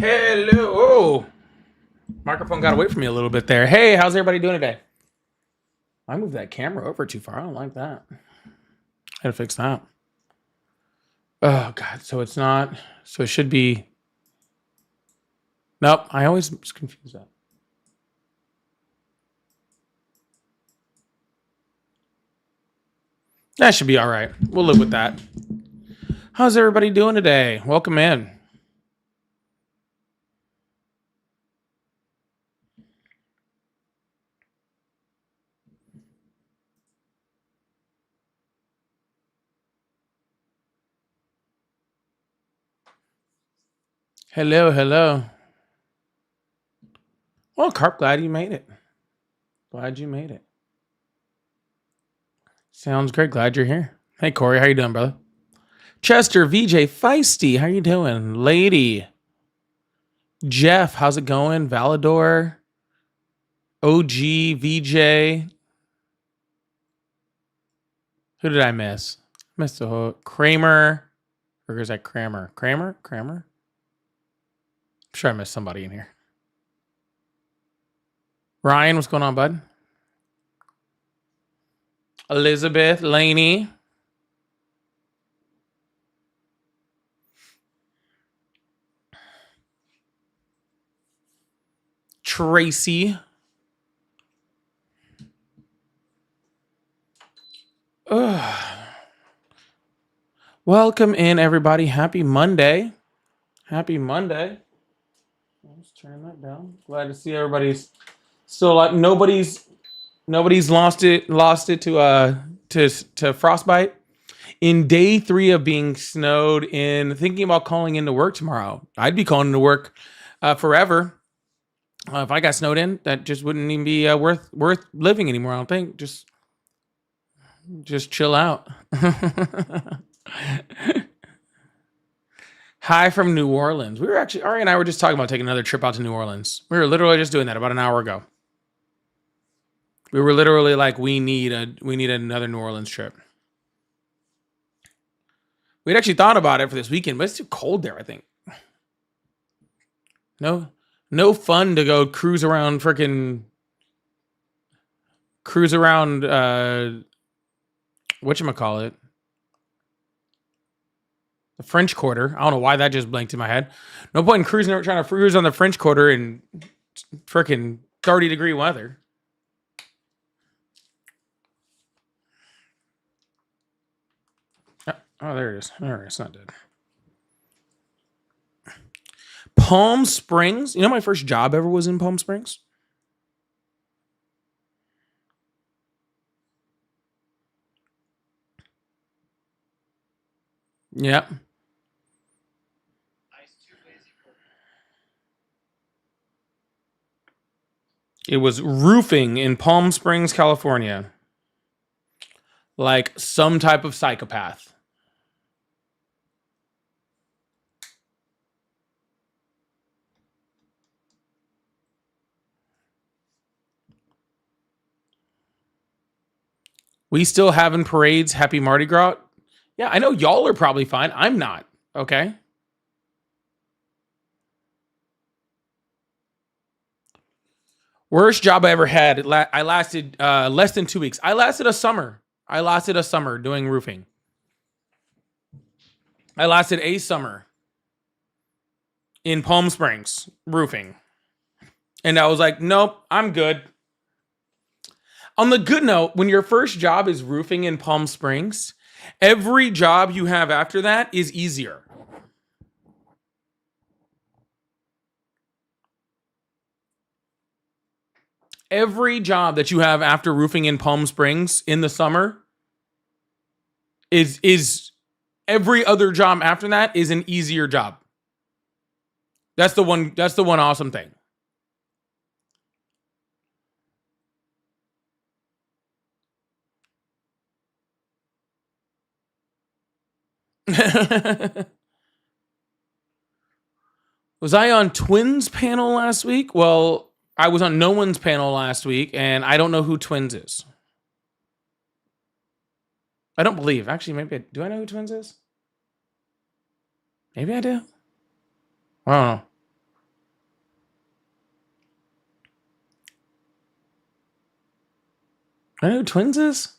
Hello. Oh, microphone got away from me a little bit there. Hey, how's everybody doing today? I moved that camera over too far. I don't like that. Gotta fix that. Oh God. So it's not. So it should be. Nope. I always confuse that. That should be all right. We'll live with that. How's everybody doing today? Welcome in. Hello, hello. Well, Carp, glad you made it. Glad you made it. Sounds great. Glad you're here. Hey, Corey, how you doing, brother? Chester, VJ, Feisty, how you doing? Lady, Jeff, how's it going? Valador, OG, VJ. Who did I miss? Missed the whole Kramer. Or is that Kramer? Kramer? I'm sure I missed somebody in here. Ryan, what's going on, bud? Elizabeth, Laney. Tracy. Ugh. Welcome in, everybody. Happy Monday. Happy Monday. Let's turn that down. Glad to see everybody's still like nobody's lost it to frostbite. In day 3 of being snowed in, thinking about calling into work tomorrow. I'd be calling into work forever. If I got snowed in, that just wouldn't even be worth living anymore. I don't think. Just chill out. Hi from New Orleans. We were actually Ari and I were just talking about taking another trip out to New Orleans. We were literally just doing that about an hour ago. We were literally like, we need another New Orleans trip. We'd actually thought about it for this weekend, but it's too cold there, I think. No fun to go cruise around whatchamacallit? The French Quarter. I don't know why that just blanked in my head. No point in trying to cruise on the French Quarter in freaking 30-degree weather. Oh, there it is. All right, it's not dead. Palm Springs. You know, my first job ever was in Palm Springs. Yeah. It was roofing in Palm Springs, California. Like some type of psychopath. We still having parades. Happy Mardi Gras. Yeah, I know y'all are probably fine. I'm not. Okay. Worst job I ever had. I lasted less than 2 weeks. I lasted a summer doing roofing. I lasted a summer in Palm Springs roofing. And I was like, nope, I'm good. On the good note, when your first job is roofing in Palm Springs, every job you have after that is easier. Every job that you have after roofing in Palm Springs in the summer is every other job after that is an easier job. That's the one awesome thing. Was I on Twins panel last week? Well, I was on no one's panel last week, and I don't know who Twins is. I don't believe. Actually, do I know who Twins is? Maybe I do. I don't know. I know who Twins is.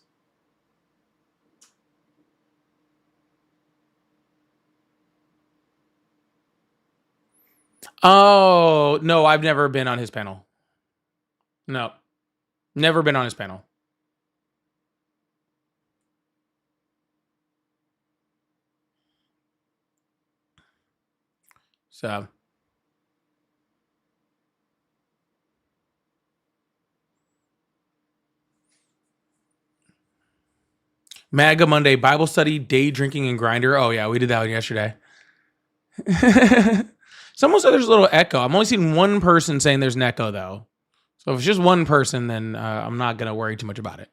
Oh, no, I've never been on his panel. No, never been on his panel. So, MAGA Monday, Bible study, day drinking, and grinder. Oh, yeah, we did that one yesterday. Someone said there's a little echo. I'm only seeing one person saying there's an echo, though. So if it's just one person, then I'm not going to worry too much about it.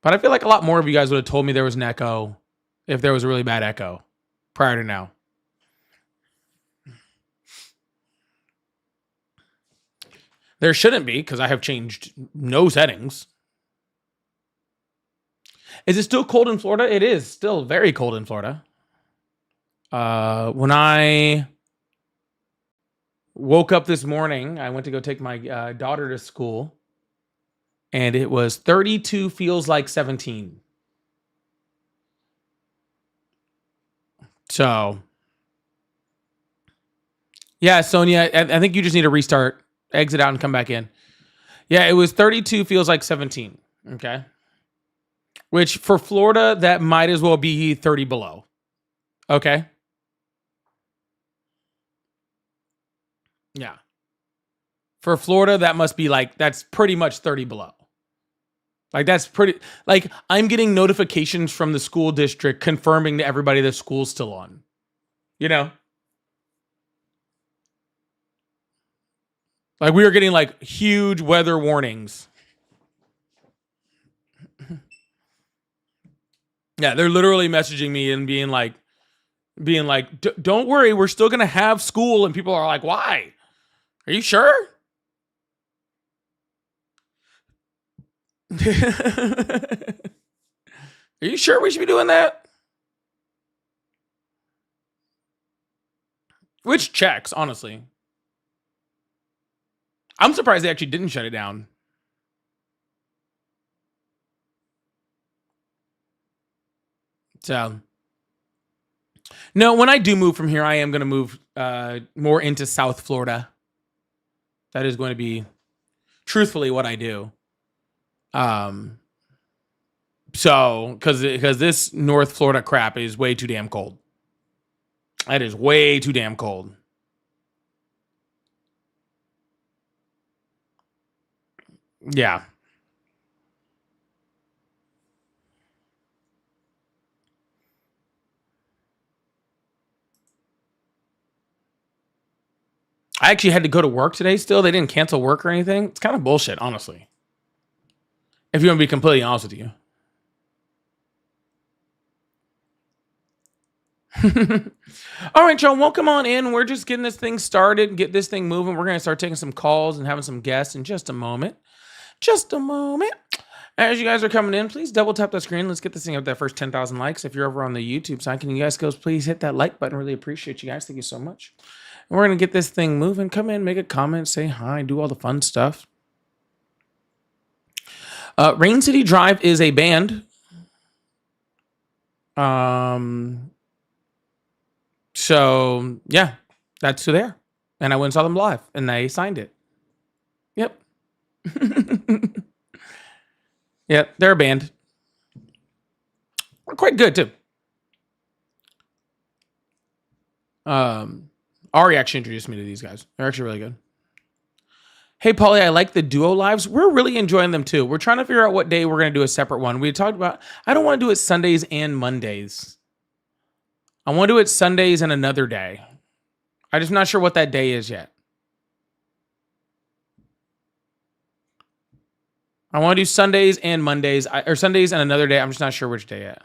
But I feel like a lot more of you guys would have told me there was an echo if there was a really bad echo prior to now. There shouldn't be, because I have changed no settings. Is it still cold in Florida? It is still very cold in Florida. When I woke up this morning, I went to go take my daughter to school, and it was 32, feels like 17. So, yeah, Sonia, I think you just need to restart, exit out, and come back in. Yeah, it was 32, feels like 17. Okay. Which for Florida, that might as well be 30 below. Okay. Yeah. For Florida, that must be like, that's pretty much 30 below. Like, that's pretty, like, I'm getting notifications from the school district confirming to everybody the school's still on. You know? Like, we are getting like huge weather warnings. Yeah, they're literally messaging me and being like, don't worry, we're still gonna have school. And people are like, why? Are you sure? Are you sure we should be doing that? Which checks, honestly. I'm surprised they actually didn't shut it down. So, no, when I do move from here, I am going to move more into South Florida. That is going to be, truthfully, what I do. So, because this North Florida crap is way too damn cold. That is way too damn cold. Yeah. I actually had to go to work today still. They didn't cancel work or anything. It's kind of bullshit, honestly. If you want to be completely honest with you. All right, y'all, welcome on in. We're just getting this thing started, get this thing moving. We're going to start taking some calls and having some guests in just a moment. Just a moment. As you guys are coming in, please double tap the screen. Let's get this thing up that first 10,000 likes. If you're over on the YouTube side, can you guys go please hit that like button? Really appreciate you guys. Thank you so much. And we're going to get this thing moving. Come in, make a comment, say hi, do all the fun stuff. Rain City Drive is a band. So yeah, that's who they are. And I went and saw them live and they signed it. Yep. Yeah, they're a band. They're quite good too. Ari actually introduced me to these guys. They're actually really good. Hey, Paulie, I like the duo lives. We're really enjoying them too. We're trying to figure out what day we're going to do a separate one. We talked about, I don't want to do it Sundays and Mondays. I want to do it Sundays and another day. I'm just not sure what that day is yet. I want to do Sundays and Mondays, or Sundays and another day. I'm just not sure which day yet.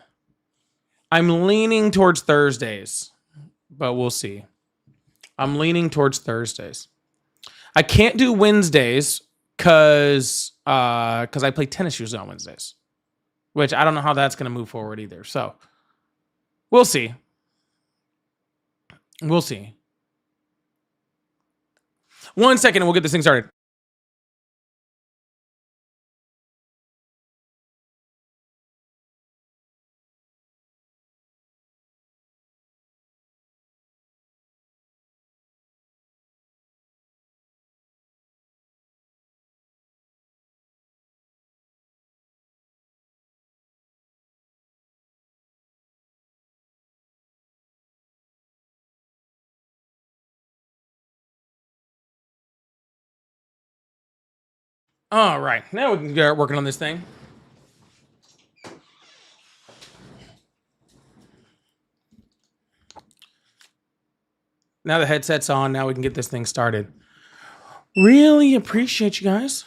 I'm leaning towards Thursdays, but we'll see. I'm leaning towards Thursdays. I can't do Wednesdays because I play tennis shoes on Wednesdays, which I don't know how that's going to move forward either. So we'll see. We'll see. 1 second and we'll get this thing started. All right, now we can start working on this thing. Now the headset's on. Now we can get this thing started. Really appreciate you guys.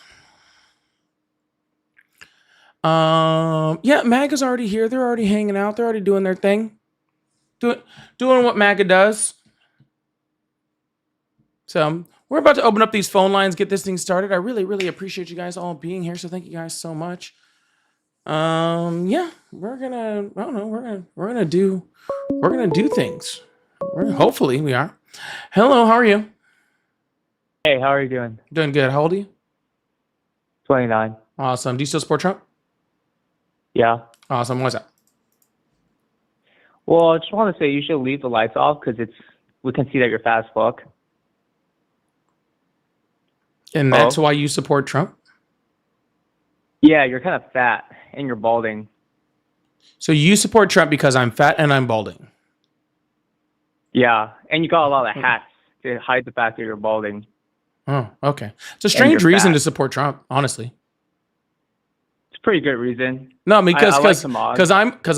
Yeah, MAGA's already here. They're already hanging out. They're already doing their thing. Doing what MAGA does. So we're about to open up these phone lines, get this thing started. I really, really appreciate you guys all being here. So thank you guys so much. Yeah, we're gonna do things. Hopefully we are. Hello, how are you? Hey, how are you doing? Doing good. How old are you? 29. Awesome. Do you still support Trump? Yeah. Awesome. What's that? Well, I just want to say you should leave the lights off because we can see that you're fat as fuck. And that's why you support Trump? Yeah, you're kind of fat and you're balding. So you support Trump because I'm fat and I'm balding. Yeah, and you got a lot of hats to hide the fact that you're balding. Oh, okay. It's a strange reason to support Trump, honestly. It's a pretty good reason. No, because like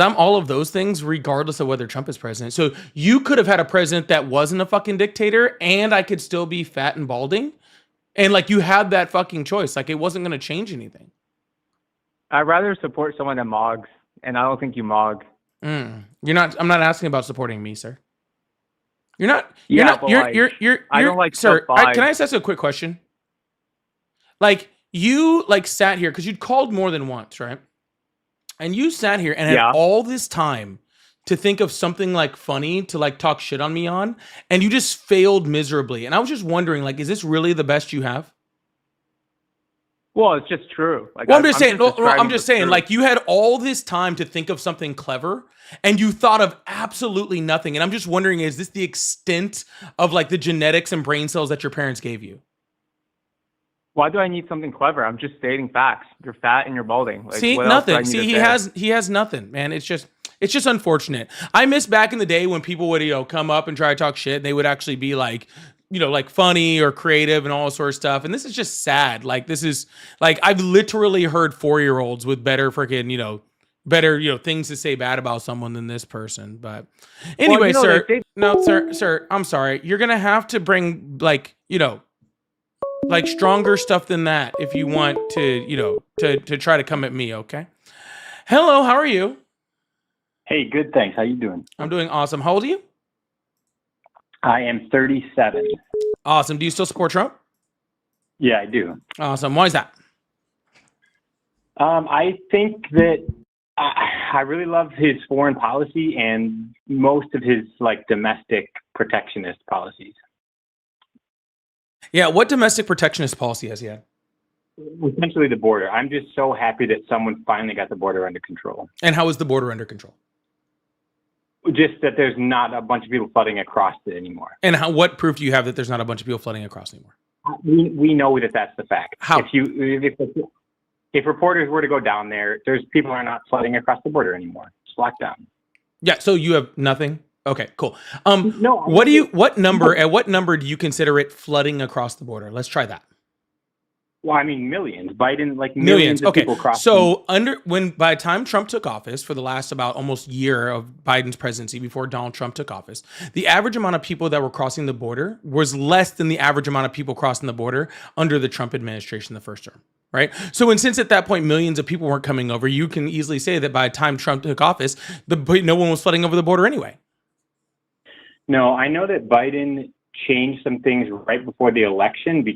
I'm all of those things regardless of whether Trump is president. So you could have had a president that wasn't a fucking dictator and I could still be fat and balding. And like you had that fucking choice. Like it wasn't going to change anything. I'd rather support someone that mogs, and I don't think you mog. I'm not asking about supporting me, sir. You're not. I don't like. Sir, can I ask a quick question? Like you sat here because you'd called more than once, right? And you sat here and had all this time to think of something like funny to like talk shit on me on, and you just failed miserably. And I was just wondering, like, is this really the best you have? Well, it's just true. Like, well, I'm just saying, like, you had all this time to think of something clever, and you thought of absolutely nothing. And I'm just wondering, is this the extent of like the genetics and brain cells that your parents gave you? Why do I need something clever? I'm just stating facts. You're fat and you're balding. Like, see, nothing. See, he has nothing, man. It's just unfortunate. I miss back in the day when people would, come up and try to talk shit, and they would actually be like, like funny or creative and all sort of stuff. And this is just sad. Like, this is like, I've literally heard 4-year-olds with better freaking, better, things to say bad about someone than this person. But anyway, sir, I'm sorry. You're going to have to bring like stronger stuff than that if you want to, to try to come at me. Okay. Hello. How are you? Hey, good. Thanks. How you doing? I'm doing awesome. How old are you? I am 37. Awesome. Do you still support Trump? Yeah, I do. Awesome. Why is that? I think that I really love his foreign policy and most of his like domestic protectionist policies. Yeah. What domestic protectionist policy has he had? Essentially the border. I'm just so happy that someone finally got the border under control. And how is the border under control? Just that there's not a bunch of people flooding across it anymore. And what proof do you have that there's not a bunch of people flooding across anymore? We know that that's the fact. How? If reporters were to go down there, there's people are not flooding across the border anymore. It's locked down. Yeah. So you have nothing. Okay. Cool. No. What number do you consider it flooding across the border? Let's try that. Well, I mean, millions. Biden, like millions of people crossing. So by the time Trump took office, for the last about almost year of Biden's presidency before Donald Trump took office, the average amount of people that were crossing the border was less than the average amount of people crossing the border under the Trump administration the first term, right? So since at that point, millions of people weren't coming over, you can easily say that by the time Trump took office, no one was flooding over the border anyway. No, I know that Biden changed some things right before the election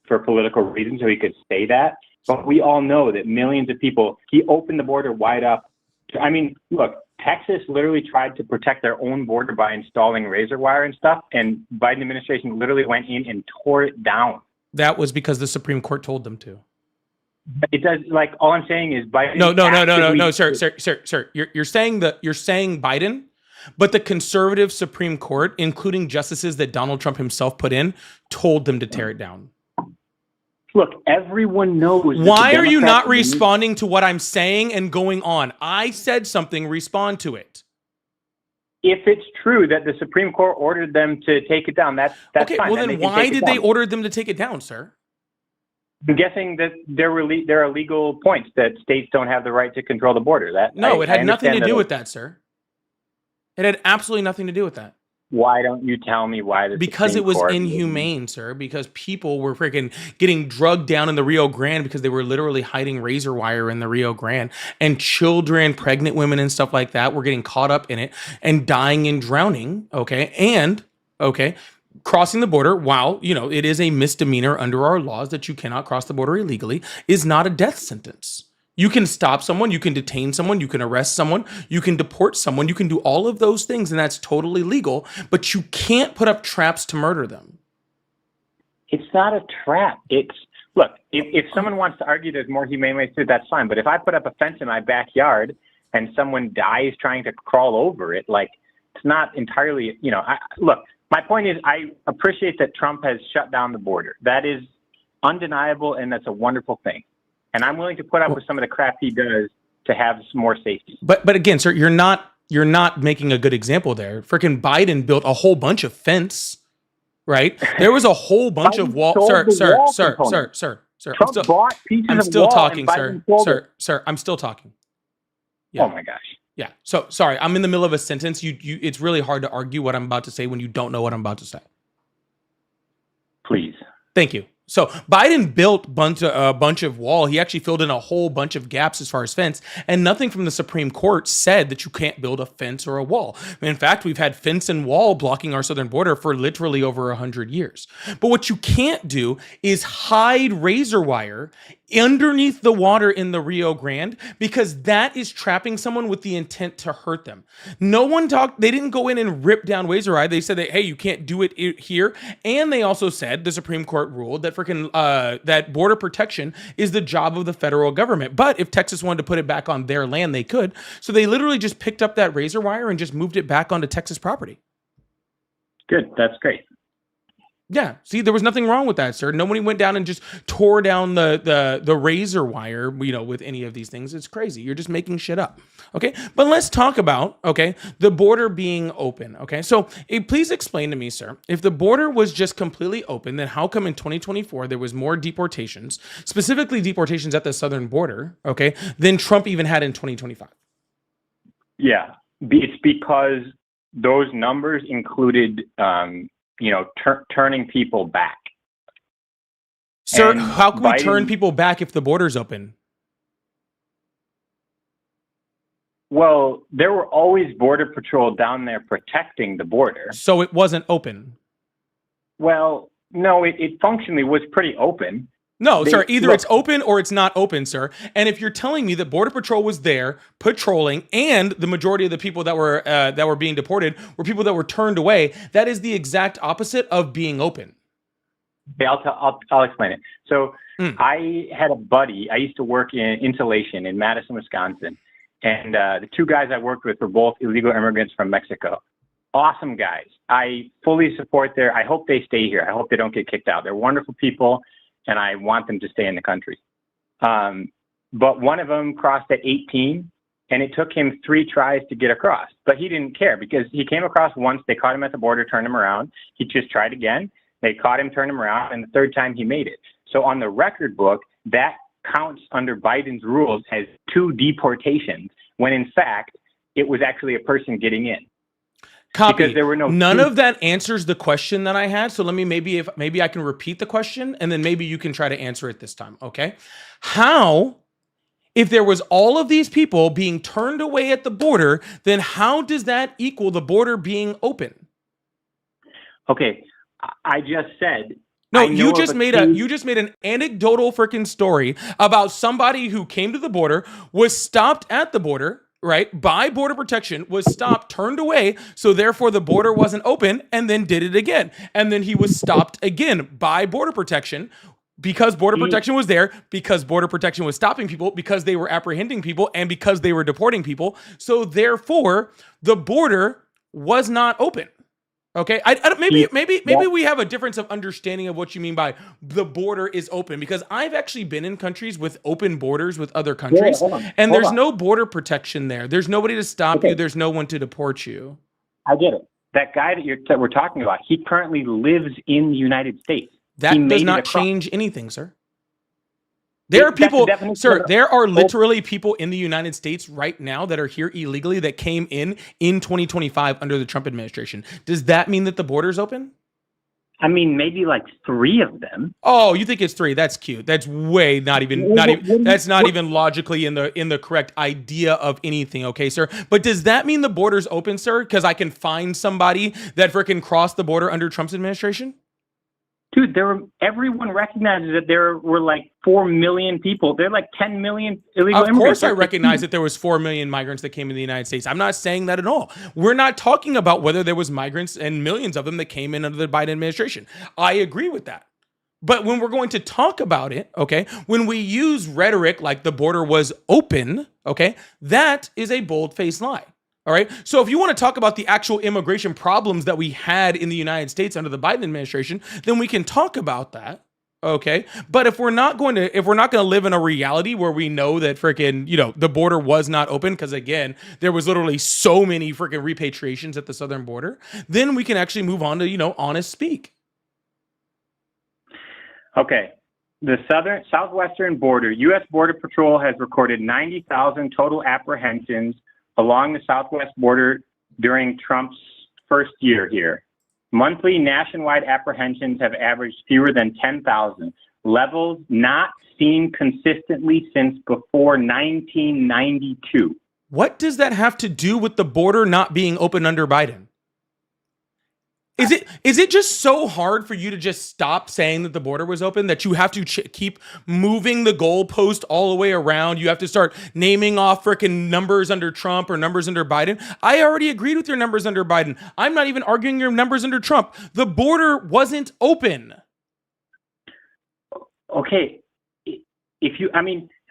for political reasons, so he could say that. But we all know that millions of people, he opened the border wide up. I mean, look, Texas literally tried to protect their own border by installing razor wire and stuff, and Biden administration literally went in and tore it down. That was because the Supreme Court told them to. It does, like, all I'm saying is Biden. No, sir. You're saying Biden, but the conservative Supreme Court, including justices that Donald Trump himself put in, told them to tear it down. Look, everyone knows. Why are you not responding to what I'm saying and going on? I said something, respond to it. If it's true that the Supreme Court ordered them to take it down, that's okay, fine. Well, then why did they order them to take it down, sir? I'm guessing that there are legal points that states don't have the right to control the border. No, it had nothing to do that. with that, sir. It had absolutely nothing to do with that. Why don't you tell me why? Because it was inhumane, sir. Because people were freaking getting drugged down in the Rio Grande because they were literally hiding razor wire in the Rio Grande, and children, pregnant women, and stuff like that were getting caught up in it and dying and drowning. Crossing the border, while it is a misdemeanor under our laws that you cannot cross the border illegally, is not a death sentence. You can stop someone, you can detain someone, you can arrest someone, you can deport someone, you can do all of those things, and that's totally legal, but you can't put up traps to murder them. It's not a trap. Look, if someone wants to argue there's more humane ways to do it, that's fine. But if I put up a fence in my backyard and someone dies trying to crawl over it, it's not entirely, look, my point is I appreciate that Trump has shut down the border. That is undeniable, and that's a wonderful thing. And I'm willing to put up with some of the crap he does to have some more safety. But again, sir, you're not making a good example there. Freaking Biden built a whole bunch of fence, right? There was a whole bunch of wall. Sir. Trump bought pieces I'm of still wall talking, and sir. I'm still talking. Yeah. Oh my gosh. Yeah. So sorry, I'm in the middle of a sentence. It's really hard to argue what I'm about to say when you don't know what I'm about to say. Please. Thank you. So Biden built a bunch of wall. He actually filled in a whole bunch of gaps as far as fence, and nothing from the Supreme Court said that you can't build a fence or a wall. In fact, we've had fence and wall blocking our southern border for literally over 100 years. But what you can't do is hide razor wire underneath the water in the Rio Grande, because that is trapping someone with the intent to hurt them. They didn't go in and rip down razor wire. They said that, hey, you can't do it here. And they also said, the Supreme Court ruled that that border protection is the job of the federal government. But if Texas wanted to put it back on their land, they could. So they literally just picked up that razor wire and just moved it back onto Texas property. Good. That's great. Yeah. See, there was nothing wrong with that, sir. Nobody went down and just tore down the razor wire, with any of these things. It's crazy. You're just making shit up. Okay. But let's talk about, the border being open. Okay. So please explain to me, sir, if the border was just completely open, then how come in 2024 there was more deportations, specifically deportations at the southern border, than Trump even had in 2025? Yeah. It's because those numbers included, turning people back. Sir, and how can we turn people back if the border's open? Well, there were always Border Patrol down there protecting the border. So it wasn't open. Well, no, it functionally was pretty open. No, sir, either it's open or it's not open, sir. And if you're telling me that Border Patrol was there patrolling, and the majority of the people that were being deported were people that were turned away, that is the exact opposite of being open. Okay, I'll explain it. So I had a buddy. I used to work in insulation in Madison, Wisconsin, and the two guys I worked with were both illegal immigrants from Mexico. Awesome guys. I fully support I hope they stay here. I hope they don't get kicked out. They're wonderful people, and I want them to stay in the country. But one of them crossed at 18, and it took him 3 tries to get across. But he didn't care, because he came across once. They caught him at the border, turned him around. He just tried again. They caught him, turned him around, and the third time he made it. So on the record book, that counts under Biden's rules as 2 deportations, when in fact, it was actually a person getting in. Copy. Because there were none of that answers the question that I had. So let me maybe I can repeat the question, and then maybe you can try to answer it this time. Okay. How, if there was all of these people being turned away at the border, then how does that equal the border being open? Okay. I just said. No, you just made an anecdotal freaking story about somebody who came to the border, was stopped at the border, right, by Border Protection, was stopped, turned away, so therefore the border wasn't open, and then did it again. And then he was stopped again by Border Protection, because Border Protection was there, because Border Protection was stopping people, because they were apprehending people, and because they were deporting people. So therefore, the border was not open. Okay, maybe we have a difference of understanding of what you mean by the border is open, because I've actually been in countries with open borders with other countries, and there's no border protection there. There's nobody to stop you. There's no one to deport you. I get it. That guy that we're talking about, he currently lives in the United States. That does not change anything, sir. There are That's the people, definition sir, of- there are literally people in the United States right now that are here illegally that came in 2025 under the Trump administration. Does that mean that the border's open? I mean, maybe like 3 of them. Oh, you think it's 3? That's cute. That's way not even that's not even logically in the correct idea of anything, okay, sir? But does that mean the border's open, sir? Because I can find somebody that freaking crossed the border under Trump's administration? Dude, everyone recognizes that there were like 4 million people. There are like 10 million illegal immigrants. Of course, I recognize that there was 4 million migrants that came into the United States. I'm not saying that at all. We're not talking about whether there was migrants and millions of them that came in under the Biden administration. I agree with that. But when we're going to talk about it, okay, when we use rhetoric like the border was open, okay, that is a bold-faced lie. All right. So if you want to talk about the actual immigration problems that we had in the United States under the Biden administration, then we can talk about that. Okay. But if we're not going to live in a reality where we know that freaking, the border was not open, because again, there was literally so many freaking repatriations at the southern border, then we can actually move on to, honest speak. Okay. The southwestern border, U.S. Border Patrol has recorded 90,000 total apprehensions along the southwest border during Trump's first year here. Monthly nationwide apprehensions have averaged fewer than 10,000, levels not seen consistently since before 1992. What does that have to do with the border not being open under Biden? Is it just so hard for you to just stop saying that the border was open that you have to keep moving the goalpost all the way around? You have to start naming off freaking numbers under Trump or numbers under Biden. I already agreed with your numbers under Biden. I'm not even arguing your numbers under Trump. The border wasn't open. Okay.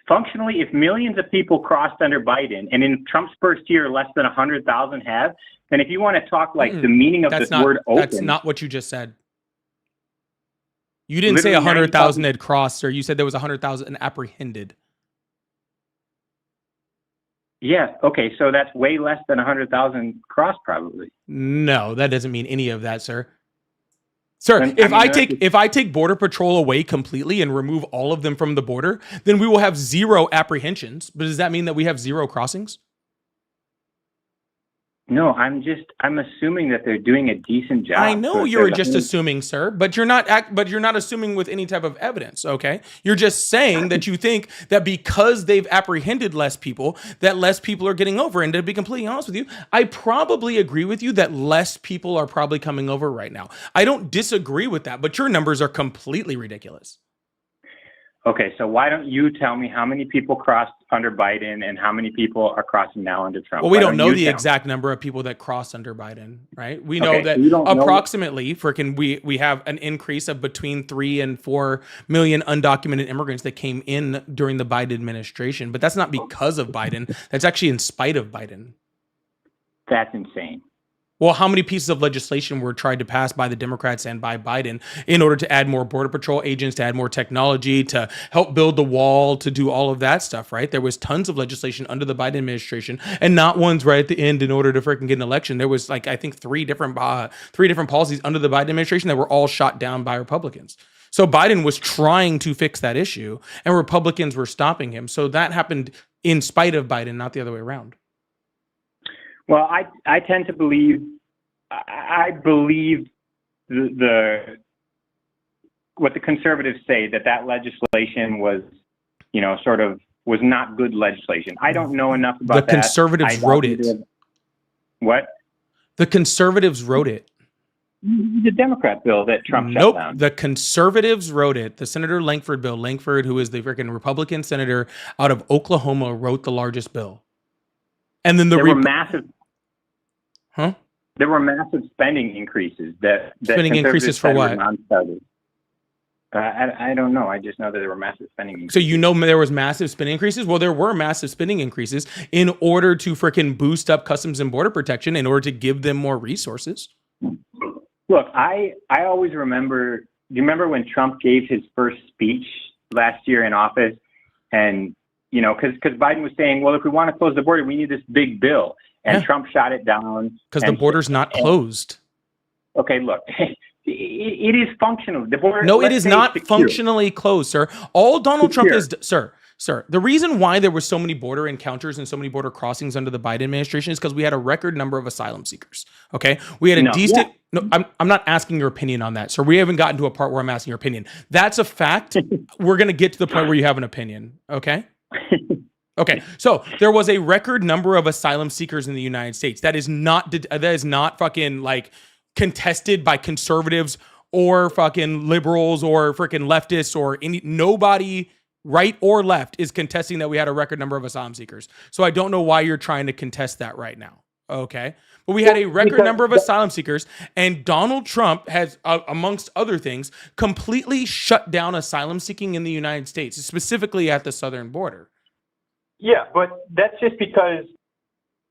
Functionally, if millions of people crossed under Biden, and in Trump's first year, less than 100,000 have, then if you want to talk like the meaning of this word open. That's not what you just said. You didn't say 100,000 had crossed, or you said there was 100,000 apprehended. Yeah. Okay. So that's way less than 100,000 crossed, probably. No, that doesn't mean any of that, sir. Sir, if I take Border Patrol away completely and remove all of them from the border, then we will have 0 apprehensions. But does that mean that we have 0 crossings? No, I'm assuming that they're doing a decent job. I know you're just assuming, sir, but you're not assuming with any type of evidence, okay? You're just saying that you think that because they've apprehended less people, that less people are getting over. And to be completely honest with you, I probably agree with you that less people are probably coming over right now. I don't disagree with that, but your numbers are completely ridiculous. Okay, so why don't you tell me how many people crossed under Biden and how many people are crossing now under Trump? Well, we don't know the exact number of people that crossed under Biden, right? We know that approximately we have an increase of between 3 and 4 million undocumented immigrants that came in during the Biden administration, but that's not because of Biden. That's actually in spite of Biden. That's insane. Well, how many pieces of legislation were tried to pass by the Democrats and by Biden in order to add more Border Patrol agents, to add more technology, to help build the wall, to do all of that stuff, right? There was tons of legislation under the Biden administration and not ones right at the end in order to freaking get an election. There was I think three different policies under the Biden administration that were all shot down by Republicans. So Biden was trying to fix that issue and Republicans were stopping him. So that happened in spite of Biden, not the other way around. Well, I tend to believe, I believe what the conservatives say, that legislation was, was not good legislation. I don't know enough about that. The conservatives wrote it. What? The conservatives wrote it. The Democrat bill that Trump shut down. The conservatives wrote it. The Senator Langford bill. Langford, who is the freaking Republican senator out of Oklahoma, wrote the largest bill. And then there were massive. Huh? There were massive spending increases that spending increases for what? I don't know. I just know that there were massive spending increases. So there was massive spending increases? Well, there were massive spending increases in order to freaking boost up Customs and Border Protection in order to give them more resources. Look, I always remember. Do you remember when Trump gave his first speech last year in office, and because Biden was saying, well, if we want to close the border, we need this big bill. And Trump shot it down. Because the border's not closed. Okay, look, It is functional. The border. No, it let's is say not it's secure. functionally closed, sir. All Donald Trump Secure. is, sir, the reason why there were so many border encounters and so many border crossings under the Biden administration is because we had a record number of asylum seekers. Okay, we had a No. decent. No, I'm not asking your opinion on that, sir. We haven't gotten to a part where I'm asking your opinion. That's a fact. We're gonna get to the point where you have an opinion. Okay. Okay, so there was a record number of asylum seekers in the United States. That is not fucking like contested by conservatives or fucking liberals or freaking leftists or nobody right or left is contesting that we had a record number of asylum seekers. So I don't know why you're trying to contest that right now. Okay, but we had a record number of asylum seekers, and Donald Trump has, amongst other things, completely shut down asylum seeking in the United States, specifically at the southern border. Yeah, but that's just because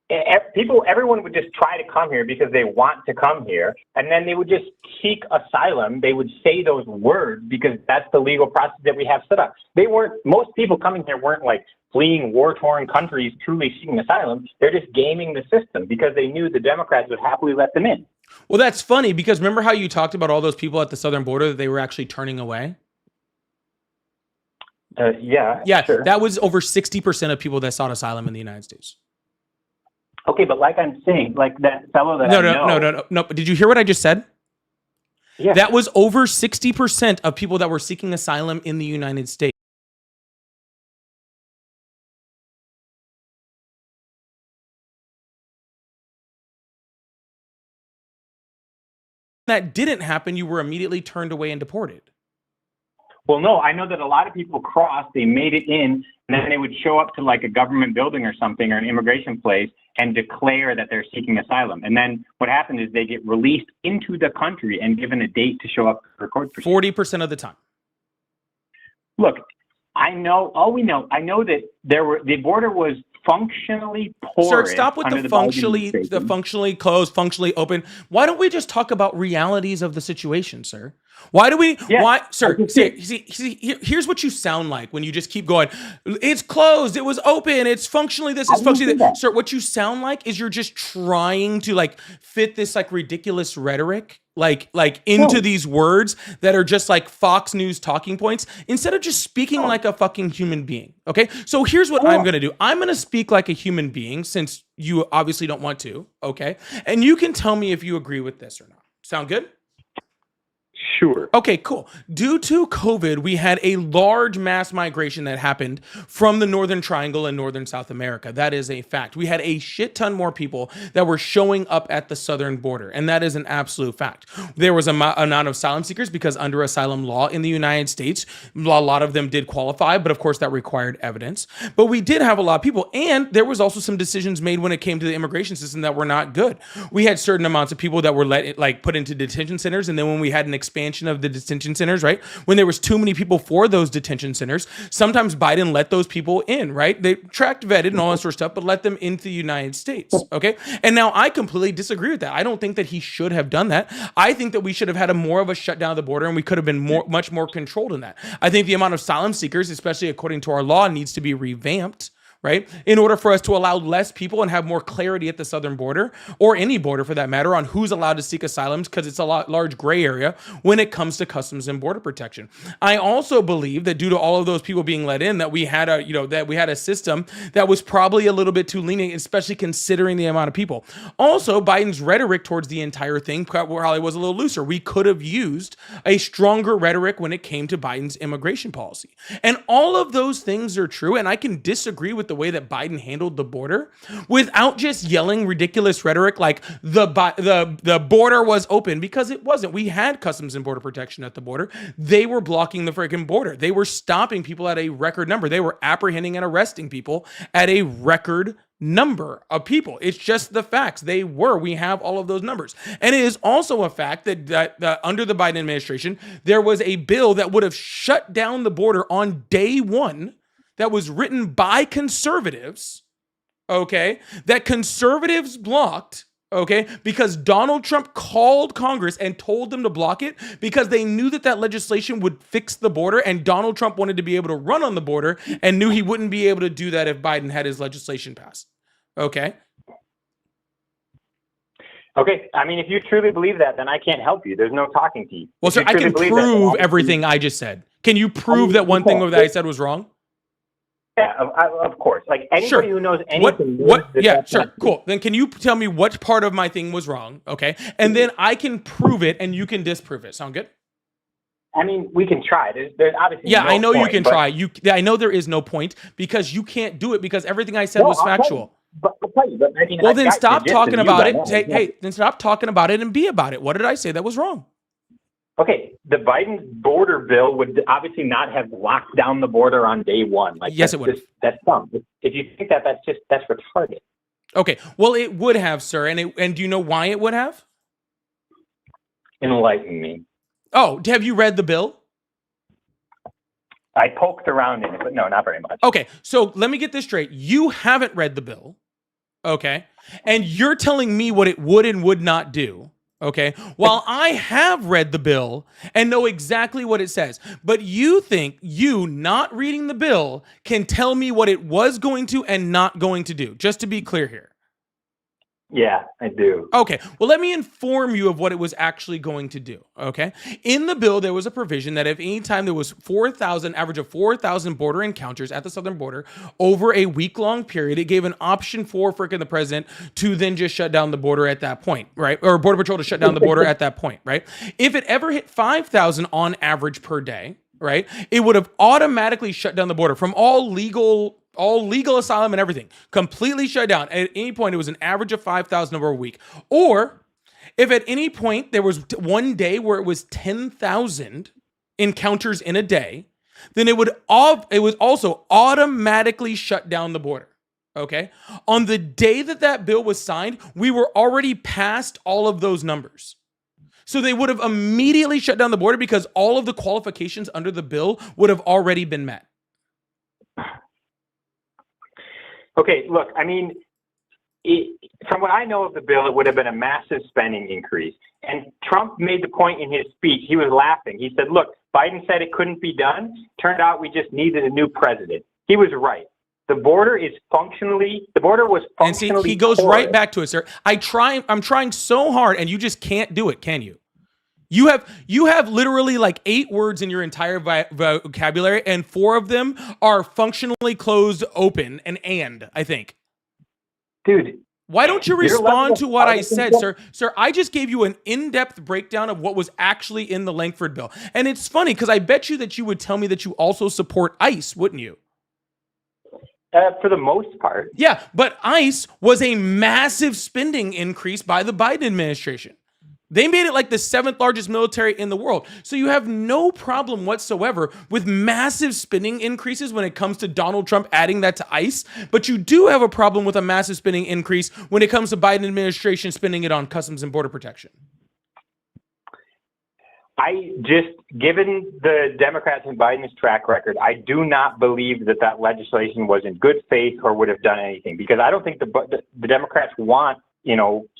everyone would just try to come here because they want to come here, and then they would just seek asylum. They would say those words because that's the legal process that we have set up. Most people coming here weren't like fleeing war-torn countries truly seeking asylum. They're just gaming the system because they knew the Democrats would happily let them in. Well, that's funny because remember how you talked about all those people at the southern border that they were actually turning away? Yeah, sure. That was over 60% of people that sought asylum in the United States. Okay, but like I'm saying, like that fellow that No. But did you hear what I just said? Yeah. That was over 60% of people that were seeking asylum in the United States. That didn't happen, you were immediately turned away and deported. Well, no, I know that a lot of people crossed, they made it in, and then they would show up to like a government building or something or an immigration place and declare that they're seeking asylum. And then what happens is they get released into the country and given a date to show up for court proceedings. 40% of the time. Look, I know that the border was functionally porous. Sir, stop with under the Biden functionally closed, functionally open. Why don't we just talk about realities of the situation, sir? Why do we? Yeah, why, sir? See, here's what you sound like when you just keep going. It's closed. It was open. It's functionally this. It's functionally that. Sir, what you sound like is you're just trying to like fit this like ridiculous rhetoric like into these words that are just like Fox News talking points instead of just speaking like a fucking human being. Okay, so here's what I'm gonna do. I'm gonna speak like a human being since you obviously don't want to. Okay, and you can tell me if you agree with this or not. Sound good? Sure. Okay, cool. Due to COVID, we had a large mass migration that happened from the Northern Triangle and Northern South America. That is a fact. We had a shit ton more people that were showing up at the southern border, and that is an absolute fact. There was an amount of asylum seekers because under asylum law in the United States, a lot of them did qualify, but of course that required evidence. But we did have a lot of people, and there was also some decisions made when it came to the immigration system that were not good. We had certain amounts of people that were put into detention centers, and then when we had an expansion of the detention centers, right? When there was too many people for those detention centers, sometimes Biden let those people in, right? They tracked, vetted and all that sort of stuff, but let them into the United States, okay? And now I completely disagree with that. I don't think that he should have done that. I think that we should have had more of a shutdown of the border and we could have been much more controlled in that. I think the amount of asylum seekers, especially according to our law, needs to be revamped, right? In order for us to allow less people and have more clarity at the southern border, or any border for that matter, on who's allowed to seek asylum, because it's a large gray area when it comes to customs and border protection. I also believe that due to all of those people being let in, that we had a system that was probably a little bit too lenient, especially considering the amount of people. Also, Biden's rhetoric towards the entire thing probably was a little looser. We could have used a stronger rhetoric when it came to Biden's immigration policy. And all of those things are true, and I can disagree with the way that Biden handled the border without just yelling ridiculous rhetoric like the border was open, because it wasn't. We had customs and border protection at the border. They were blocking the freaking border. They were stopping people at a record number. They were apprehending and arresting people at a record number of people. It's just the facts. We have all of those numbers. And it is also a fact that under the Biden administration, there was a bill that would have shut down the border on day one that was written by conservatives, okay, that conservatives blocked, okay, because Donald Trump called Congress and told them to block it because they knew that legislation would fix the border, and Donald Trump wanted to be able to run on the border and knew he wouldn't be able to do that if Biden had his legislation passed, okay? Okay. I mean, if you truly believe that, then I can't help you. There's no talking to you. Well, If sir, you I truly can believe that, then prove obviously- everything I just said. Can you prove that one thing that I said was wrong? Yeah, of course. Like anybody Sure. who knows What? anything. knows What? that Yeah, that's sure. not true. Cool. Then can you tell me what part of my thing was wrong? Okay. And then I can prove it and you can disprove it. Sound good? I mean, we can try. There's obviously. Yeah, no I know you point, can but- try. I know there is no point because you can't do it because everything I said was I'll tell you. factual. But I'll tell you. But I mean, Well, I've then got stop the gist talking of you about by it. now. Say, hey, then stop talking about it and be about it. What did I say that was wrong? Okay, the Biden border bill would obviously not have locked down the border on day one. Like Yes, that's it would have. That's dumb. If you think that, that's retarded. Okay. Well, it would have, sir. And do you know why it would have? Enlighten me. Oh, have you read the bill? I poked around in it, but no, not very much. Okay, so let me get this straight. You haven't read the bill, okay? And you're telling me what it would and would not do, okay? While I have read the bill and know exactly what it says, but you think you not reading the bill can tell me what it was going to and not going to do, just to be clear here. Yeah, I do. Okay, well, let me inform you of what it was actually going to do, okay? In the bill, there was a provision that if any time there was 4,000, average of 4,000 border encounters at the southern border over a week-long period, it gave an option for frickin' the president to then just shut down the border at that point, right? Or Border Patrol to shut down the border at that point, right? If it ever hit 5,000 on average per day, right, it would have automatically shut down the border from all legal asylum and everything, completely shut down. At any point, it was an average of 5,000 over a week. Or if at any point there was one day where it was 10,000 encounters in a day, then it would also automatically shut down the border. Okay. On the day that bill was signed, we were already past all of those numbers. So they would have immediately shut down the border because all of the qualifications under the bill would have already been met. Okay, look, I mean, from what I know of the bill, it would have been a massive spending increase. And Trump made the point in his speech. He was laughing. He said, look, Biden said it couldn't be done. Turned out we just needed a new president. He was right. The border was functionally And see, he goes porous. right back to it, sir. I'm trying so hard, and you just can't do it, can you? You have literally like 8 words in your entire vocabulary, and 4 of them are functionally closed open and I think. Dude. Why don't you Your level respond of to what I partisan said, stuff- sir? Sir, I just gave you an in-depth breakdown of what was actually in the Langford bill. And it's funny because I bet you that you would tell me that you also support ICE, wouldn't you? For the most part. Yeah, but ICE was a massive spending increase by the Biden administration. They made it like the 7th largest military in the world. So you have no problem whatsoever with massive spending increases when it comes to Donald Trump adding that to ICE. But you do have a problem with a massive spending increase when it comes to Biden administration spending it on Customs and Border Protection. Given the Democrats and Biden's track record, I do not believe that legislation was in good faith or would have done anything, because I don't think the Democrats want,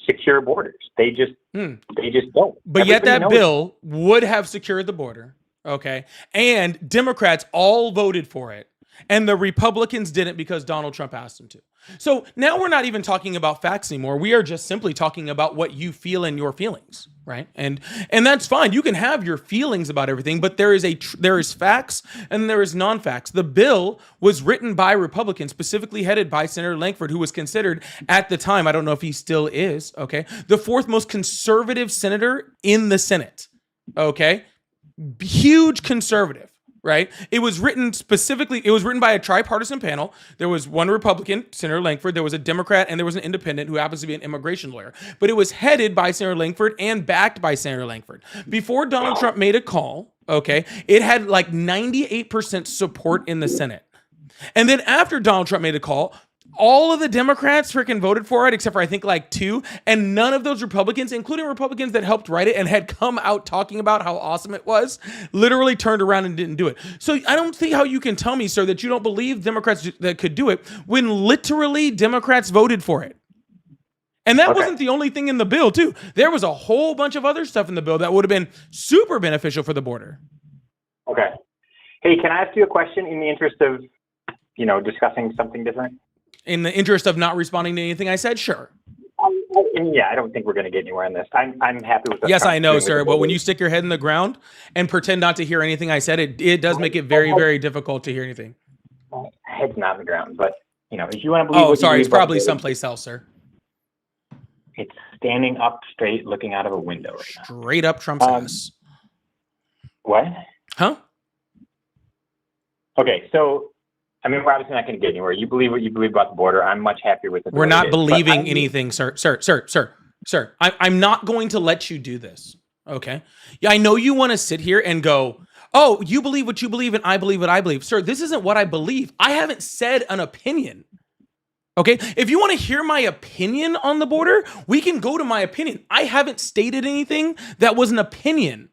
secure borders. They just don't. But yet Everybody that knows. bill would have secured the border, okay? And Democrats all voted for it. And the Republicans didn't because Donald Trump asked them to. So now we're not even talking about facts anymore. We are just simply talking about what you feel and your feelings, right? And that's fine. You can have your feelings about everything, but there is facts and there is non-facts. The bill was written by Republicans, specifically headed by Senator Langford, who was considered at the time, I don't know if he still is, okay, the 4th most conservative senator in the Senate, okay? Huge conservative. Right? It was written by a tripartisan panel. There was one Republican, Senator Langford, there was a Democrat, and there was an independent who happens to be an immigration lawyer. But it was headed by Senator Langford and backed by Senator Langford. Before Donald Trump made a call, okay, it had like 98% support in the Senate. And then after Donald Trump made a call, all of the Democrats freaking voted for it, except for I think like 2, and none of those Republicans, including Republicans that helped write it and had come out talking about how awesome it was, literally turned around and didn't do it. So I don't see how you can tell me, sir, that you don't believe Democrats that could do it when literally Democrats voted for it. And that wasn't the only thing in the bill, too. There was a whole bunch of other stuff in the bill that would have been super beneficial for the border. Okay. Hey, can I ask you a question in the interest of, discussing something different? In the interest of not responding to anything I said, sure. Yeah, I don't think we're going to get anywhere on this. I'm happy with. Yes, I know, sir. But when you stick your head in the ground and pretend not to hear anything I said, it does make it very, very difficult to hear anything. My head's not in the ground, but if you want to believe. Oh, what you sorry, it's believe, probably someplace else, sir. It's standing up straight, looking out of a window right now. Straight up Trump's ass. What? Huh? Okay, so we're obviously not going to get anywhere. You believe what you believe about the border. I'm much happier with it. We're not believing anything, sir. Sir. I'm not going to let you do this. Okay? Yeah, I know you want to sit here and go, oh, you believe what you believe and I believe what I believe. Sir, this isn't what I believe. I haven't said an opinion. Okay? If you want to hear my opinion on the border, we can go to my opinion. I haven't stated anything that was an opinion.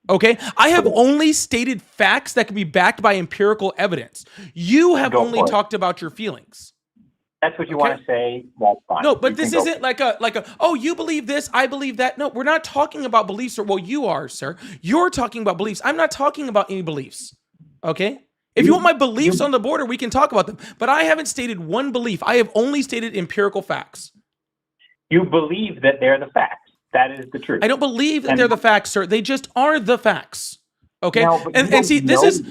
Okay? I have only stated facts that can be backed by empirical evidence. You have only talked about your feelings. That's what you want to say. That's fine. No, but this isn't like a, oh, you believe this, I believe that. No, we're not talking about beliefs. Well, you are, sir. You're talking about beliefs. I'm not talking about any beliefs. Okay? If you want my beliefs on the border, we can talk about them. But I haven't stated one belief. I have only stated empirical facts. You believe that they're the facts. That is the truth. I don't believe that they're the facts, sir. They just are the facts. Okay. No, and see, this.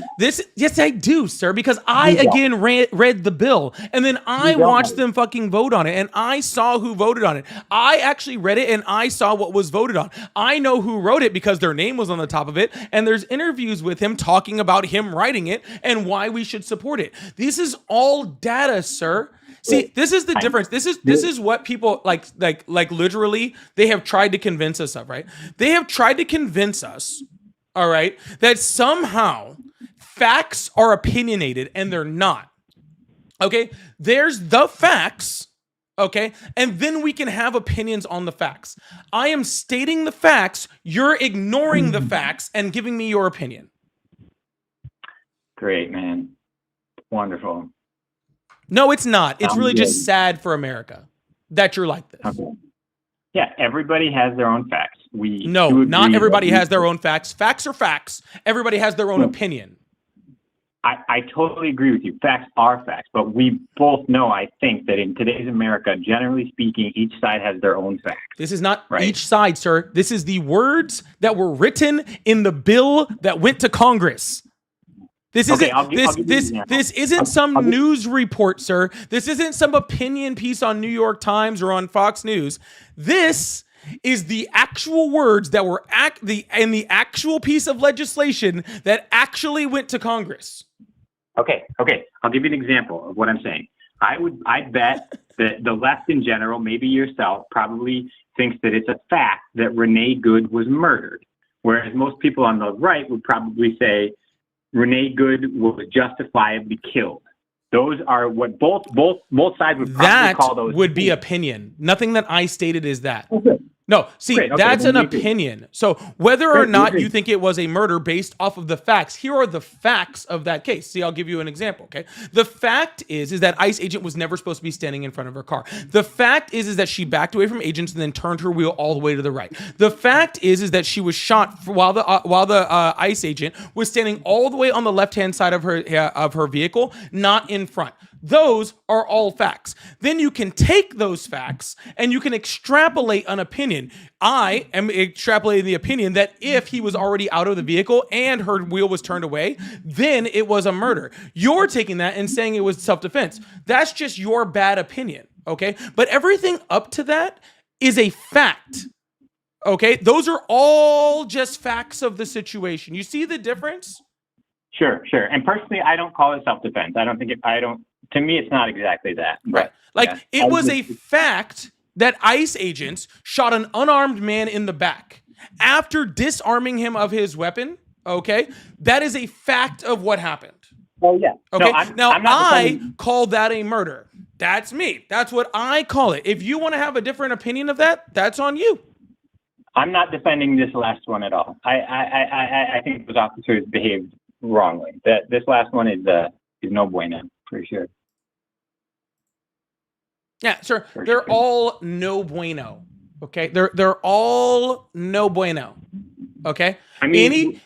Yes, I do, sir, because I again read the bill and then I watched them fucking vote on it and I saw who voted on it. I actually read it and I saw what was voted on. I know who wrote it because their name was on the top of it. And there's interviews with him talking about him writing it and why we should support it. This is all data, sir. See, this is the difference. This is what people like literally they have tried to convince us of, right? They have tried to convince us, all right, that somehow facts are opinionated and they're not. Okay? There's the facts, okay? And then we can have opinions on the facts. I am stating the facts, you're ignoring the facts and giving me your opinion. Great, man. Wonderful. No, it's not. It's really just sad for America that you're like this. Okay. Yeah, everybody has their own facts. No, not everybody has their own facts. Facts are facts. Everybody has their own opinion. I totally agree with you. Facts are facts, but we both know, I think, that in today's America, generally speaking, each side has their own facts. This is not each side, sir. This is the words that were written in the bill that went to Congress. This isn't this isn't some news report, sir. This isn't some opinion piece on New York Times or on Fox News. This is the actual words that were in the actual piece of legislation that actually went to Congress. Okay. I'll give you an example of what I'm saying. I bet that the left in general, maybe yourself, probably thinks that it's a fact that Renee Good was murdered, whereas most people on the right would probably say Renee Good was justifiably killed. Those are what both sides would probably call those. That would be opinion. Nothing that I stated is that. Okay. No, see, that's an opinion. So whether or not you think it was a murder based off of the facts, here are the facts of that case. See, I'll give you an example, okay? The fact is that ICE agent was never supposed to be standing in front of her car. The fact is that she backed away from agents and then turned her wheel all the way to the right. The fact is that she was shot while the ICE agent was standing all the way on the left-hand side of her vehicle, not in front. Those are all facts. Then you can take those facts and you can extrapolate an opinion. I am extrapolating the opinion that if he was already out of the vehicle and her wheel was turned away, then it was a murder. You're taking that and saying it was self-defense. That's just your bad opinion, okay? But everything up to that is a fact, okay? Those are all just facts of the situation. You see the difference? Sure. And personally, I don't call it self-defense. To me, it's not exactly that. Right. It was a fact that ICE agents shot an unarmed man in the back after disarming him of his weapon. Okay. That is a fact of what happened. Oh, yeah. Okay. No, I call that a murder. That's me. That's what I call it. If you want to have a different opinion of that, that's on you. I'm not defending this last one at all. I think those officers behaved wrongly. This last one is no bueno, for sure. Yeah, sir. They're all no bueno. Okay, they're all no bueno. Okay, I mean,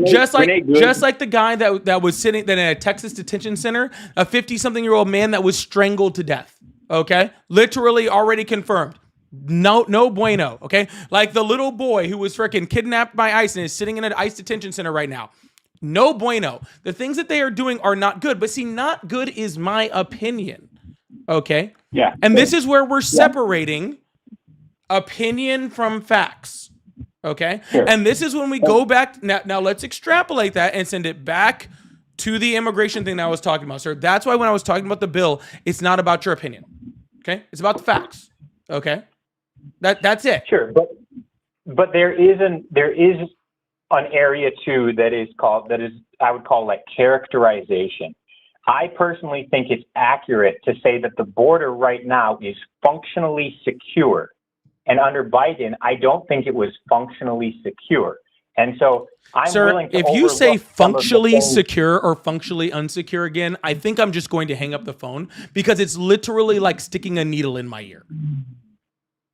just like the guy that was sitting in a Texas detention center, a 50-something-year-old man that was strangled to death. Okay, literally already confirmed. No bueno. Okay, like the little boy who was freaking kidnapped by ICE and is sitting in an ICE detention center right now. No bueno. The things that they are doing are not good. But see, not good is my opinion. Okay. Yeah. And this is where we're separating opinion from facts. Okay. Sure. And this is when we go back. Now let's extrapolate that and send it back to the immigration thing that I was talking about, sir. That's why when I was talking about the bill, it's not about your opinion. Okay. It's about the facts. Okay. That's it. Sure, but there is an area too that is I would call like characterization. I personally think it's accurate to say that the border right now is functionally secure. And under Biden, I don't think it was functionally secure. And so I'm willing to if you say overlook some of the functionally things- secure or functionally unsecure again, I think I'm just going to hang up the phone because it's literally like sticking a needle in my ear.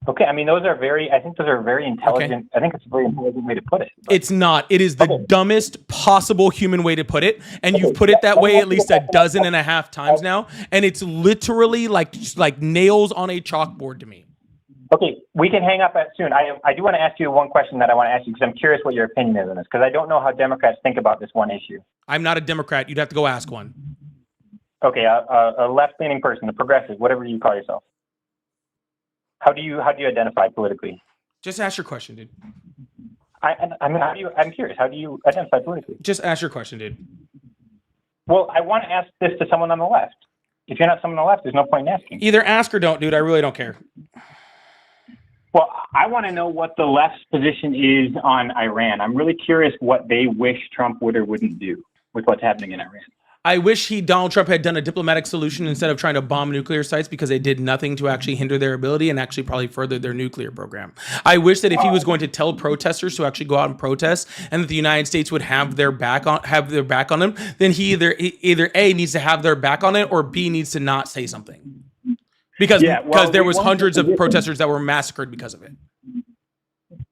Okay, I mean, I think those are very intelligent. Okay. I think it's a very intelligent way to put it. But- It's not. It is the dumbest possible human way to put it. And you've put it that way at least 12.5 times now. And it's literally like nails on a chalkboard to me. Okay, we can hang up soon. I do want to ask you one question that I want to ask you because I'm curious what your opinion is on this because I don't know how Democrats think about this one issue. I'm not a Democrat. You'd have to go ask one. Okay, a left-leaning person, a progressive, whatever you call yourself. How do you identify politically? Just ask your question, dude. I mean, I'm curious. How do you identify politically? Just ask your question, dude. Well, I want to ask this to someone on the left. If you're not someone on the left, there's no point in asking. Either ask or don't, dude. I really don't care. Well, I want to know what the left's position is on Iran. I'm really curious what they wish Trump would or wouldn't do with what's happening in Iran. I wish Donald Trump had done a diplomatic solution instead of trying to bomb nuclear sites because they did nothing to actually hinder their ability and actually probably further their nuclear program. I wish that if he was going to tell protesters to actually go out and protest and that the United States would have their back on them, then he either A, needs to have their back on it, or B, needs to not say something. Because there was hundreds of protesters that were massacred because of it.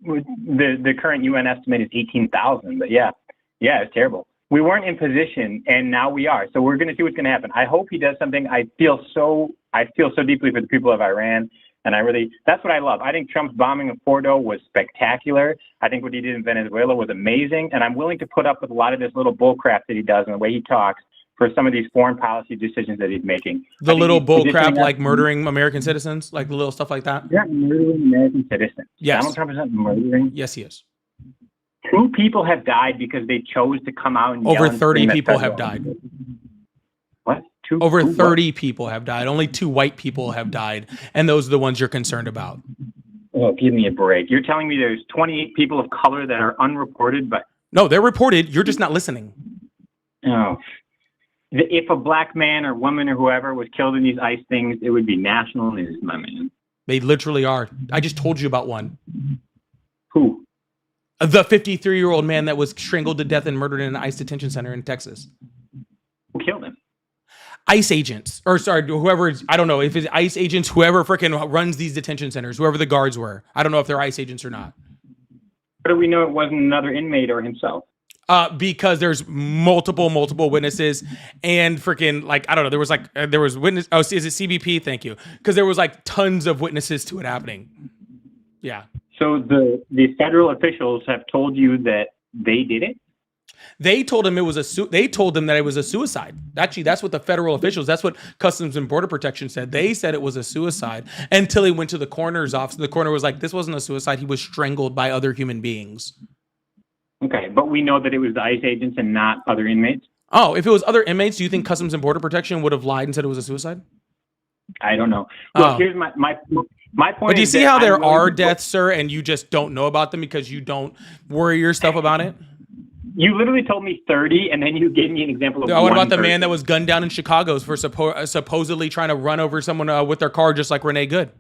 The current UN estimate is 18,000, but yeah, it's terrible. We weren't in position, and now we are. So we're going to see what's going to happen. I hope he does something. I feel so deeply for the people of Iran, and that's what I love. I think Trump's bombing of Fordo was spectacular. I think what he did in Venezuela was amazing, and I'm willing to put up with a lot of this little bullcrap that he does and the way he talks for some of these foreign policy decisions that he's making. The little bullcrap, like murdering American citizens, like the little stuff like that. Yeah, murdering American citizens. Yes. Donald Trump is not murdering. Yes, he is. 2 people have died because they chose to come out and yell Over and 30 scream at people have federal. died. What? Over 30 people have died. Only 2 white people have died, and those are the ones you're concerned about. Oh, give me a break. You're telling me there's 28 people of color that are unreported, but No, they're reported. You're just not listening. oh, if a black man or woman or whoever was killed in these ICE things, it would be national news, my man. They literally are. I just told you about one. Who? The 53-year-old man that was strangled to death and murdered in an ICE detention center in Texas. Who killed him? ICE agents, or sorry, whoever, I don't know if it's ICE agents, whoever freaking runs these detention centers, whoever the guards were. I don't know if they're ICE agents or not. How do we know it wasn't another inmate or himself? Because there's multiple witnesses and freaking, like, I don't know, there was witness. Oh, is it CBP? Thank you. Because there was like tons of witnesses to it happening. Yeah. So the federal officials have told you that they did it? They told him they told them that it was a suicide. Actually, that's what the federal officials, that's what Customs and Border Protection said. They said it was a suicide until he went to the coroner's office. The coroner was like, this wasn't a suicide. He was strangled by other human beings. Okay, but we know that it was the ICE agents and not other inmates? Oh, if it was other inmates, do you think Customs and Border Protection would have lied and said it was a suicide? I don't know. Oh. Look, here's my point. But do you see how there are deaths, sir, and you just don't know about them because you don't worry yourself about it? You literally told me 30, and then you gave me an example of What about the person. man that was gunned down in Chicago for supposedly trying to run over someone with their car, just like Renee Good?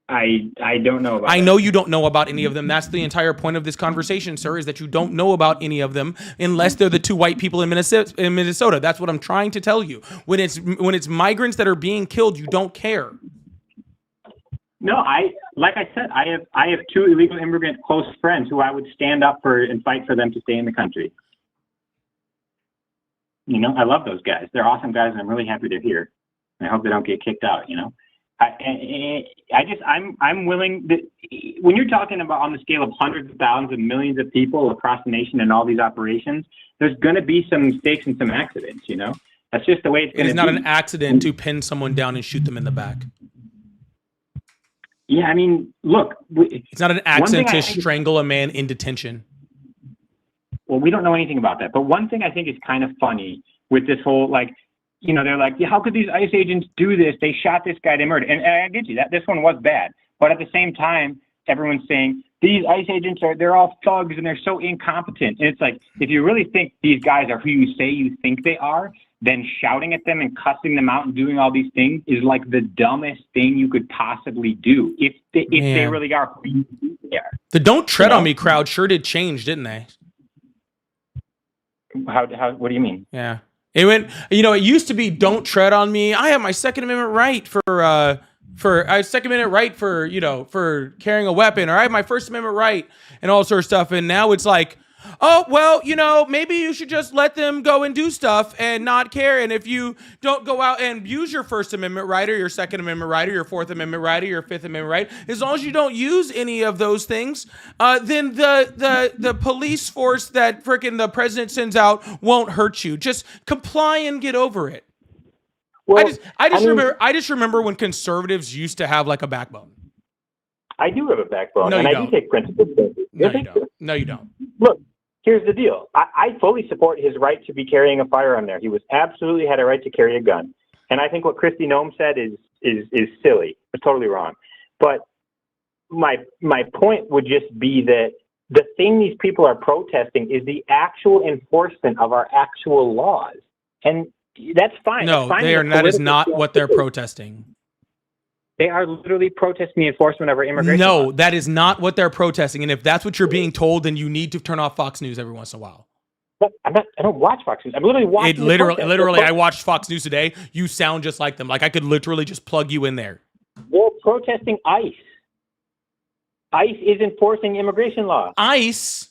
I don't know about I that. know you don't know about any of them. That's the entire point of this conversation, sir, is that you don't know about any of them unless they're the 2 white people in Minnesota. That's what I'm trying to tell you. When it's migrants that are being killed, you don't care. No, like I said, I have 2 illegal immigrant close friends who I would stand up for and fight for them to stay in the country. You know, I love those guys. They're awesome guys, and I'm really happy they're here. And I hope they don't get kicked out, you know. I'm willing to, when you're talking about on the scale of hundreds of thousands of millions of people across the nation and all these operations, there's going to be some mistakes and some accidents, you know? That's just the way it's going to be. It is not an accident to pin someone down and shoot them in the back. Yeah, I mean, look. It's not an accident to strangle a man in detention. Well, we don't know anything about that. But one thing I think is kind of funny with this whole, like, you know, they're like, yeah, how could these ICE agents do this? They shot this guy, they murdered. And I get you, that this one was bad. But at the same time, everyone's saying, these ICE agents they're all thugs and they're so incompetent. And it's like, if you really think these guys are who you say you think they are, then shouting at them and cussing them out and doing all these things is like the dumbest thing you could possibly do. If they really are who you think they are. The "Don't Tread on Me" crowd sure did change, didn't they? How? What do you mean? Yeah. It went, you know, it used to be "Don't tread on me. I have my Second Amendment right for Second Amendment right for, you know, for carrying a weapon, or I have my First Amendment right and all sort of stuff." And now it's like, oh, well, you know, maybe you should just let them go and do stuff and not care. And if you don't go out and use your First Amendment right or your Second Amendment right or your Fourth Amendment right or your Fifth Amendment right, as long as you don't use any of those things, then the police force that frickin' the president sends out won't hurt you. Just comply and get over it. Well, I just remember when conservatives used to have like a backbone. I do have a backbone, No, and you I don't. do take principles. No, you don't. No, you don't. Look, here's the deal. I fully support his right to be carrying a firearm there. He was absolutely had a right to carry a gun. And I think what Kristi Noem said is silly. It's totally wrong. But my point would just be that the thing these people are protesting is the actual enforcement of our actual laws. And that's fine. No, they are. That is not what they're protesting. They are literally protesting the enforcement of our immigration No, laws. that is not what they're protesting. And if that's what you're being told, then you need to turn off Fox News every once in a while. But I don't watch Fox News. I'm literally watching. I watched Fox News today. You sound just like them. Like I could literally just plug you in there. They're protesting ICE. ICE is enforcing immigration law. ICE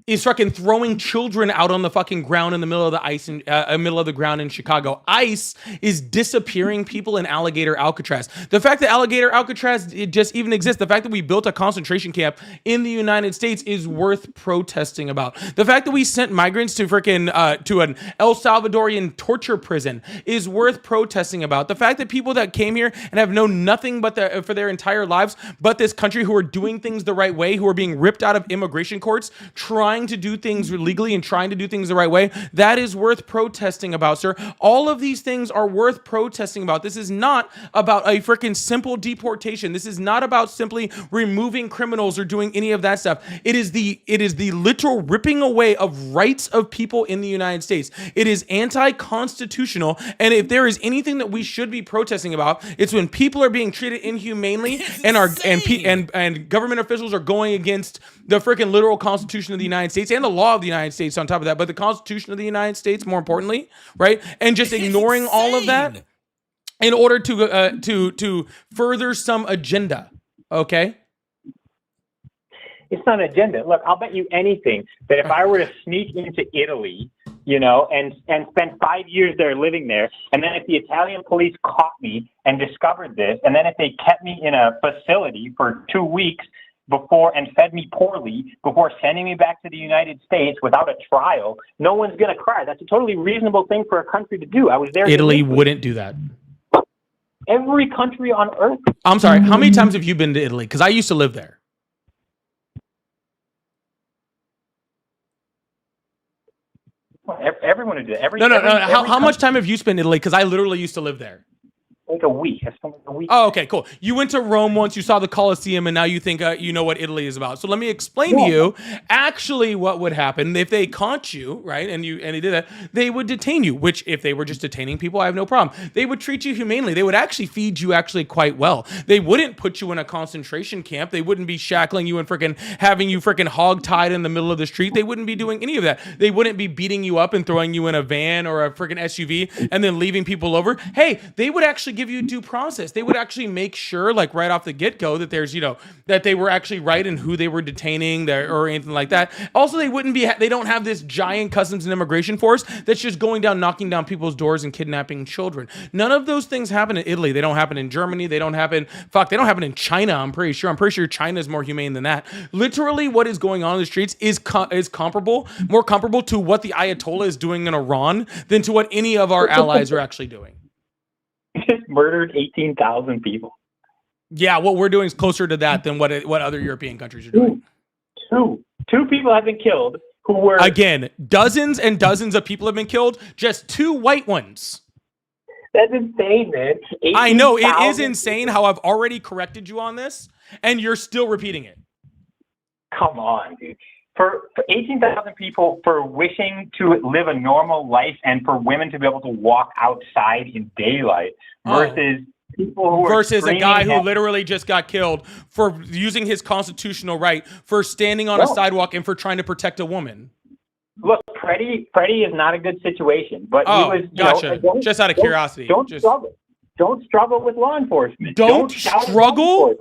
is fucking throwing children out on the fucking ground in the middle of the ice in middle of the ground in Chicago. ICE is disappearing people in Alligator Alcatraz. The fact that Alligator Alcatraz it just even exists, the fact that we built a concentration camp in the United States is worth protesting about. The fact that we sent migrants to freaking to an El Salvadorian torture prison is worth protesting about. The fact that people that came here and have known nothing but for their entire lives but this country, who are doing things the right way, who are being ripped out of immigration courts, trying to do things legally and trying to do things the right way, that is worth protesting about, sir. All of these things are worth protesting about. This is not about a freaking simple deportation. This is not about simply removing criminals or doing any of that stuff. It is the literal ripping away of rights of people in the United States. It is anti-constitutional, and if there is anything that we should be protesting about, it's when people are being treated inhumanely and government officials are going against the freaking literal Constitution of the United States and the law of the United States on top of that, but the Constitution of the United States more importantly, right? And just ignoring all of that in order to further some agenda. Okay? It's not an agenda. Look, I'll bet you anything that if I were to sneak into Italy, you know, and spend 5 years there living there, and then if the Italian police caught me and discovered this, and then if they kept me in a facility for 2 weeks before and fed me poorly before sending me back to the United States without a trial, no one's going to cry. That's a totally reasonable thing for a country to do. I was there. Italy wouldn't do that. Every country on earth. I'm sorry. How many times have you been to Italy? Because I used to live there. Everyone would do it. No. How much time have you spent in Italy? Because I literally used to live there. Like a week. I spent like a week. Oh, okay, cool. You went to Rome once, you saw the Colosseum, and now you think you know what Italy is about. So let me explain to you actually what would happen if they caught you, right? And they did that. They would detain you, which if they were just detaining people, I have no problem. They would treat you humanely. They would actually feed you actually quite well. They wouldn't put you in a concentration camp. They wouldn't be shackling you and freaking having you freaking hog-tied in the middle of the street. They wouldn't be doing any of that. They wouldn't be beating you up and throwing you in a van or a freaking SUV and then leaving people over. Hey, they would actually give give you due process. They would actually make sure, like right off the get-go, that there's, that they were actually right in who they were detaining there or anything like that. Also, they don't have this giant customs and immigration force that's just going down, knocking down people's doors and kidnapping children. None of those things happen in Italy. They don't happen in Germany. They don't happen in China. I'm pretty sure China is more humane than that. Literally, what is going on in the streets is more comparable to what the Ayatollah is doing in Iran than to what any of our allies are actually doing. Just murdered 18,000 people. Yeah, what we're doing is closer to that than what other European countries are doing. Two people have been killed who were... Again, dozens and dozens of people have been killed, just 2 white ones. That's insane, man. I know, it is insane how I've already corrected you on this, and you're still repeating it. Come on, dude. For 18,000 people for wishing to live a normal life and for women to be able to walk outside in daylight versus people who versus are a guy who literally just got killed for using his constitutional right, for standing on a sidewalk and for trying to protect a woman. Look, Freddie is not a good situation, but he was. Gotcha. Just out of curiosity. Don't struggle with law enforcement. Don't struggle.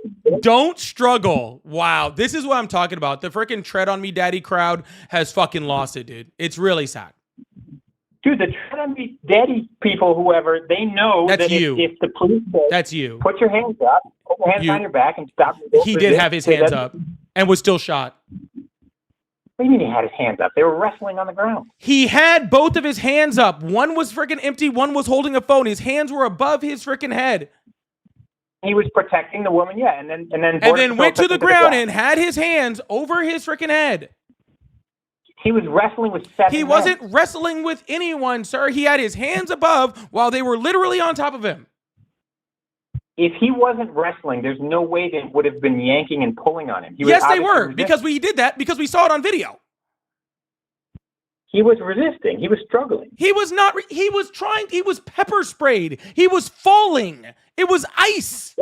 Wow. This is what I'm talking about. The freaking tread on me daddy crowd has fucking lost it, dude. It's really sad. Dude, the tread on me daddy people, whoever, they know that if the police say, that's you. Put your hands up, put your hands on your back and stop. He did have his hands up and was still shot. What do you mean he had his hands up? They were wrestling on the ground. He had both of his hands up. One was freaking empty. One was holding a phone. His hands were above his freaking head. He was protecting the woman, yeah, and then went to the ground and had his hands over his freaking head. He was wrestling with 7 He wasn't wrestling with anyone, sir. He had his hands above while they were literally on top of him. If he wasn't wrestling, there's no way they would have been yanking and pulling on him. Yes, they were, because we did that, because we saw it on video. He was resisting. He was struggling. He was not. He was pepper sprayed. He was falling. It was ice.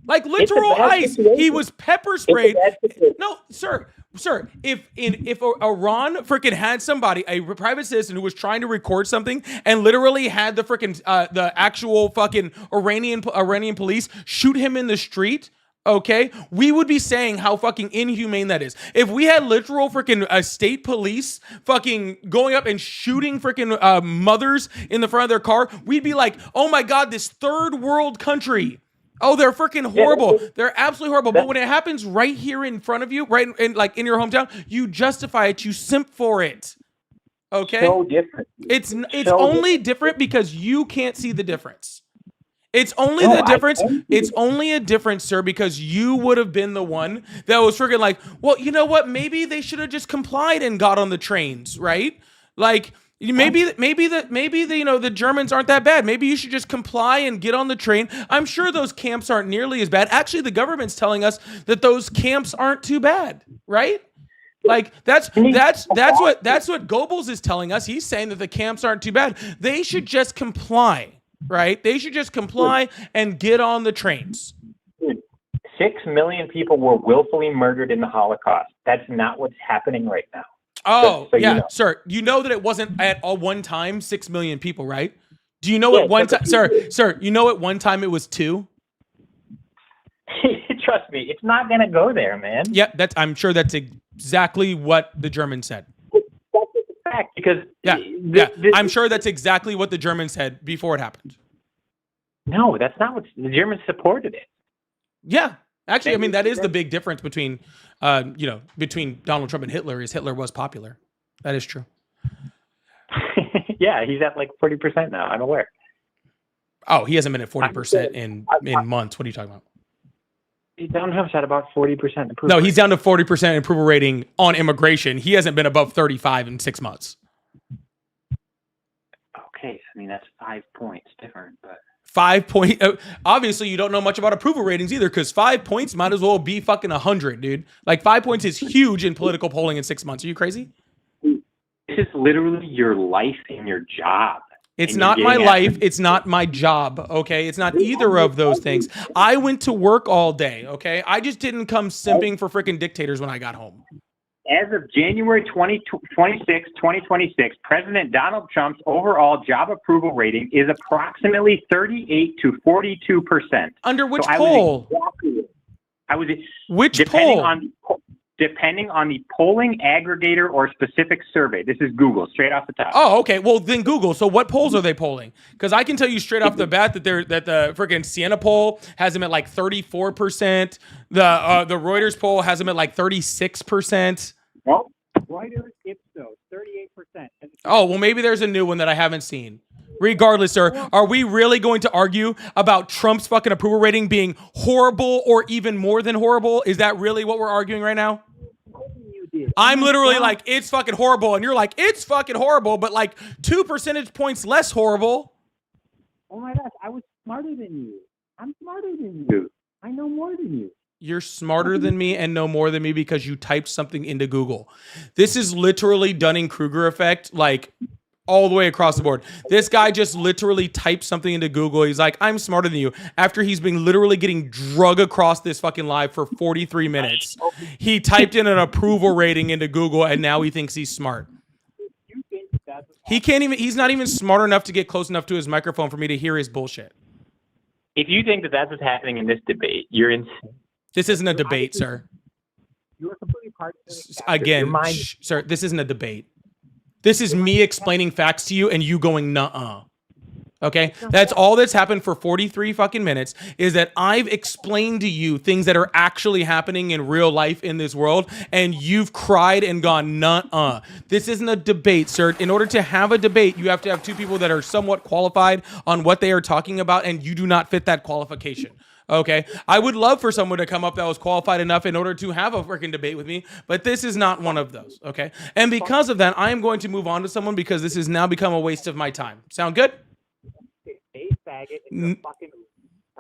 Like literal ice. Situation. He was pepper sprayed. No, sir. If Iran freaking had somebody, a private citizen who was trying to record something and literally had the freaking the actual fucking Iranian police shoot him in the street, okay, we would be saying how fucking inhumane that is. If we had literal freaking state police fucking going up and shooting freaking mothers in the front of their car, we'd be like, oh my God, this third world country. Oh, they're freaking horrible. They're absolutely horrible. But when it happens right here in front of you, right in your hometown, you justify it. You simp for it. Okay? So different. It's only different because you can't see the difference. It's only the difference. It's only a difference, sir, because you would have been the one that was freaking like, well, you know what? Maybe they should have just complied and got on the trains, right? Like, maybe the Germans aren't that bad. Maybe you should just comply and get on the train. I'm sure those camps aren't nearly as bad. Actually, the government's telling us that those camps aren't too bad, right? Like that's what Goebbels is telling us. He's saying that the camps aren't too bad. They should just comply, right? They should just comply and get on the trains. 6 million people were willfully murdered in the Holocaust. That's not what's happening right now. Oh, yeah, sir. You know that it wasn't at one time 6 million people, right? Do you know at one time, sir, you know at one time it was 2? Trust me, it's not going to go there, man. Yeah, I'm sure that's exactly what the Germans said. That's a fact, because... I'm sure that's exactly what the Germans said before it happened. No, that's not what... The Germans supported it. Yeah. Actually, I mean, that is the big difference between Donald Trump and Hitler, is Hitler was popular. That is true. Yeah, he's at like 40% now. I'm aware. Oh, he hasn't been at 40% in months. What are you talking about? Donald Trump's at about 40% approval. No, he's down to 40% approval rating on immigration. He hasn't been above 35 in 6 months. Okay, I mean, that's 5 points different, but... 5 point. Obviously, you don't know much about approval ratings either, because 5 points might as well be fucking 100, dude. Like 5 points is huge in political polling in 6 months. Are you crazy? This is literally your life and your job. It's not my life. It's not my job. Okay, it's not either of those things. I went to work all day. Okay, I just didn't come simping for freaking dictators when I got home. As of January 2026, President Donald Trump's overall job approval rating is approximately 38 to 42%. Under which So poll? I was Which depending poll? on the polling aggregator or specific survey. This is Google, straight off the top. Oh, okay. Well, then Google. So what polls are they polling? Because I can tell you straight off the bat that the freaking Siena poll has them at like 34%. The Reuters poll has them at like 36%. Well, Reuters, Ipsos, 38%. Oh, well, maybe there's a new one that I haven't seen. Regardless, sir, are we really going to argue about Trump's fucking approval rating being horrible or even more than horrible? Is that really what we're arguing right now? I'm literally like, it's fucking horrible. And you're like, it's fucking horrible, but like 2 percentage points less horrible. Oh my gosh, I was smarter than you. I'm smarter than you. I know more than you. You're smarter than me and know more than me because you typed something into Google. This is literally Dunning-Kruger effect, like all the way across the board. This guy just literally typed something into Google. He's like, I'm smarter than you. After he's been literally getting drug across this fucking live for 43 minutes. He typed in an approval rating into Google and now he thinks he's smart. He's not even smart enough to get close enough to his microphone for me to hear his bullshit. If you think that that's what's happening in this debate, you're insane. This isn't a debate, sir. You're completely partisan. Again, sir, this isn't a debate. This is me explaining facts to you and you going, nuh-uh. Okay? That's all that's happened for 43 fucking minutes is that I've explained to you things that are actually happening in real life in this world and you've cried and gone, nuh-uh. This isn't a debate, sir. In order to have a debate, you have to have two people that are somewhat qualified on what they are talking about and you do not fit that qualification. Okay, I would love for someone to come up that was qualified enough in order to have a freaking debate with me, but this is not one of those. Okay, and because of that, I am going to move on to someone because this has now become a waste of my time. Sound good?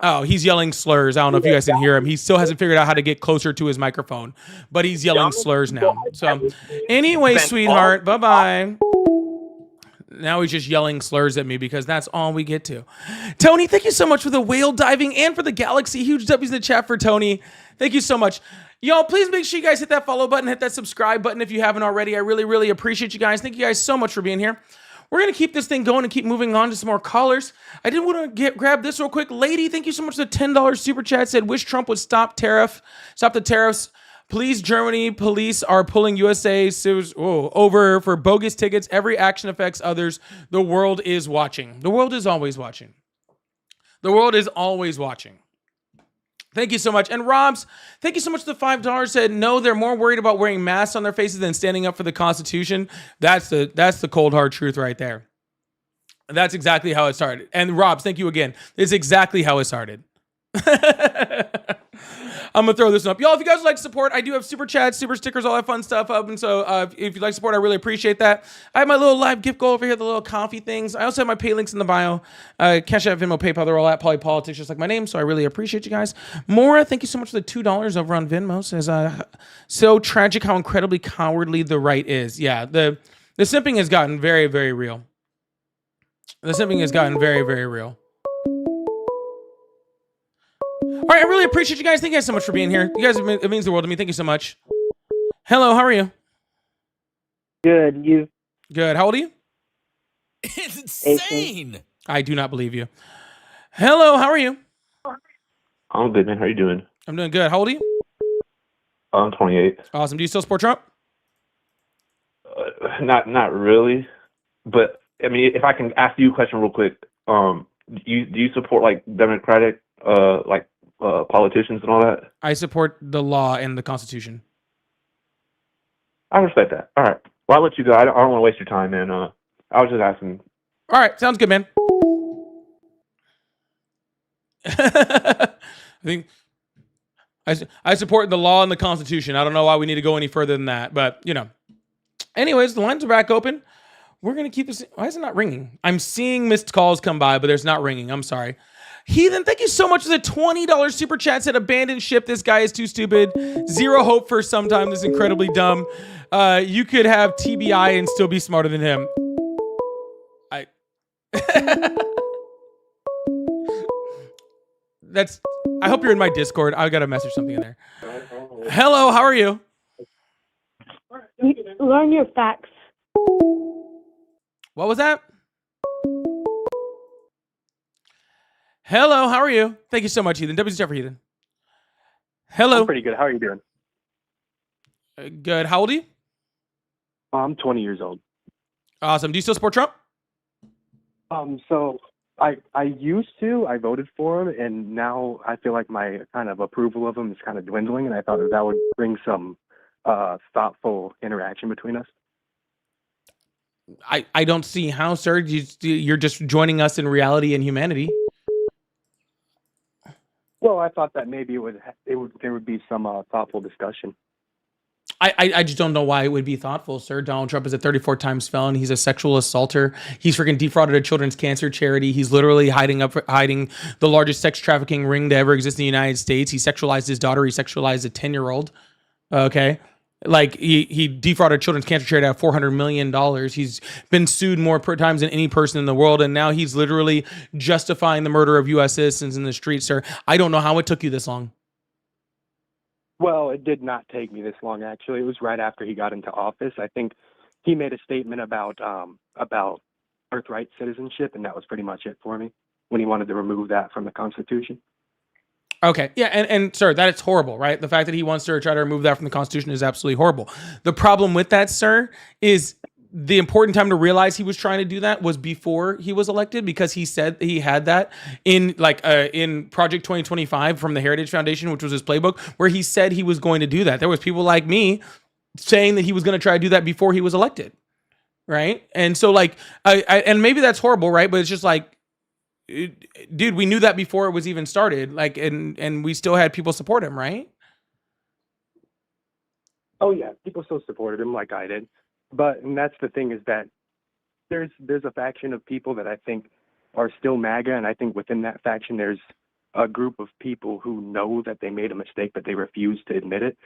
Oh, he's yelling slurs. I don't know if you guys can hear him. He still hasn't figured out how to get closer to his microphone, but he's yelling slurs now. So, anyway, sweetheart, bye-bye. Now he's just yelling slurs at me because that's all we get to. Tony, thank you so much for the whale diving and for the galaxy. Huge W's in the chat for Tony. Thank you so much. Y'all, please make sure you guys hit that follow button, hit that subscribe button if you haven't already. I really, really appreciate you guys. Thank you guys so much for being here. We're going to keep this thing going and keep moving on to some more callers. I did want to grab this real quick. Lady, thank you so much for the $10 super chat. Said, wish Trump would stop the tariffs. Police, Germany police are pulling USA over for bogus tickets. Every action affects others. The world is watching. The world is always watching. The world is always watching. Thank you so much. And Robs, thank you so much for the $5. Said, no, they're more worried about wearing masks on their faces than standing up for the Constitution. That's the cold, hard truth right there. That's exactly how it started. And Robs, thank you again. It's exactly how it started. I'm going to throw this one up. Y'all, if you guys would like to support, I do have super chats, super stickers, all that fun stuff up. And so if you'd like support, I really appreciate that. I have my little live gift goal over here, the little coffee things. I also have my pay links in the bio. Cash App, Venmo, PayPal, they're all at Polypolitics, just like my name. So I really appreciate you guys. Maura, thank you so much for the $2 over on Venmo. Says, so tragic how incredibly cowardly the right is. Yeah, the simping has gotten very, very real. The simping has gotten very, very real. All right, I really appreciate you guys. Thank you guys so much for being here. You guys, it means the world to me. Thank you so much. Hello, how are you? Good, you? Good. How old are you? It's insane. I do not believe you. Hello, how are you? I'm good, man. How you doing? I'm doing good. How old are you? I'm 28. Awesome. Do you still support Trump? Not really, but I mean, if I can ask you a question real quick, do you support like Democratic politicians and all that? I support the law and the Constitution. I respect that. All right. Well, I'll let you go. I don't want to waste your time, man. I was just asking. All right. Sounds good, man. I think I support the law and the Constitution. I don't know why we need to go any further than that, but you know. Anyways, the lines are back open. We're going to keep this. Why is it not ringing? I'm seeing missed calls come by, but there's not ringing. I'm sorry. Heathen, thank you so much for the $20 super chat. Said abandoned ship. This guy is too stupid. Zero hope for some time. This is incredibly dumb. You could have TBI and still be smarter than him. I hope you're in my Discord. I got to message something in there. Hello, how are you? Learn your facts. What was that? Hello, how are you? Thank you so much, Ethan. WC for Ethan. Hello. I'm pretty good. How are you doing? Good. How old are you? I'm 20 years old. Awesome. Do you still support Trump? So I used to. I voted for him, and now I feel like my kind of approval of him is kind of dwindling, and I thought that would bring some thoughtful interaction between us. I don't see how, sir. You're just joining us in reality and humanity. Well, I thought that maybe there would be some thoughtful discussion. I just don't know why it would be thoughtful, sir. Donald Trump is a 34 times felon. He's a sexual assaulter. He's freaking defrauded a children's cancer charity. He's literally hiding the largest sex trafficking ring to ever exist in the United States. He sexualized his daughter. He sexualized a 10-year-old. Okay. Like he defrauded children's cancer charity out of $400 million. He's been sued more times than any person in the world. And now he's literally justifying the murder of U.S. citizens in the streets, sir. I don't know how it took you this long. Well, it did not take me this long, actually. It was right after he got into office. I think he made a statement about birthright citizenship, and that was pretty much it for me when he wanted to remove that from the Constitution. Okay. Yeah. And sir, that is horrible, right? The fact that he wants to try to remove that from the Constitution is absolutely horrible. The problem with that, sir, is the important time to realize he was trying to do that was before he was elected, because he said he had that in Project 2025 from the Heritage Foundation, which was his playbook, where he said he was going to do that. There was people like me saying that he was going to try to do that before he was elected. Right. And so and maybe that's horrible, right? But it's just like, dude, we knew that before it was even started, and we still had people support him, right? Oh yeah, people still supported him like I did. And that's the thing, is that there's a faction of people that I think are still MAGA, and I think within that faction there's a group of people who know that they made a mistake, but they refuse to admit it.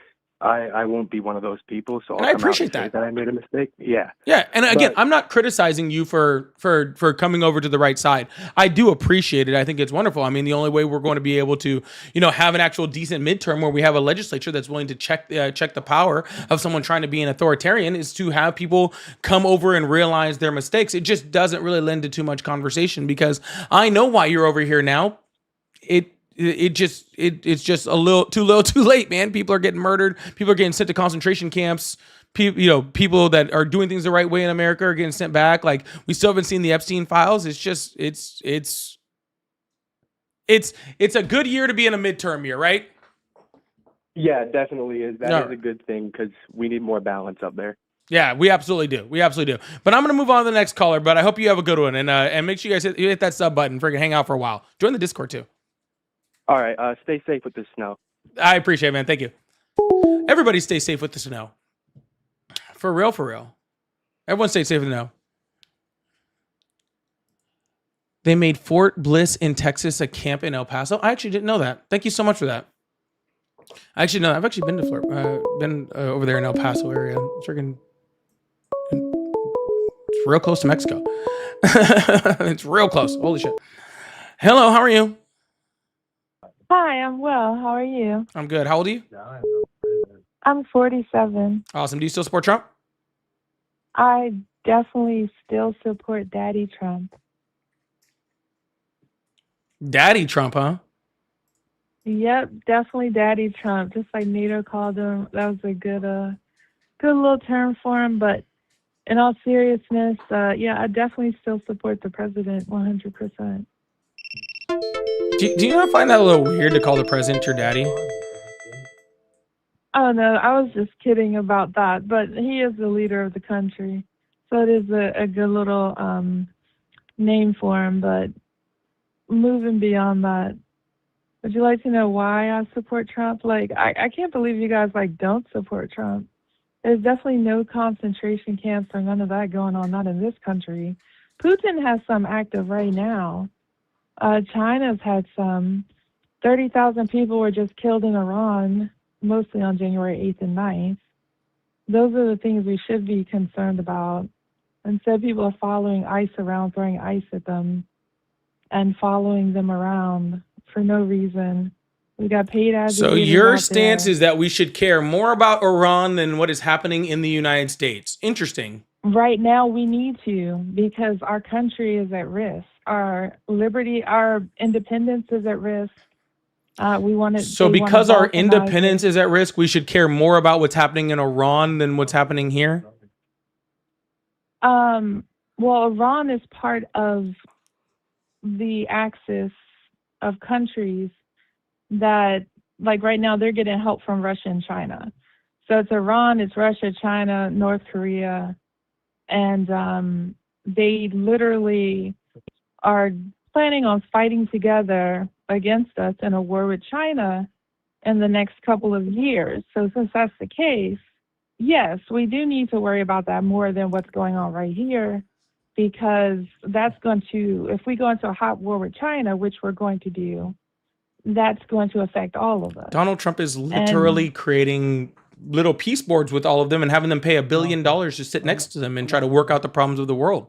I won't be one of those people, so I'll I appreciate say that I made a mistake. Yeah. Yeah, and again, I'm not criticizing you for coming over to the right side. I do appreciate it. I think it's wonderful. I mean, the only way we're going to be able to, have an actual decent midterm where we have a legislature that's willing to check the power of someone trying to be an authoritarian is to have people come over and realize their mistakes. It just doesn't really lend to too much conversation, because I know why you're over here now. It's just a little too late, man. People are getting murdered. People are getting sent to concentration camps. People that are doing things the right way in America are getting sent back. Like, we still haven't seen the Epstein files. It's just, it's a good year to be in a midterm year, right? Yeah, it definitely is. That is a good thing, because we need more balance up there. Yeah, we absolutely do. But I'm going to move on to the next caller, but I hope you have a good one. And make sure you guys hit that sub button. Freaking hang out for a while. Join the Discord too. All right. Stay safe with the snow. I appreciate it, man. Thank you. Everybody stay safe with the snow. For real. Everyone stay safe with the snow. They made Fort Bliss in Texas a camp in El Paso. I actually didn't know that. Thank you so much for that. I actually know. I've actually been to over there in El Paso area. It's real close to Mexico. It's real close. Holy shit. Hello, how are you? Hi, I'm well. How are you? I'm good. How old are you? I'm 47. Awesome. Do you still support Trump? I definitely still support Daddy Trump. Daddy Trump, huh? Yep, definitely Daddy Trump. Just like Nader called him. That was a good little term for him. But in all seriousness, yeah, I definitely still support the president 100%. Do you not find that a little weird to call the president your daddy? Oh, no, I was just kidding about that. But he is the leader of the country. So it is a good little name for him. But moving beyond that, would you like to know why I support Trump? I can't believe you guys, don't support Trump. There's definitely no concentration camps or none of that going on, not in this country. Putin has some active right now. China's had some. 30,000 people were just killed in Iran, mostly on January 8th and 9th. Those are the things we should be concerned about. Instead, people are following ICE around, throwing ice at them, and following them around for no reason. We got paid So agitators your out stance there. is that we should care more about Iran than what is happening in the United States. Interesting. Right now, we need to because our country is at risk. Our liberty, our independence is at risk. We want to. So because our independence is at risk, we should care more about what's happening in Iran than what's happening here? Well, Iran is part of the axis of countries that, like right now, they're getting help from Russia and China. So it's Iran, it's Russia, China, North Korea, and they literally are planning on fighting together against us in a war with China in the next couple of years. So since that's the case, yes, we do need to worry about that more than what's going on right here, because that's going to, if we go into a hot war with China, which we're going to do, that's going to affect all of us. Donald Trump is literally creating little peace boards with all of them and having them pay $1 billion to sit next to them and try to work out the problems of the world.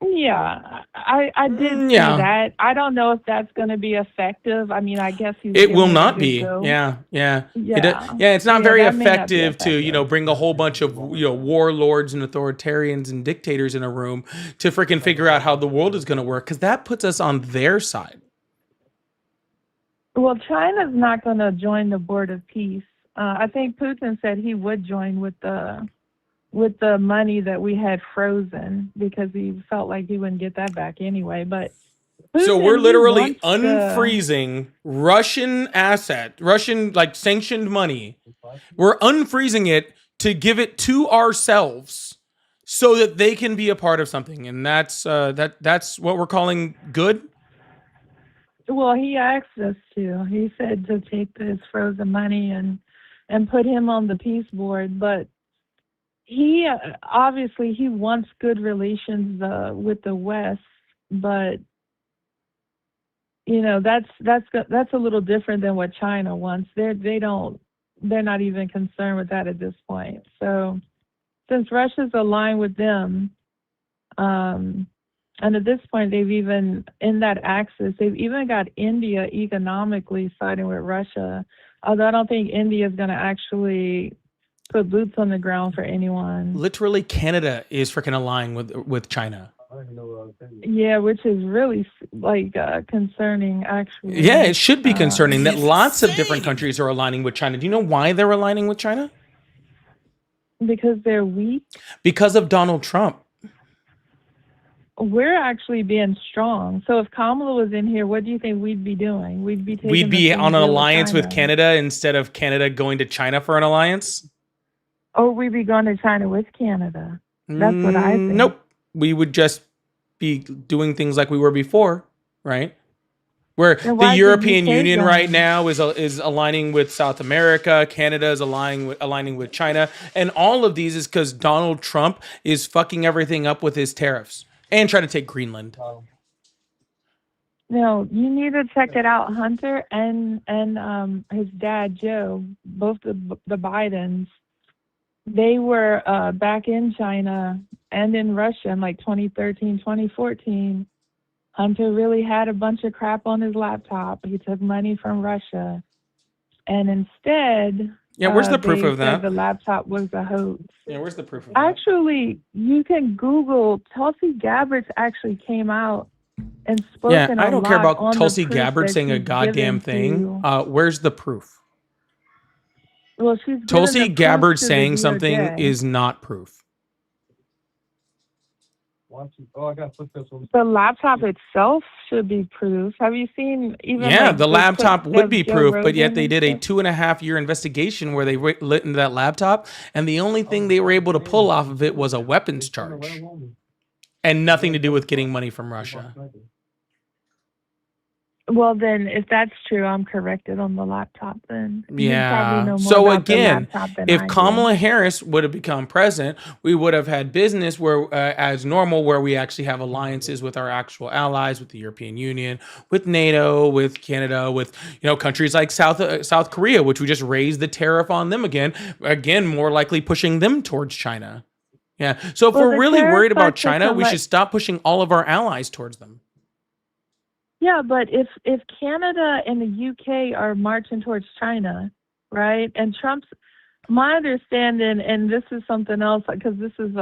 Yeah, I did see that. I don't know if that's going to be effective. I mean, I guess it will not be. Yeah. It's not very effective to, bring a whole bunch of, warlords and authoritarians and dictators in a room to freaking figure out how the world is going to work, because that puts us on their side. Well, China's not going to join the Board of Peace. I think Putin said he would join with the money that we had frozen because he felt like he wouldn't get that back anyway. But Putin, so we're literally unfreezing Russian sanctioned money. We're unfreezing it to give it to ourselves so that they can be a part of something, and that's what we're calling good. Well, he asked us to. He said to take this frozen money and put him on the peace board, but he obviously he wants good relations with the West, but that's a little different than what China wants. They're not even concerned with that at this point. So since Russia's aligned with them, and at this point they've even in that axis they've even got India economically siding with Russia. Although I don't think India is going to actually put boots on the ground for anyone. Literally, Canada is freaking aligned with China. Yeah, which is really concerning, actually. Yeah, it should be concerning that lots of different countries are aligning with China. Do you know why they're aligning with China? Because they're weak. Because of Donald Trump. We're actually being strong. So if Kamala was in here, what do you think we'd be doing? We'd be on an alliance with Canada instead of Canada going to China for an alliance? Or we'd be going to China with Canada. That's what I think. Nope. We would just be doing things like we were before, right? Where the European Union right now is aligning with South America, Canada is aligning with China, and all of these is because Donald Trump is fucking everything up with his tariffs and trying to take Greenland. No, you need to check it out. Hunter and his dad Joe, both the Bidens, they were back in China and in Russia in like 2013, 2014. Hunter really had a bunch of crap on his laptop. He took money from Russia. And instead, where's the proof of that? The laptop was a hoax. Yeah, where's the proof of that? Actually, you can Google. Tulsi Gabbard actually came out and spoken I don't care about Tulsi Gabbard saying a goddamn thing. Where's the proof? Well, she's Tulsi Gabbard saying something is not proof. The laptop itself should be proof. Have you seen even? Yeah, the laptop would be proof, but yet they did a 2.5-year investigation where they lit into that laptop, and the only thing they were able to pull off of it was a weapons charge, and nothing to do with getting money from Russia. Well, then, if that's true, I'm corrected on the laptop then. Yeah. So again, if Kamala Harris would have become president, we would have had business where, as normal, where we actually have alliances with our actual allies, with the European Union, with NATO, with Canada, with countries like South Korea, which we just raised the tariff on them again, more likely pushing them towards China. Yeah. So if we're really worried about China, we should stop pushing all of our allies towards them. Yeah, but if Canada and the UK are marching towards China, right? And Trump's my understanding, and this is something else because this is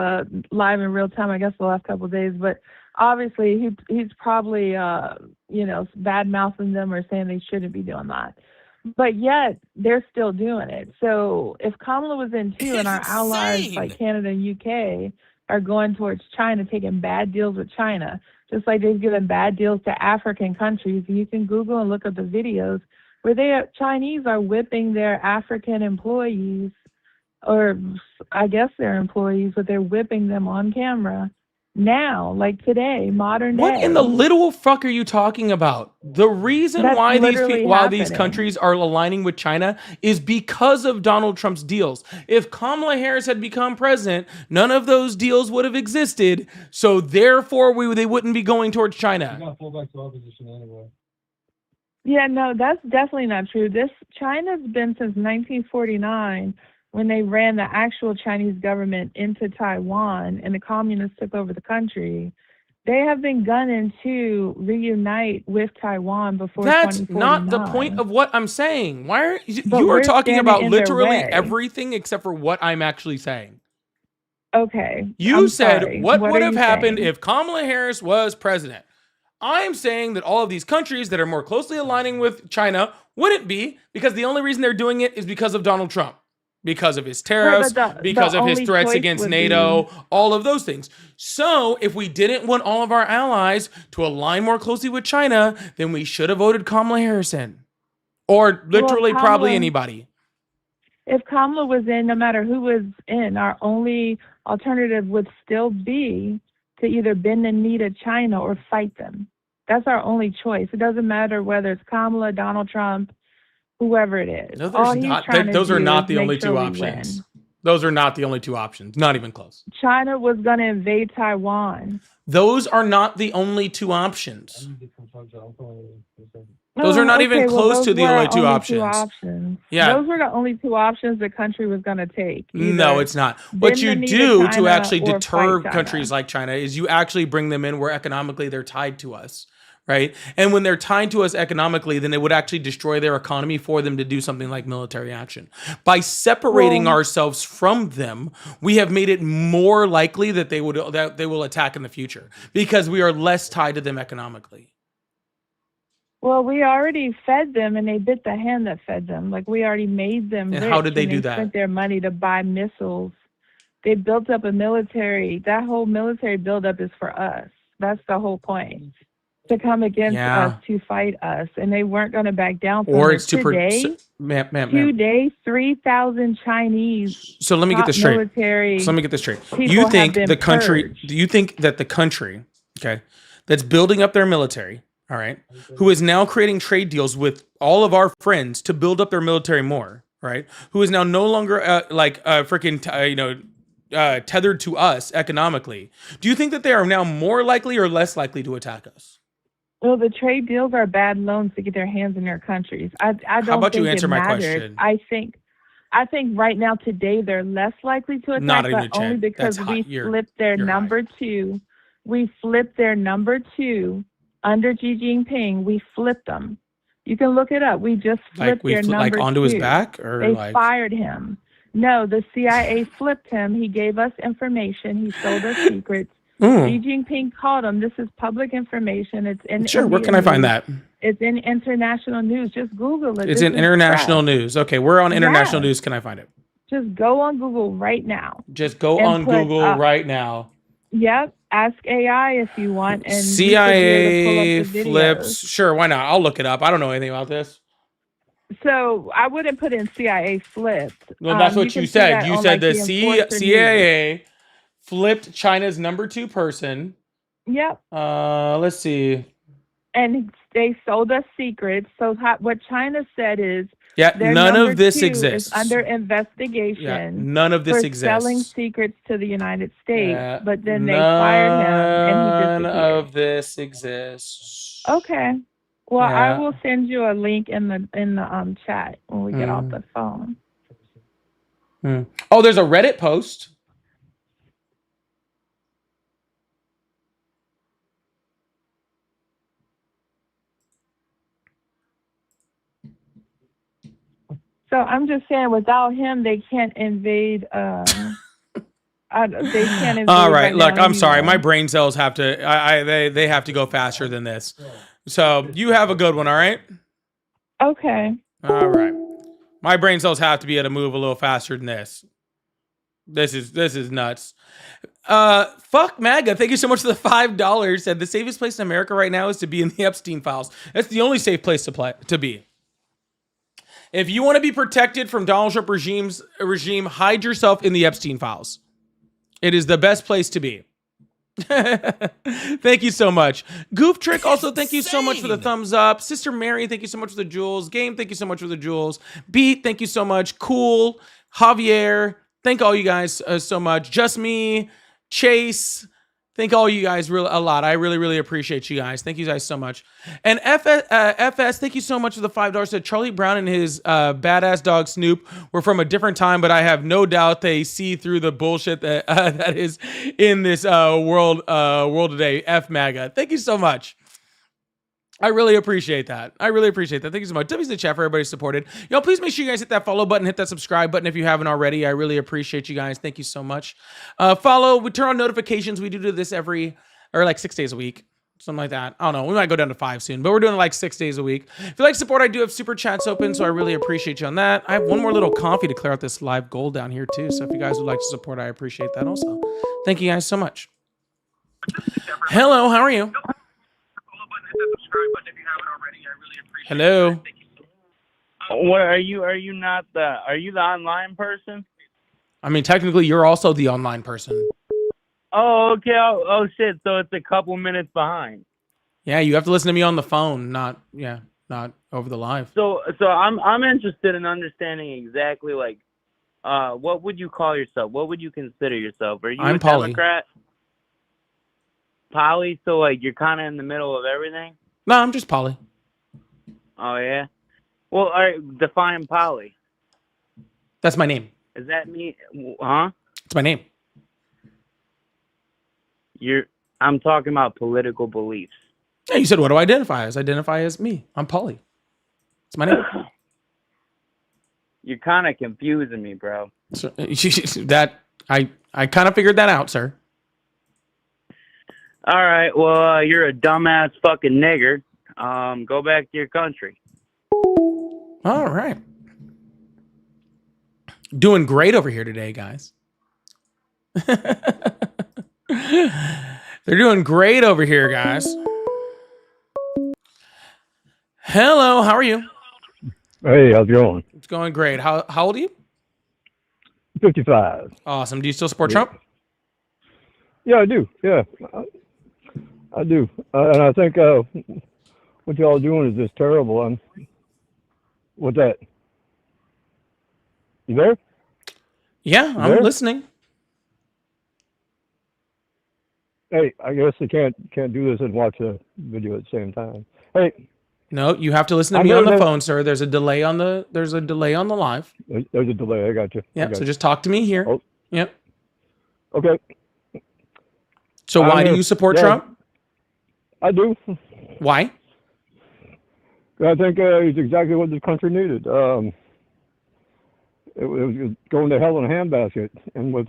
live in real time, I guess, the last couple of days. But obviously, he's probably bad mouthing them or saying they shouldn't be doing that. But yet they're still doing it. So if Kamala was in too, and our allies like Canada and UK are going towards China, taking bad deals with China, just like they've given bad deals to African countries. You can Google and look up the videos where Chinese are whipping their African employees, or I guess they're employees, but they're whipping them on camera now, like today, modern day. What in the little fuck are you talking about? The reason That's why literally these happening. countries are aligning with China is because of Donald Trump's deals. If Kamala Harris had become president, none of those deals would have existed. So therefore, they wouldn't be going towards China. You gotta fall back to our position anyway. Yeah, no, that's definitely not true. China's been since 1949 when they ran the actual Chinese government into Taiwan and the communists took over the country. They have been gunning to reunite with Taiwan before That's 2049. not the point of what I'm saying. Why are you But are we're talking standing about in their literally way. everything except for what I'm actually saying? Okay. You I'm said sorry. what What would are have you happened saying? if Kamala Harris was president. I'm saying that all of these countries that are more closely aligning with China wouldn't be, because the only reason they're doing it is because of Donald Trump, because of his tariffs, because of his only threats choice against would NATO, be- all of those things. So if we didn't want all of our allies to align more closely with China, then we should have voted Kamala Harris in. Or literally probably Kamala- anybody. If Kamala was in, no matter who was in, our only alternative would still be to either bend the knee to China or fight them. That's our only choice. It doesn't matter whether it's Kamala, Donald Trump, whoever it is. No, All he's trying to those are do not is the make only sure two we options. win. Those are not the only two options. Not even close. China was going to invade Taiwan. Those are not the only two options. Those are not even close to the only two options. Yeah. Those were the only two options the country was going to take. No, Either it's not. What bend you the knee to do to China actually or deter fight China. countries like China is you actually bring them in where economically they're tied to us, right? And when they're tied to us economically, then it would actually destroy their economy for them to do something like military action. By separating ourselves from them, we have made it more likely that they will attack in the future because we are less tied to them economically. Well, we already fed them, and they bit the hand that fed them. Like, we already made them And rich. how did they and do that? Spent their money to buy missiles. They built up a military. That whole military buildup is for us. That's the whole point. To come against us, to fight us. And they weren't going to back down from Or it. it's to ma'am. Today, 3,000 Chinese So let me get this straight. military So let me get this straight. people You have think been the country? purged. Do you think that the country, okay, that's building up their military, all right, who is now creating trade deals with all of our friends to build up their military more, right? Who is now no longer tethered to us economically? Do you think that they are now more likely or less likely to attack us? Well, the trade deals are bad loans to get their hands in their countries. I don't How about think you answer it my matters. question? I think right now today they're less likely to attack, Not even a but only chance. because That's we high. You're- flipped their you're high. number two. We flipped their number two under Xi Jinping. We flipped them. You can look it up. We just flipped their number onto two. his back, or They like fired him. No, the CIA flipped him. He gave us information. He sold us secrets. Xi Jinping called him. This is public information. It's in Sure. Where India can I find news. that? It's in international news. Just Google it. It's This in is international crap. news. Okay, where on international Yeah. news can I find it? Just go on Google right now. Just go And on put, Google right now. Yep. Ask AI if you want. And CIA you should be able to pull up the flips. videos. Sure, why not? I'll look it up. I don't know anything about this. So I wouldn't put in CIA flipped. Well, that's what can you see said. that You on, said like, the Enforcer News. CIA flipped China's number 2 person. Yep. Let's see. And they sold us secrets. So what China said is Yeah, their none number of this 2 exists. is under investigation. Yeah, none of this for exists. selling secrets to the United States. Yeah, But then they fired him and he None disappeared. of this exists. Okay. Well, I Yeah. will send you a link in the chat when we get off the phone. Oh, there's a Reddit post. So I'm just saying, without him, they can't invade. They can't invade. All right, look, now I'm sorry. anyway. My brain cells have to. They have to go faster than this. So you have a good one. All right. Okay. All right. My brain cells have to be able to move a little faster than this. This is nuts. Fuck MAGA. Thank you so much for the $5. Said the safest place in America right now is to be in the Epstein files. That's the only safe place to be. If you want to be protected from Donald Trump regime, hide yourself in the Epstein files. It is the best place to be. Thank you so much. Goof Trick, also thank you so much for the thumbs up. Sister Mary, thank you so much for the jewels. Game, thank you so much for the jewels. Beat, thank you so much. Cool. Javier, thank all you guys so much. Just Me, Chase, thank all you guys a lot. I really, really appreciate you guys. Thank you guys so much. And FS, thank you so much for the $5. Said Charlie Brown and his badass dog Snoop were from a different time, but I have no doubt they see through the bullshit that that is in this world today. F MAGA. Thank you so much. I really appreciate that. Thank you so much. W's in the chat for everybody supported. Y'all, please make sure you guys hit that follow button, hit that subscribe button if you haven't already. I really appreciate you guys. Thank you so much. Follow, we turn on notifications. We do this like 6 days a week. Something like that. I don't know. We might go down to 5 soon, but we're doing it like 6 days a week. If you like support, I do have super chats open, so I really appreciate you on that. I have one more little coffee to clear out this live goal down here too. So if you guys would like to support, I appreciate that also. Thank you guys so much. Hello, how are you? Hello. What are you? Are you the online person? I mean, technically, you're also the online person. Oh, okay. Oh, shit. So it's a couple minutes behind. Yeah, you have to listen to me on the phone, not over the live. So I'm interested in understanding exactly what would you call yourself? What would you consider yourself? Are you I'm a poly. Democrat? Poly? So you're kind of in the middle of everything? No, I'm just poly. Oh yeah. Well, all right. Define poly. That's my name. Does that mean? Huh? It's my name. I'm talking about political beliefs. Yeah, you said what do I identify as? I identify as me. I'm poly. It's my name. You're kind of confusing me, bro. So, that I kind of figured that out, sir. All right. Well, you're a dumbass fucking nigger. Go back to your country. All right. Doing great over here today, guys. They're doing great over here, guys. Hello, how are you? Hey, how's it going? It's going great. How old are you? 55. Awesome. Do you still support Trump? Yeah, I do. Yeah, I do. And I think what y'all are doing is just terrible. What's that? You there? Yeah, I'm listening. Hey, I guess I can't do this and watch a video at the same time. Hey. No, you have to listen to me on the phone, sir. There's a delay on the live. There's a delay. I got you. Yeah, so just talk to me here. Oh. Yep. Okay. So why do you support Trump? I do. Why? I think he's exactly what this country needed. It was going to hell in a handbasket, and with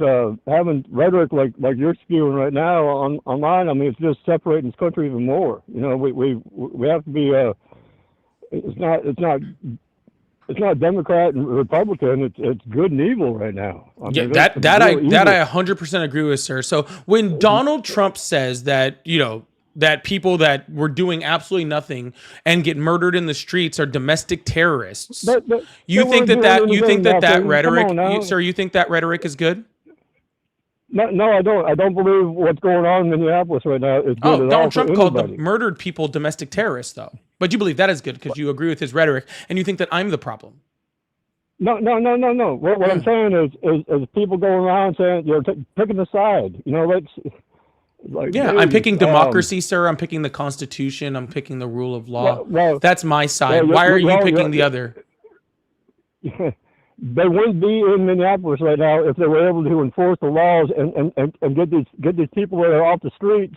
having rhetoric like you're spewing right now online, I mean, it's just separating this country even more. You know, we have to be. It's not Democrat and Republican. It's good and evil right now. I mean, that I 100% agree with, sir. So when Donald Trump says that, that people that were doing absolutely nothing and get murdered in the streets are domestic terrorists, you think that rhetoric, sir? You think that rhetoric is good? No, I don't. I don't believe what's going on in Minneapolis right now is good. Donald Trump called the murdered people domestic terrorists, though. But you believe that is good because you agree with his rhetoric and you think that I'm the problem. No. What I'm saying is people going around saying you're picking a side. I'm picking democracy, sir. I'm picking the Constitution. I'm picking the rule of law. That's my side. Why are you picking the other? They wouldn't be in Minneapolis right now if they were able to enforce the laws and get these people that are off the streets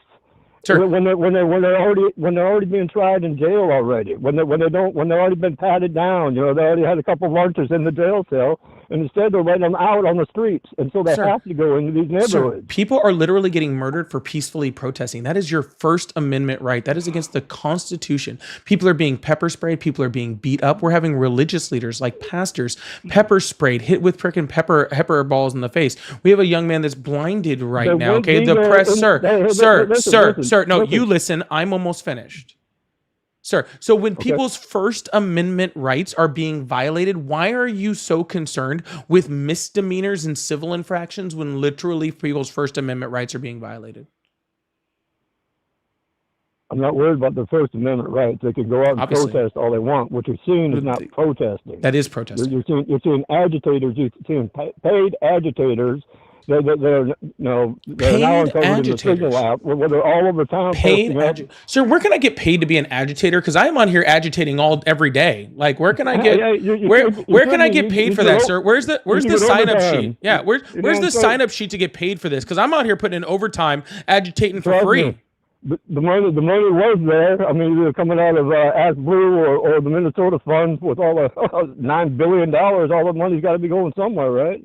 Sir. When they're already being tried in jail already. When they've already been patted down. You know, they already had a couple of lunches in the jail cell, and instead they're letting them out on the streets, and so they Sir. have to go into these neighborhoods. Sir, people are literally getting murdered for peacefully protesting. That is your First Amendment right. That is against the Constitution. People are being pepper sprayed. People are being beat up. We're having religious leaders like pastors pepper sprayed, hit with frickin' pepper balls in the face. We have a young man that's blinded right There now. would Okay, be the a- press, in- sir, hey, sir, listen, sir, listen, sir. No, listen. you listen. I'm almost finished. Sir, so when Okay. people's First Amendment rights are being violated, why are you so concerned with misdemeanors and civil infractions when literally people's First Amendment rights are being violated? I'm not worried about the First Amendment rights. They can go out and Obviously. protest all they want. What you're seeing is not protesting. That is protesting. You're seeing agitators. You're seeing paid agitators. They're now Paid uncovered in the agitators. Signal app. Where they're all over town. Paid posting up. Sir, where can I get paid to be an agitator? Because I am on here agitating every day. Like, where can I get where can I get paid for that, sir? Where's the get sign up overtime. sheet? Yeah, where's You know the what I'm saying? sign up sheet to get paid for this? Because I'm out here putting in overtime, agitating for Trust free. me. The money was there. I mean, either coming out of Ask Blue or the Minnesota funds with all the $9 billion. All the money's got to be going somewhere, right?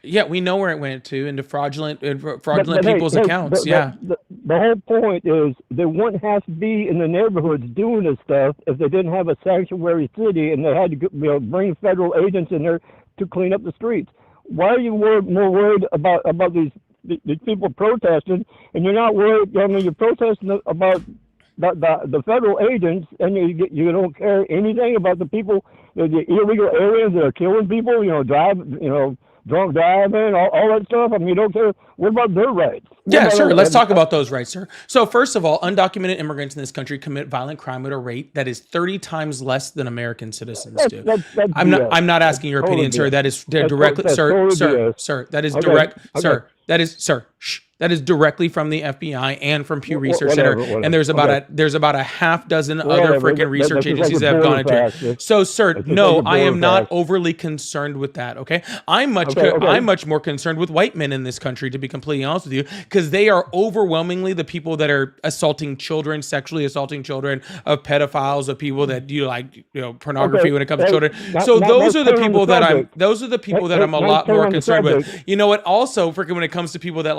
Yeah, we know where it went to into fraudulent But people's hey, accounts. Yeah. The whole point is they wouldn't have to be in the neighborhoods doing this stuff if they didn't have a sanctuary city and they had to bring federal agents in there to clean up the streets. Why are you more worried about these people protesting, and you're not worried? I mean, you're protesting about the federal agents, and you don't care anything about the people, the illegal aliens that are killing people. Drunk driving, all that stuff. I mean, you don't care. What about their rights? Yeah, sure. Let's talk about those rights, sir. So first of all, undocumented immigrants in this country commit violent crime at a rate that is 30 times less than American citizens do. That's I'm BS. not asking your opinion, Totally sir. That is That's directly, that's sir, totally sir, BS. sir. That is Okay, direct, okay. sir. That is, sir. Shh. That is directly from the FBI and from Pew Research Whatever, Center, whatever. and there's about Okay. a half dozen other Whatever. freaking research That's just agencies like a that have gone border into it. tax. So, sir, That's just no, like a I am border not tax. overly concerned with that. Okay, I'm much more concerned with white men in this country, to be completely honest with you, because they are overwhelmingly the people that are assaulting children, sexually assaulting children, of pedophiles, of people that do pornography Okay. when it comes to Hey, children. not- So not- those let's are the turn on people the that subject. those are the people that Hey, I'm a let's lot turn more on the concerned with. subject. You know what? Also, freaking when it comes to people that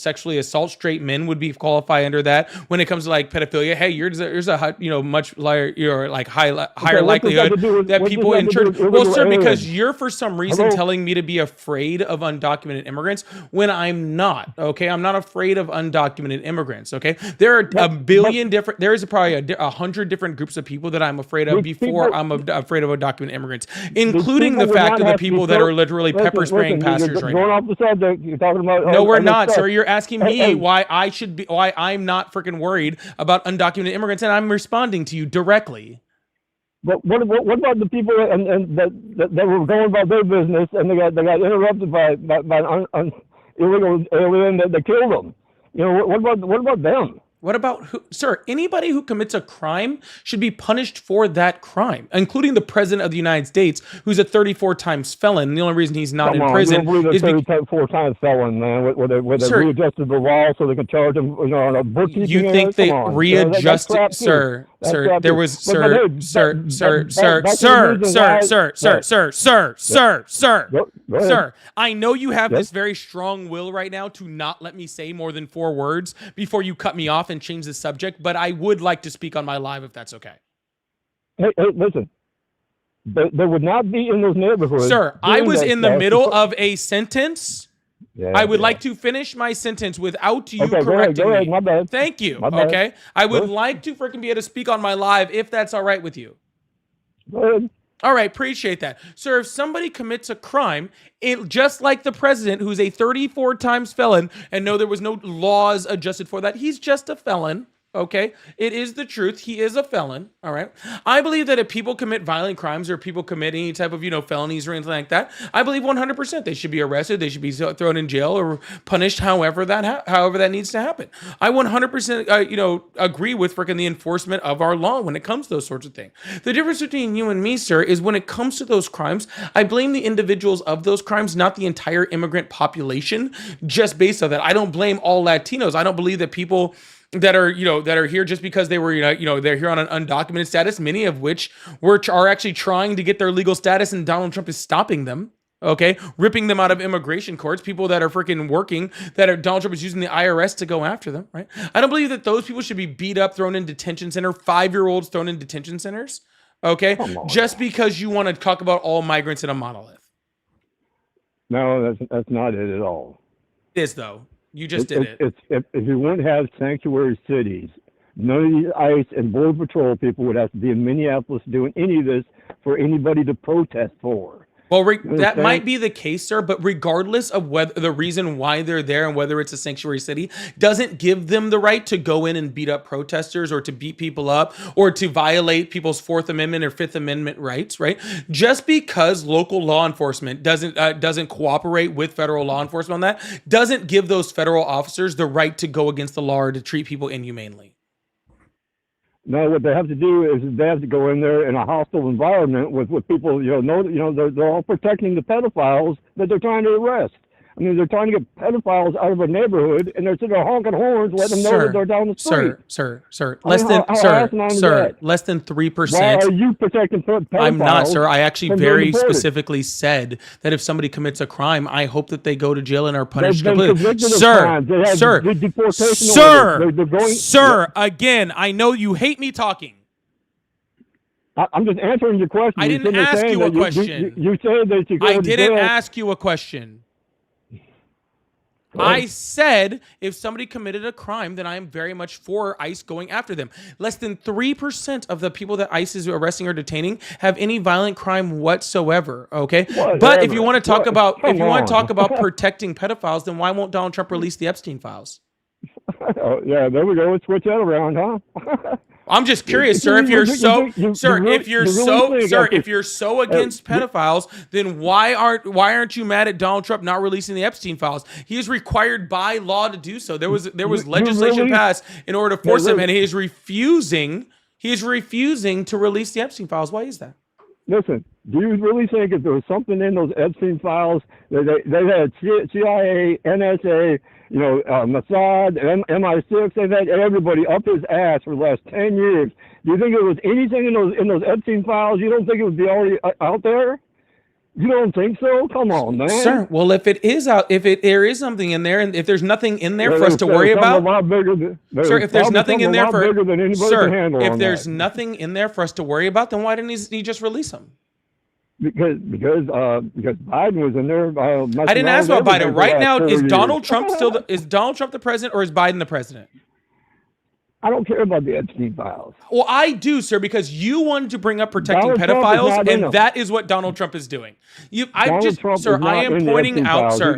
sexually assault straight men would be qualify under that. When it comes to pedophilia, hey, there's a much higher what's likelihood that to do with- that what's people that in to do church. with Well, illegal sir, because aliens? you're for some reason Hello? telling me to be afraid of undocumented immigrants when I'm not. Okay, I'm not afraid of undocumented immigrants. Okay, there are a billion different. There is probably 100 different groups of people that I'm afraid of These before people- I'm afraid of undocumented immigrants, including the people would fact not of the have to be people that so- are literally pepper spraying pastors you're right going now. off the subject. You're talking about No, we're other not, stuff. sir. You're asking me Hey, why I'm not freaking worried about undocumented immigrants, and I'm responding to you directly. But what about the people and that were going about their business and they got interrupted by an illegal alien that killed them? What about them? What about sir? Anybody who commits a crime should be punished for that crime, including the president of the United States, who's a 34 times felon. And the only reason he's not Come in on, prison you don't believe is they're because 34 times felon, man. Where they Sir, readjusted the law so they can charge them, on a bookkeeping. you think they Come on. That's readjusted, crap, too. sir? That's Sir, crap, there too. was But sir, hey, sir, back sir, to the sir, reason sir, why- sir, Go ahead. sir. I know you have Yep. this very strong will right now to not let me say more than 4 words before you cut me off and change the subject, but I would like to speak on my live if that's okay. Hey, listen. They would not be in those neighborhoods. Sir, I doing was that in the stuff. middle of a sentence. Yeah, I would yeah. like to finish my sentence without you Okay, correcting go ahead. me. My bad. Thank you. My bad. Okay. I would Good. like to freaking be able to speak on my live if that's all right with you. Go ahead. All right, appreciate that. Sir, if somebody commits a crime, just like the president, who's a 34 times felon, and no, there was no laws adjusted for that, he's just a felon. Okay, it is the truth. He is a felon. All right. I believe that if people commit violent crimes or people commit any type of, felonies or anything like that, I believe 100% they should be arrested. They should be thrown in jail or punished however that needs to happen. I 100%, agree with freaking the enforcement of our law when it comes to those sorts of things. The difference between you and me, sir, is when it comes to those crimes, I blame the individuals of those crimes, not the entire immigrant population, just based on that. I don't blame all Latinos. I don't believe that people that are here just because they were they're here on an undocumented status, many of which are actually trying to get their legal status, and Donald Trump is stopping them. Okay, ripping them out of immigration courts, people that are freaking working, Donald Trump is using the IRS to go after them, right? I don't believe that those people should be beat up, thrown in detention center, 5-year-olds thrown in detention centers, okay? Just because you want to talk about all migrants in a monolith. No, that's not it at all. It is, though. You just did it. If you wouldn't have sanctuary cities, none of these ICE and Border Patrol people would have to be in Minneapolis doing any of this for anybody to protest for. Well, that might be the case, sir, but regardless of whether the reason why they're there and whether it's a sanctuary city doesn't give them the right to go in and beat up protesters or to beat people up or to violate people's Fourth Amendment or Fifth Amendment rights, right? Just because local law enforcement doesn't cooperate with federal law enforcement on that doesn't give those federal officers the right to go against the law or to treat people inhumanely. No, what they have to do is they have to go in there in a hostile environment with people, they're all protecting the pedophiles that they're trying to arrest. I mean, they're trying to get pedophiles out of a neighborhood, and they're sitting there honking horns, letting them know that they're down the street. Sir, less than 3%. Why are you protecting pedophiles? I'm not, sir. I actually very specifically said that if somebody commits a crime, I hope that they go to jail and are punished completely. Sir, again, I know you hate me talking. I'm just answering your question. I didn't ask you a question. You said that you I didn't ask you a question. I said if somebody committed a crime, then I am very much for ICE going after them. Less than 3% of the people that ICE is arresting or detaining have any violent crime whatsoever. Okay, but if you want to talk about protecting pedophiles, then why won't Donald Trump release the Epstein files? Yeah, there we go. Let's switch that around, huh? I'm just curious, sir. If you're so against pedophiles, then why aren't you mad at Donald Trump not releasing the Epstein files? He is required by law to do so. There was legislation passed in order to force him, and he is refusing to release the Epstein files. Why is that? Listen, do you really think if there was something in those Epstein files that they had CIA, NSA, Mossad, MI6, they've had everybody up his ass for the last 10 years. Do you think there was anything in those Epstein files? You don't think it would be already out there? You don't think so? Come on, man. Sir, well, if there is something in there, and if there's nothing in there for us to worry about, sir, if there's nothing in there nothing in there for us to worry about, then why didn't he just release them? Because Biden was in there. I didn't ask about Biden. Right now, is Donald Trump the president, or is Biden the president? I don't care about the Epstein files. Well, I do, sir, because you wanted to bring up protecting pedophiles, and that is what Donald Trump is doing. I am pointing out, sir.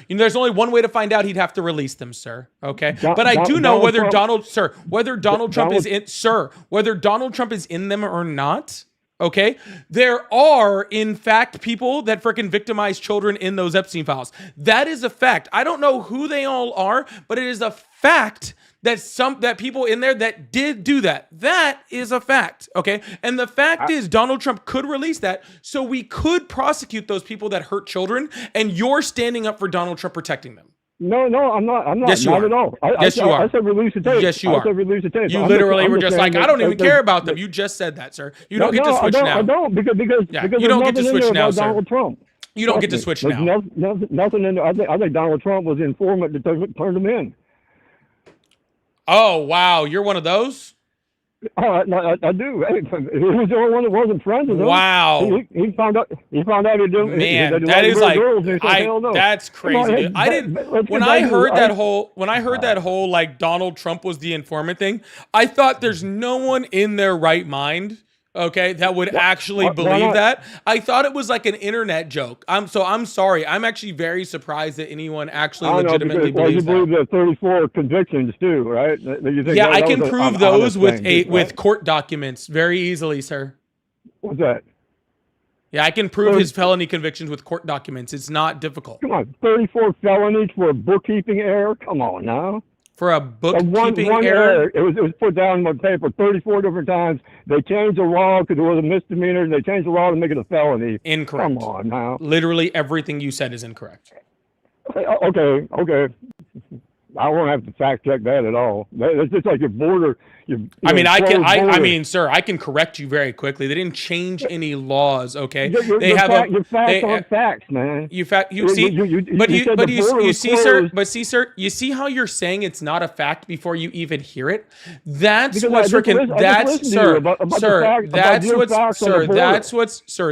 There's only one way to find out. He'd have to release them, sir. Okay, but I do know whether Donald Trump is in them or not. Okay, there are, in fact, people that freaking victimize children in those Epstein files. That is a fact. I don't know who they all are, but it is a fact that people in there that did do that. That is a fact. Okay, and the fact is Donald Trump could release that, so we could prosecute those people that hurt children, and you're standing up for Donald Trump protecting them. No, I'm not. Yes, you are. At all. Yes, you are. I said release the tape. Yes, you are. I said release the tape. You literally were just like, I don't even care about them. You just said that, sir. You don't get to switch now. I don't because you don't get to switch now, sir. Donald Trump. You don't get to switch now. Nothing in there. I think Donald Trump was the informant that turned him in. Oh wow, you're one of those. Oh, I do. He was the only one that wasn't friends with him. Wow. He found out. He did. Man, that is like that's crazy. When I heard that whole like Donald Trump was the informant thing, I thought there's no one in their right mind, okay, that would actually believe that. I thought it was like an internet joke. I'm sorry. I'm actually very surprised that anyone actually legitimately believes that. You believe the 34 convictions too, right? Yeah, I can prove those with court documents very easily, sir. What's that? Yeah, I can prove his felony convictions with court documents. It's not difficult. Come on, 34 felonies for a bookkeeping error? Come on now. For a bookkeeping one error? It was put down on paper 34 different times. They changed the law because it was a misdemeanor, and they changed the law to make it a felony. Incorrect. Come on now. Literally everything you said is incorrect. Okay. I won't have to fact check that at all. It's just like your border. I mean, I border. mean, sir, I can correct you very quickly. They didn't change any laws, okay? Your facts aren't facts, man. You see, you see, sir, you see how you're saying it's not a fact before you even hear it? That's what's freaking.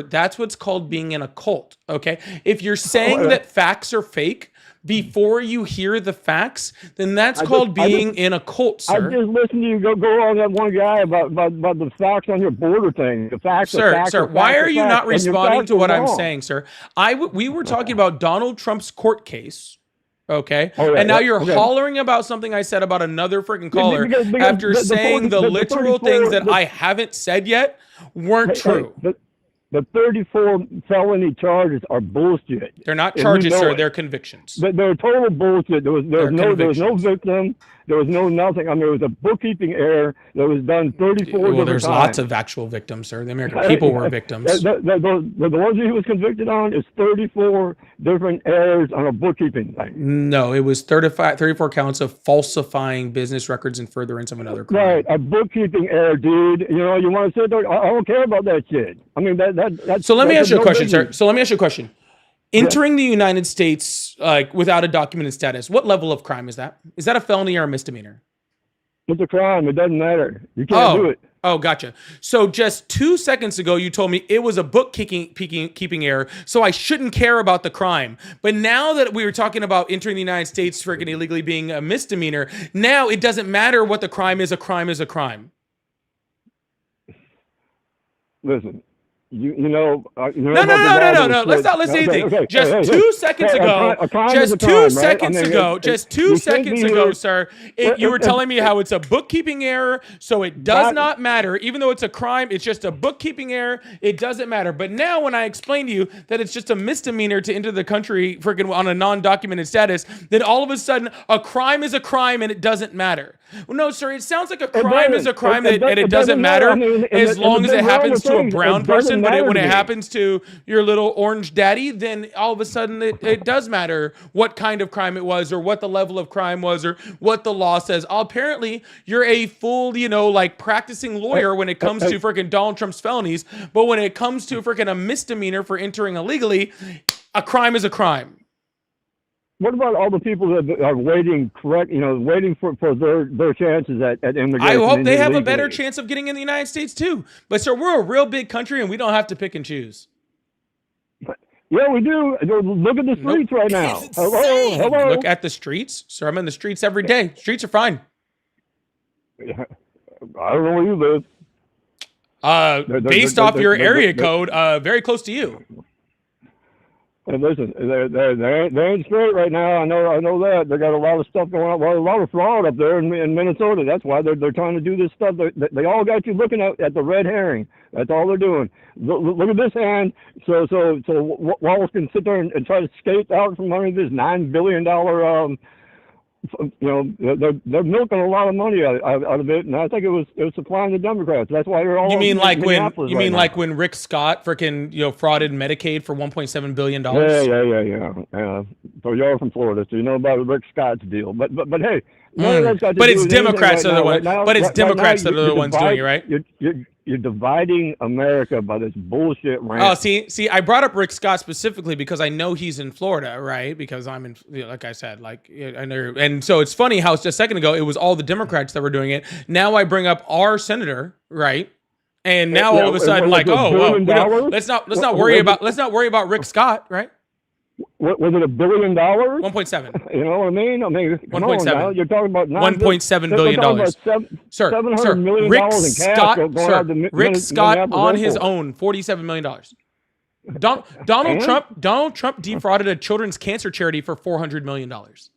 That's what's called being in a cult. Okay, if you're saying that facts are fake before you hear the facts, then that's called being in a cult, sir. I just listened to you go on that one guy about the facts on your border thing. The facts, sir. Why are you not responding to what I'm saying, sir? We were talking about Donald Trump's court case. Okay, and now you're hollering about something I said about another freaking caller after saying the literal things that I haven't said yet weren't true. The 34 felony charges are bullshit. They're not charges, sir. They're convictions. They're total bullshit. There was no victim. There was no nothing. I mean, it was a bookkeeping error that was done 34 Well, there's lots of actual victims, sir. The American people were victims. The ones he was convicted on is 34 different errors on a bookkeeping thing. No, it was 34 counts of falsifying business records in furtherance of another crime. Right, a bookkeeping error, dude. You know, you want to sit there? I don't care about that shit. I mean, that's. So let me ask you a question, sir. So let me ask you a question. Entering the United States without a documented status, what level of crime is that? Is that a felony or a misdemeanor? It's a crime. It doesn't matter. You can't do it. Oh, gotcha. So just 2 seconds ago, you told me it was a bookkeeping error, so I shouldn't care about the crime. But now that we were talking about entering the United States freaking illegally being a misdemeanor, now it doesn't matter what the crime is. A crime is a crime. Listen. No. No. Let's not say anything. Just 2 seconds ago, just 2 seconds ago, sir, you were telling me how it's a bookkeeping error, so it does not matter. Even though it's a crime, it's just a bookkeeping error. It doesn't matter. But now when I explain to you that it's just a misdemeanor to enter the country freaking on a non-documented status, then all of a sudden a crime is a crime and it doesn't matter. Well, no, sir, it sounds like a crime is a crime and it doesn't matter as long as it happens to a brown person. But when it happens to your little orange daddy, then all of a sudden it does matter what kind of crime it was or what the level of crime was or what the law says. Apparently, you're a full, practicing lawyer when it comes to freaking Donald Trump's felonies. But when it comes to freaking a misdemeanor for entering illegally, a crime is a crime. What about all the people that are waiting for their chances at immigration? I hope they have a better chance of getting in the United States too. But sir, we're a real big country and we don't have to pick and choose. Yeah, we do. Look at the streets right now. Hello. Look at the streets, sir. I'm in the streets every day. Streets are fine. I don't know where you live. Based off your area code, very close to you. And listen, they ain't straight right now. I know that they got a lot of stuff going on. Well, a lot of fraud up there in Minnesota. That's why they're trying to do this stuff. They all got you looking at the red herring. That's all they're doing. Look at this hand. So Wallace can sit there and try to skate out from under this $9 billion. They're milking a lot of money out of it, and I think it was supplying the Democrats. That's why they're all. You mean like when Rick Scott freaking frauded Medicaid for $1.7 billion? Yeah. So you're from Florida, so you know about Rick Scott's deal. But hey, but it's Democrats that are the ones. But it's Democrats that are the ones doing it, right? You're dividing America by this bullshit rant. Oh, see, I brought up Rick Scott specifically because I know he's in Florida, right? Because I'm in, like I said, I know, and so it's funny how just a second ago it was all the Democrats that were doing it. Now I bring up our senator, right? And now all of a sudden, let's not worry about Rick Scott, right? Was it $1 billion? 1.7. You know what I mean? 1.7. You're talking about $1.7 billion. Sir, $700 million Rick in cash. Rick Scott on his own, $47 million. Donald Trump defrauded a children's cancer charity for $400 million. What's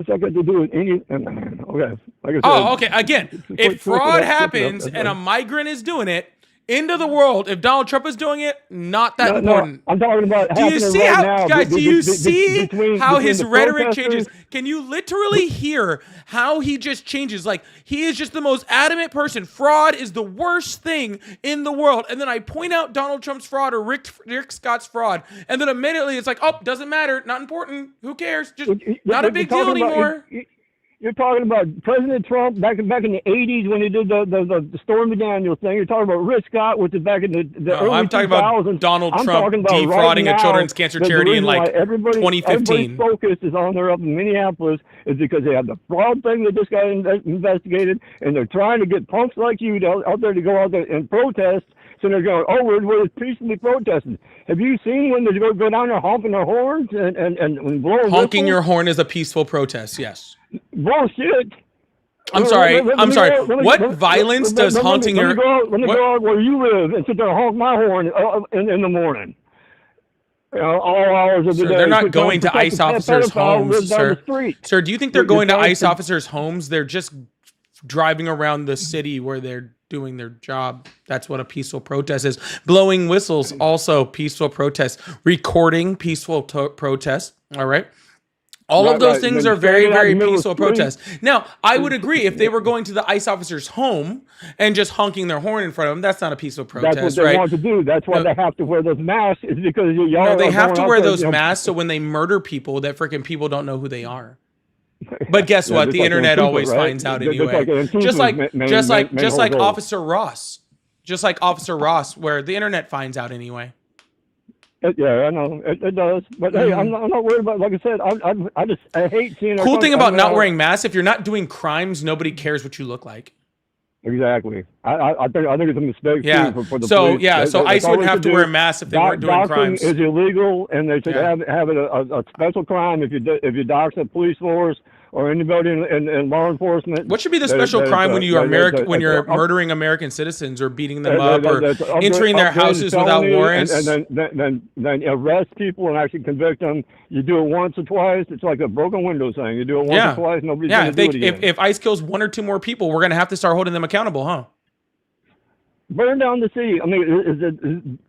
that got to do with any? Okay. Like I said, okay. Again, if fraud happens and a migrant is doing it, end of the world. If Donald Trump is doing it, not that important. I'm talking about. Do you see right how, now, guys? Do you see how between his the rhetoric protesters? changes? Can you literally hear how he just changes? Like, he is just the most adamant person. Fraud is the worst thing in the world. And then I point out Donald Trump's fraud or Rick Scott's fraud, and then immediately it's like, oh, doesn't matter, not important. Who cares? Just not a big deal anymore. You're talking about President Trump back in the 80s when he did the Stormy Daniels thing. You're talking about Rick Scott, which is back in the early 2000s. I'm talking about Donald I'm Trump talking about defrauding right a now, children's cancer the charity in reason like why everybody, 2015. Everybody's focus is on there up in Minneapolis is because they have the fraud thing that just got investigated, and they're trying to get punks like you out there to go out there and protest. So they're going, oh, we're peacefully protesting. Have you seen when they go down there honking their horns and blowing Honking whistles? your horn is a peaceful protest, yes. Bullshit. I'm sorry. What violence does haunting your... Let me go out where you live and sit there and honk my horn in the morning. You know, all hours of the day. They're not going to ICE officers' homes, sir. Sir, do you think they're going to ICE officers' homes? They're just driving around the city where they're doing their job. That's what a peaceful protest is. Blowing whistles, also peaceful protest. Recording, peaceful protest. All right. All of those things are very, very peaceful protests. Now, I would agree if they were going to the ICE officer's home and just honking their horn in front of them, that's not a peaceful protest, that's what they want to do. That's why they have to wear those masks. Is because y'all. No, they have to wear those masks so when they murder people, that freaking people don't know who they are. But guess what? The internet always finds out anyway. Just like Officer Ross. Just like Officer Ross, where the internet finds out anyway. Yeah, I know it does, but hey, I'm not worried about. Like I said, I hate seeing. Cool thing about not wearing masks: if you're not doing crimes, nobody cares what you look like. Exactly. I think it's a mistake. Yeah. Too, for the so police. yeah. So ICE wouldn't have to wear masks if they weren't doing crimes. Doxing is illegal, and they should have it a special crime if you dox a police force or anybody in law enforcement. What should be the special crime when you're murdering American citizens or beating them up or entering their houses without warrants? And then arrest people and actually convict them. You do it once or twice. It's like a broken window thing. You do it once or twice, nobody's going to do it again. If ICE kills one or two more people, we're going to have to start holding them accountable, huh? Burn down the city. I mean, is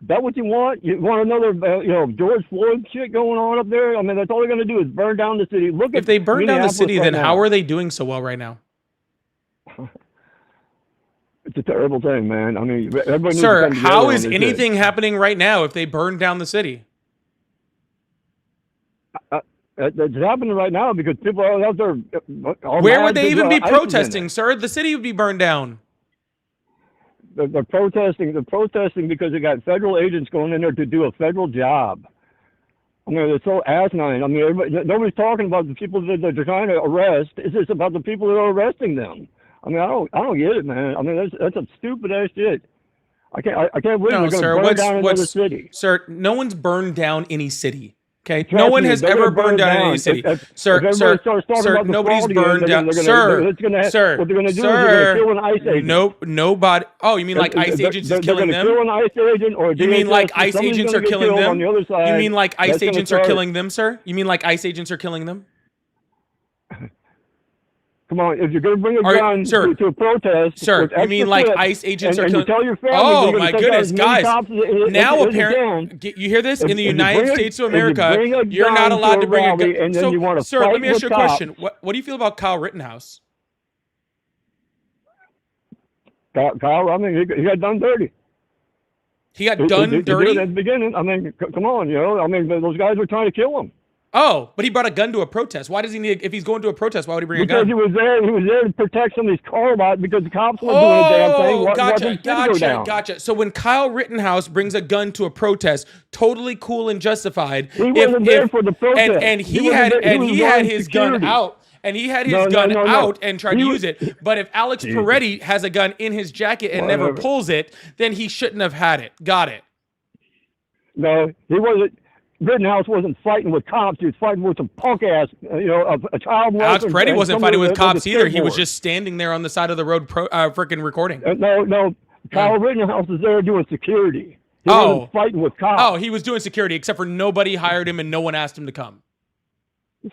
that what you want? You want another, George Floyd shit going on up there? I mean, that's all they're going to do is burn down the city. Look, if they burn down the city, then how are they doing so well right now? It's a terrible thing, man. I mean, everybody needs sir, to come how is on anything shit. happening right now if they burn down the city? It's happening right now because people are out there. Where would they even be protesting, sir? The city would be burned down. They're protesting. They're protesting because they got federal agents going in there to do a federal job. I mean, it's so asinine. I mean, nobody's talking about the people that they're trying to arrest. It's just about the people that are arresting them. I mean, I don't get it, man. I mean, that's a stupid ass shit. I can't believe they're going to burn down another city. Sir, no one's burned down any city. Okay, no one has ever burned down any city. Sir, nobody's burned down. Sir, what they're going to do is they're going to kill an ICE agent. Nobody. Oh, you mean like ICE agents is killing them? Kill an ICE agent or you mean like ICE agents are killing them? You mean like ICE agents are killing them, sir? You mean like ICE agents are killing them? Come on, if you're going to bring a gun to a protest, sir, you mean like ICE agents are killing? You tell your family, oh my goodness, guys! Now apparently, you hear this? In the United States of America, you're not allowed to bring a gun. So, sir, let me ask you a question. What do you feel about Kyle Rittenhouse? Kyle, I mean, he got done dirty. He got done dirty at the beginning. I mean, come on, I mean, those guys were trying to kill him. Oh, but he brought a gun to a protest. Why does he need? If he's going to a protest, why would he bring a gun? Because he was there. He was there to protect some of these car lots because the cops weren't doing a damn thing. Gotcha. So when Kyle Rittenhouse brings a gun to a protest, totally cool and justified. He wasn't there for the protest. And he had his gun out. And he had his gun out and tried to use it. But if Alex Peretti has a gun in his jacket and never pulls it, then he shouldn't have had it. Got it. No, he wasn't. Rittenhouse wasn't fighting with cops. He was fighting with some punk ass, a child. Alex Peretti wasn't fighting with cops either. He was just standing there on the side of the road, freaking recording. No. Kyle Rittenhouse was there doing security. He wasn't fighting with cops. Oh, he was doing security, except for nobody hired him and no one asked him to come.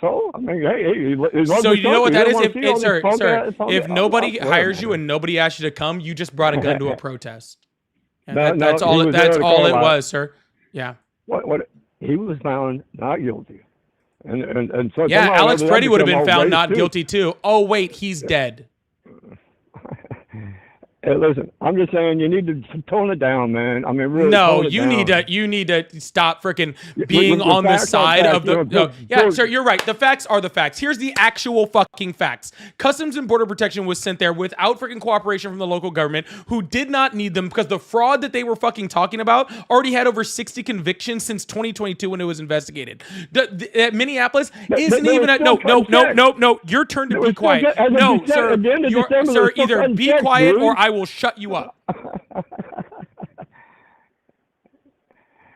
So I mean, hey, so you know what that is? Sir, if nobody hires you and nobody asks you to come, you just brought a gun to a protest. Yeah, that's all it was, sir. Yeah. What he was found not guilty. And so yeah, somehow Alex that Freddie would have became been found outrageous, not guilty too. Oh wait, he's dead. Hey, listen, I'm just saying you need to tone it down, man. I mean, really. No, tone it you down. need to stop freaking being With on the facts side of the. facts, Yeah, sir, you're right. The facts are the facts. Here's the actual fucking facts. Customs and Border Protection was sent there without freaking cooperation from the local government, who did not need them because the fraud that they were fucking talking about already had over 60 convictions since 2022 when it was investigated. Minneapolis isn't even a no. Your turn to be quiet. No, sir. Sir, either be quiet or I will shut you up.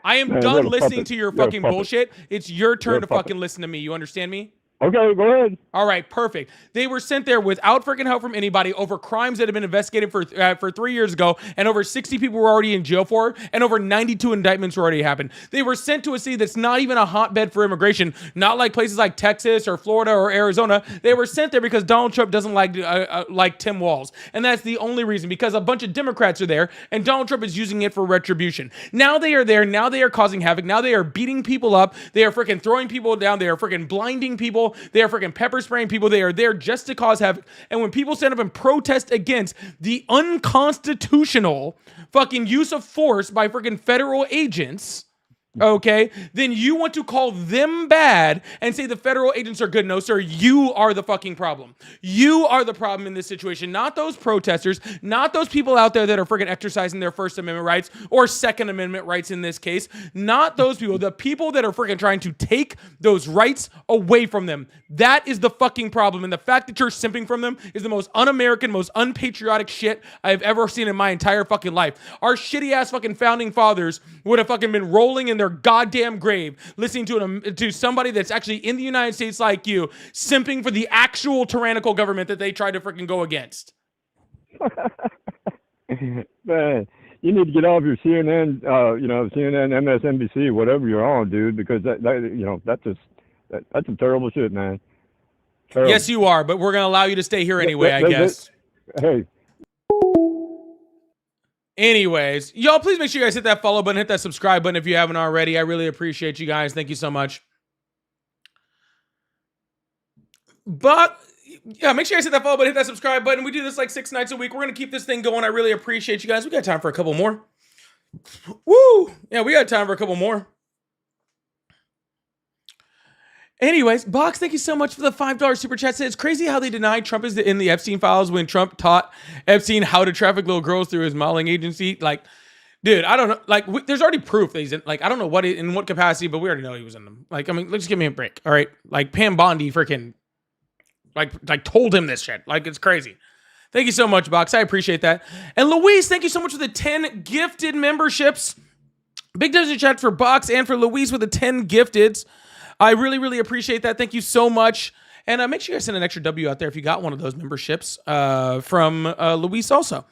I am done listening to your fucking bullshit. It's your turn to fucking listen to me. You understand me? Okay, go ahead. All right, perfect. They were sent there without freaking help from anybody over crimes that have been investigated for 3 years ago, and over 60 people were already in jail for, and over 92 indictments were already happened. They were sent to a city that's not even a hotbed for immigration, not like places like Texas or Florida or Arizona. They were sent there because Donald Trump doesn't like Tim Walz, and that's the only reason, because a bunch of Democrats are there, and Donald Trump is using it for retribution. Now they are there. Now they are causing havoc. Now they are beating people up. They are freaking throwing people down. They are freaking blinding people. They are freaking pepper spraying people. They are there just to cause havoc. And when people stand up and protest against the unconstitutional fucking use of force by freaking federal agents, okay, then you want to call them bad and say the federal agents are good. No, sir, you are the fucking problem. You are the problem in this situation, not those protesters, not those people out there that are freaking exercising their First Amendment rights or Second Amendment rights in this case. Not those people, the people that are freaking trying to take those rights away from them. That is the fucking problem. And the fact that you're simping from them is the most un-American, most unpatriotic shit I've ever seen in my entire fucking life. Our shitty ass fucking founding fathers would have fucking been rolling in their goddamn grave listening to somebody that's actually in the United States like you simping for the actual tyrannical government that they tried to freaking go against. Man, you need to get off your CNN, CNN, MSNBC, whatever you're on, dude, because that's some terrible shit, man. Terrible. Yes, you are, but we're gonna allow you to stay here anyway, I guess. Hey. Anyways, y'all, please make sure you guys hit that follow button, hit that subscribe button if you haven't already. I really appreciate you guys. Thank you so much. But yeah, make sure you guys hit that follow button, hit that subscribe button. We do this like 6 nights a week. We're going to keep this thing going. I really appreciate you guys. We got time for a couple more. Woo! Yeah, we got time for a couple more. Anyways, Box, thank you so much for the $5 super chat. It's crazy how they denied Trump is in the Epstein files when Trump taught Epstein how to traffic little girls through his modeling agency. Like, dude, I don't know. Like, there's already proof that he's in. Like, I don't know in what capacity, but we already know he was in them. Like, I mean, let's give me a break. All right, like Pam Bondi freaking like told him this shit. Like, it's crazy. Thank you so much, Box. I appreciate that. And Luis, thank you so much for the 10 gifted memberships. Big dozen chat for Box and for Luis with the 10 gifteds. I really, really appreciate that. Thank you so much. And make sure you guys send an extra W out there if you got one of those memberships from Luis also.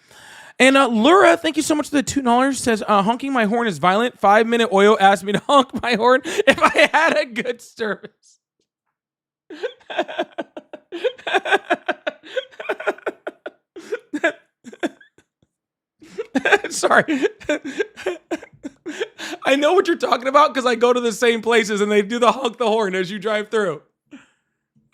And Lura, thank you so much for the $2. Says, honking my horn is violent. 5-minute Oyo asked me to honk my horn if I had a good service. Sorry. I know what you're talking about because I go to the same places and they do the honk the horn as you drive through.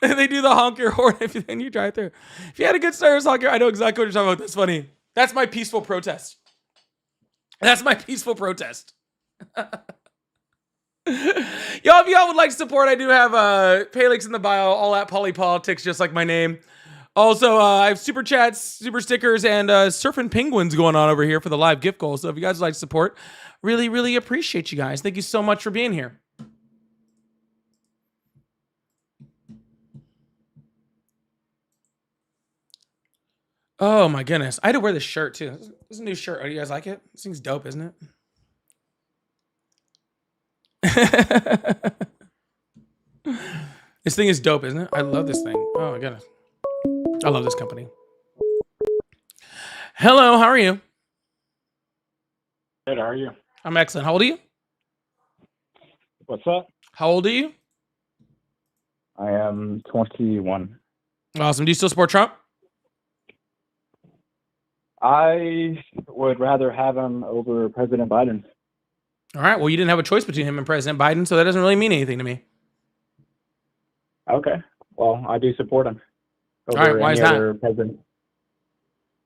And they do the honk your horn and you drive through. If you had a good service honk, I know exactly what you're talking about. That's funny. That's my peaceful protest. That's my peaceful protest. Y'all, if y'all would like to support, I do have pay links in the bio, all at Polypolitics, just like my name. Also, I have super chats, super stickers, and surfing penguins going on over here for the live gift goal. So if you guys would like to support, really, really appreciate you guys. Thank you so much for being here. Oh my goodness. I had to wear this shirt too. This is a new shirt. Oh, do you guys like it? This thing's dope, isn't it? This thing is dope, isn't it? I love this thing. Oh my goodness. I love this company. Hello, how are you? Good, how are you? I'm excellent. How old are you? What's up? How old are you? I am 21. Awesome. Do you still support Trump? I would rather have him over President Biden. All right. Well, you didn't have a choice between him and President Biden, so that doesn't really mean anything to me. Okay. Well, I do support him over All right. Why is any that? other president.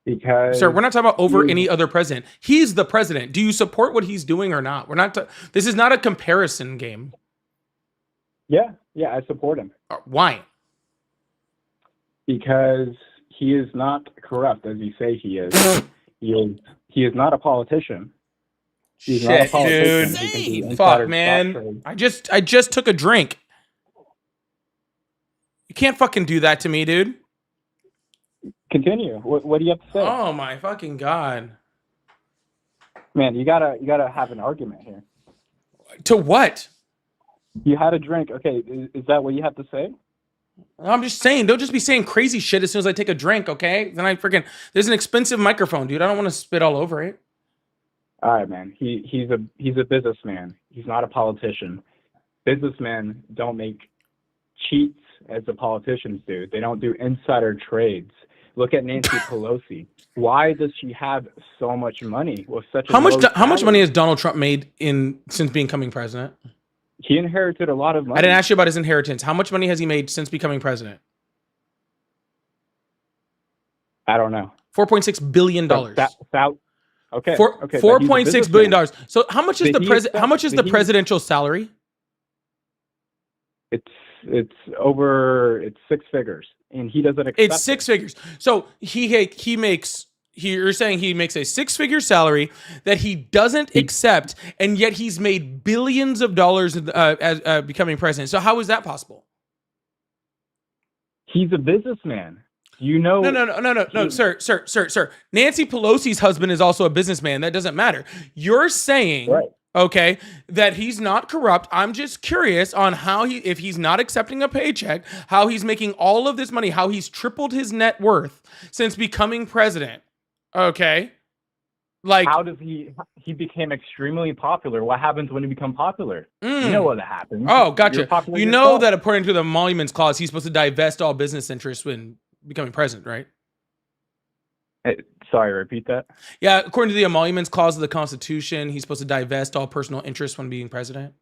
Because Sir, we're not talking about over any other president. He's the president. Do you support what he's doing or not? We're not. This is not a comparison game. yeah, I support him Why? because he is not corrupt as you say he is. He is not a politician. He's not a Shit, politician dude. because he's insider Fuck, stock man. trade. I just took a drink. You can't fucking do that to me, dude. Continue. What do you have to say? Oh my fucking god. Man, you gotta have an argument here. To what? You had a drink. Okay, is that what you have to say? I'm just saying, don't just be saying crazy shit as soon as I take a drink, okay? Then I freaking there's an expensive microphone, dude. I don't want to spit all over it. All right, man. He's a businessman. He's not a politician. Businessmen don't make cheats as the politicians do. They don't do insider trades. Look at Nancy Pelosi. Why does she have so much money with such a How much low how much salary? money has Donald Trump made since becoming president? He inherited a lot of money. I didn't ask you about his inheritance. How much money has he made since becoming president? I don't know. $4.6 billion. Okay. Okay. but he's a $4.6 billion. businessman. So how much is Did the he president? accept- How much is did the he- presidential salary? It's six figures, and he doesn't accept It's six figures. So you're saying he makes a six-figure salary that he doesn't accept, and yet he's made billions of dollars as becoming president. So how is that possible? He's a businessman. You know. No, sir. Nancy Pelosi's husband is also a businessman. That doesn't matter. You're saying, Right. okay, that he's not corrupt. I'm just curious on how if he's not accepting a paycheck, how he's making all of this money, how he's tripled his net worth since becoming president. Okay. Like, How does he became extremely popular? What happens when you become popular? Mm. You know what happens. Oh, gotcha. You're popular You know yourself. that according to the Emoluments Clause, he's supposed to divest all business interests when becoming president, right? Sorry, repeat that. Yeah, according to the Emoluments Clause of the Constitution, he's supposed to divest all personal interests when being president.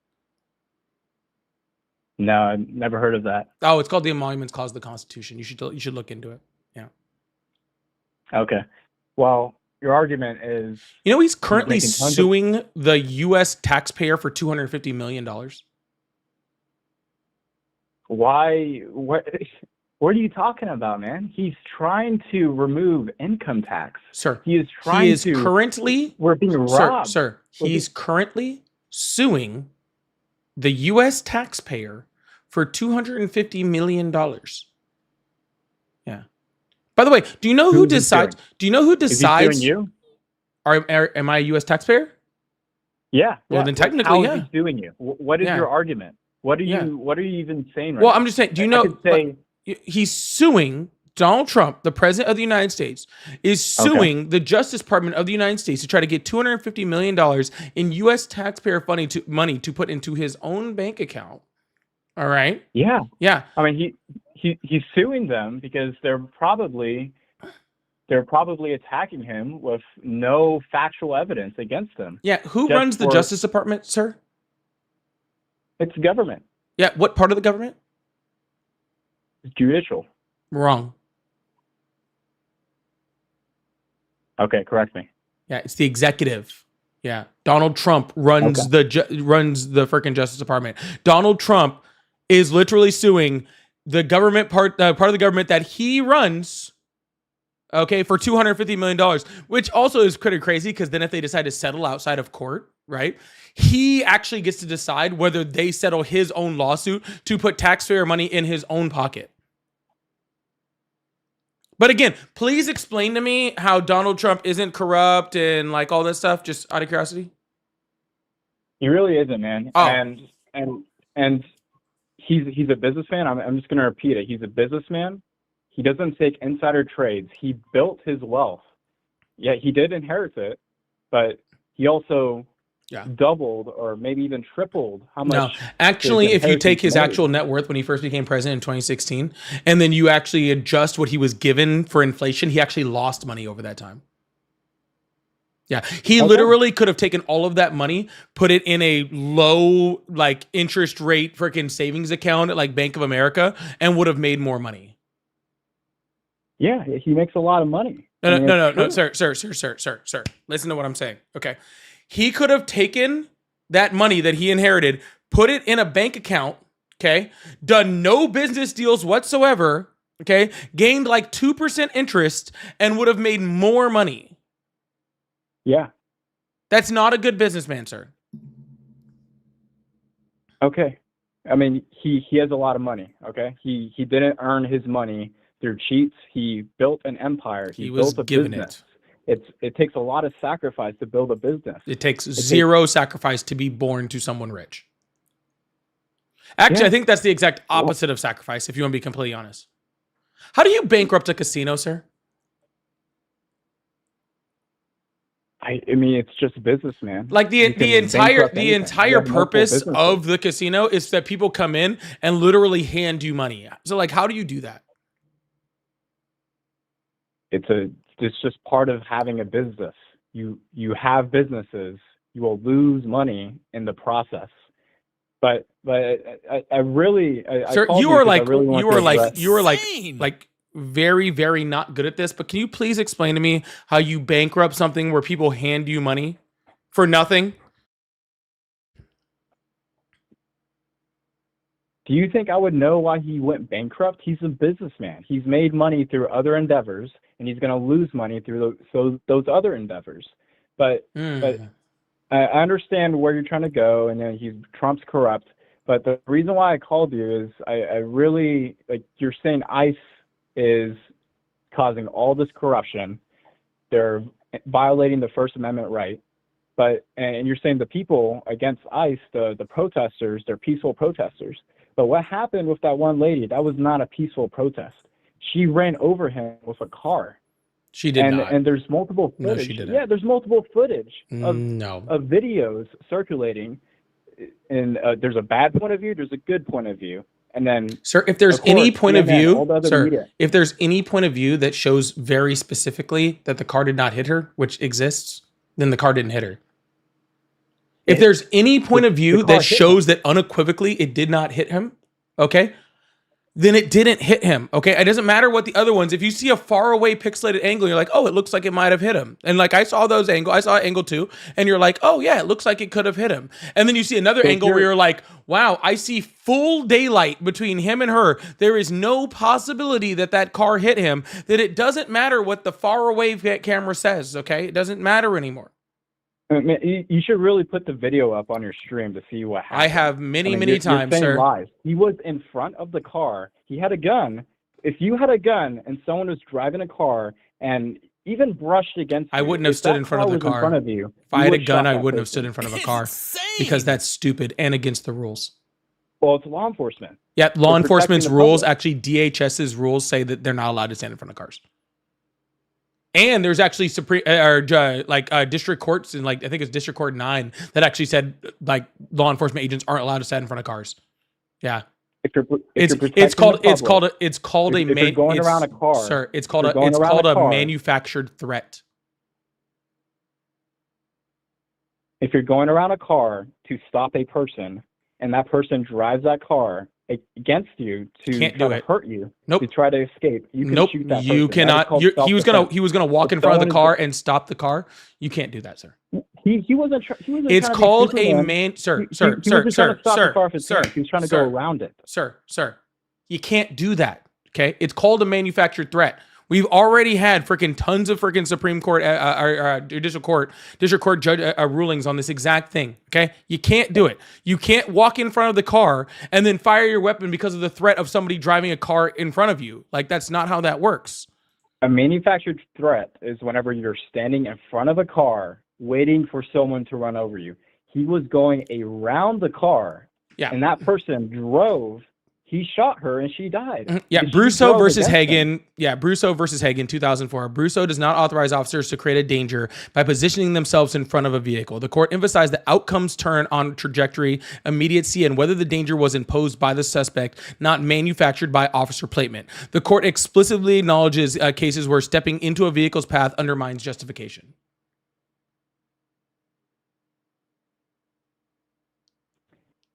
No, I've never heard of that. Oh, it's called the Emoluments Clause of the Constitution. You should look into it. Yeah. Okay. Well, your argument is You know he's currently making tons of- suing the U.S. taxpayer for $250 million. why? What are you talking about, man? He's trying to remove income tax. Sir, He is trying he is to. currently We're being robbed. Sir, he's currently suing the U.S. taxpayer for $250 million. Yeah. By the way, do you know who Who's he decides? suing? Do you know who Is he decides? suing you? Am I a U.S. taxpayer? Yeah. Well, yeah. then technically, How yeah. is he suing you? What is Yeah. your argument? What are you? Yeah. What are you even saying right Well, now? I'm just saying. Do you I know? could say, He's suing Donald Trump, the president of the United States, is suing the Justice Department of the United States to try to get $250 million in U.S. taxpayer money to put into his own bank account. All right. yeah. Yeah. I mean, he's suing them because they're probably attacking him with no factual evidence against him. Yeah. Who Just runs the for- Justice Department, sir? It's government. Yeah. What part of the government? It's judicial. Wrong. Okay, correct me. Yeah. It's the executive. Yeah. Donald Trump runs runs the freaking Justice Department. Donald Trump is literally suing the government part of the government that he runs. Okay, for $250 million, which also is pretty crazy because then if they decide to settle outside of court, right, he actually gets to decide whether they settle his own lawsuit to put taxpayer money in his own pocket. But again, please explain to me how Donald Trump isn't corrupt and like all this stuff, just out of curiosity. He really isn't, man. Oh. And he's a businessman. I'm just gonna repeat it. He's a businessman. He doesn't take insider trades. He built his wealth. Yeah, he did inherit it, but he also doubled or maybe even tripled how much. No, actually, if you take his made. actual net worth when he first became president in 2016, and then you actually adjust what he was given for inflation, he actually lost money over that time. Yeah, he literally could have taken all of that money, put it in a low like interest rate freaking savings account at like Bank of America, and would have made more money. Yeah, he makes a lot of money. No, sir. Listen to what I'm saying. Okay, he could have taken that money that he inherited, put it in a bank account. Okay, done no business deals whatsoever. Okay, gained like 2% interest, and would have made more money. Yeah. That's not a good businessman, sir. Okay. I mean, he has a lot of money, okay? He didn't earn his money through cheats. He built an empire. He was built a given business. It takes a lot of sacrifice to build a business. It takes zero sacrifice to be born to someone rich. Actually, Yeah. I think that's the exact opposite of sacrifice, if you want to be completely honest. How do you bankrupt a casino, sir? I mean, it's just business, man. Like You the can entire bankrupt anything. You entire have multiple purpose businesses. of the casino is that people come in and literally hand you money. So like, how do you do that? It's just part of having a business. You have businesses. You will lose money in the process. But I really, Sir, called you are because I like really wanted to address- you are like very, very not good at this, but can you please explain to me how you bankrupt something where people hand you money for nothing? Do you think I would know why he went bankrupt? He's a businessman. He's made money through other endeavors, and he's going to lose money through those other endeavors. But I understand where you're trying to go, and then Trump's corrupt. But the reason why I called you is I really, like, you're saying ICE is causing all this corruption. They're violating the First Amendment right. And you're saying the people against ICE, the protesters, they're peaceful protesters. But what happened with that one lady? That was not a peaceful protest. She ran over him with a car. She did not. And there's multiple No, footage. she didn't. Yeah, there's multiple footage of No. videos circulating. And there's a bad point of view, there's a good point of view. And then, Sir, if there's of course, any point of CNN, all the view, other sir, media. if there's any point of view that shows very specifically that the car did not hit her, which exists, then the car didn't hit her. If there's any point of view car that hit shows that unequivocally it did not hit him, okay, then it didn't hit him, okay? It doesn't matter what the other ones. If you see a far away pixelated angle, you're like, oh, it looks like it might have hit him. And like I saw angle 2, and you're like, oh yeah, it looks like it could have hit him. And then you see another So angle where you're like, wow, I see full daylight between him and her. There is no possibility that car hit him. That it doesn't matter what the far away camera says, okay? It doesn't matter anymore. I mean, you should really put the video up on your stream to see what happened. I have many you're times, saying sir. Lies. He was in front of the car. He had a gun. If you had a gun and someone was driving a car and even brushed against you, I wouldn't have if stood that in front of the was in car. front of you, If I you had a would gun, shot I that wouldn't have person. stood in front of a car because that's stupid and against the rules. Well, it's law enforcement. Yeah, law They're enforcement's protecting the rules, public. actually DHS's rules say that they're not allowed to stand in front of cars. And there's actually district courts in I think it's District Court 9 that actually said like law enforcement agents aren't allowed to stand in front of cars. Yeah. If you're It's protecting called the it's called public, it's called if you're going around a car, sir. It's if called you're going it's around called a a car- manufactured threat. if you're going around a car to stop a person and that person drives that car against you to Can't try do to it. hurt you, Nope. to try to escape, you can Nope, shoot that you person. cannot. That is called He was self-defense. gonna walk in If front of the someone car and stop the car. You can't do that, sir. He wasn't. He wasn't It's trying to be called a Superman. man, sir, He sir, wasn't sir, trying sir, to stop sir, the car if it's sir, him. He was trying to sir, go around it. Sir. You can't do that. Okay, it's called a manufactured threat. We've already had freaking tons of freaking Supreme Court, District Court judge rulings on this exact thing. Okay, you can't do it. You can't walk in front of the car and then fire your weapon because of the threat of somebody driving a car in front of you. Like that's not how that works. A manufactured threat is whenever you're standing in front of a car waiting for someone to run over you. He was going around the car, and that person drove. He shot her and she died. Yeah, She Brusso drove versus against him. Hagen. Yeah, Brusso versus Hagen, 2004. Brusso does not authorize officers to create a danger by positioning themselves in front of a vehicle. The court emphasized that outcomes turn on trajectory, immediacy, and whether the danger was imposed by the suspect, not manufactured by officer placement. The court explicitly acknowledges cases where stepping into a vehicle's path undermines justification.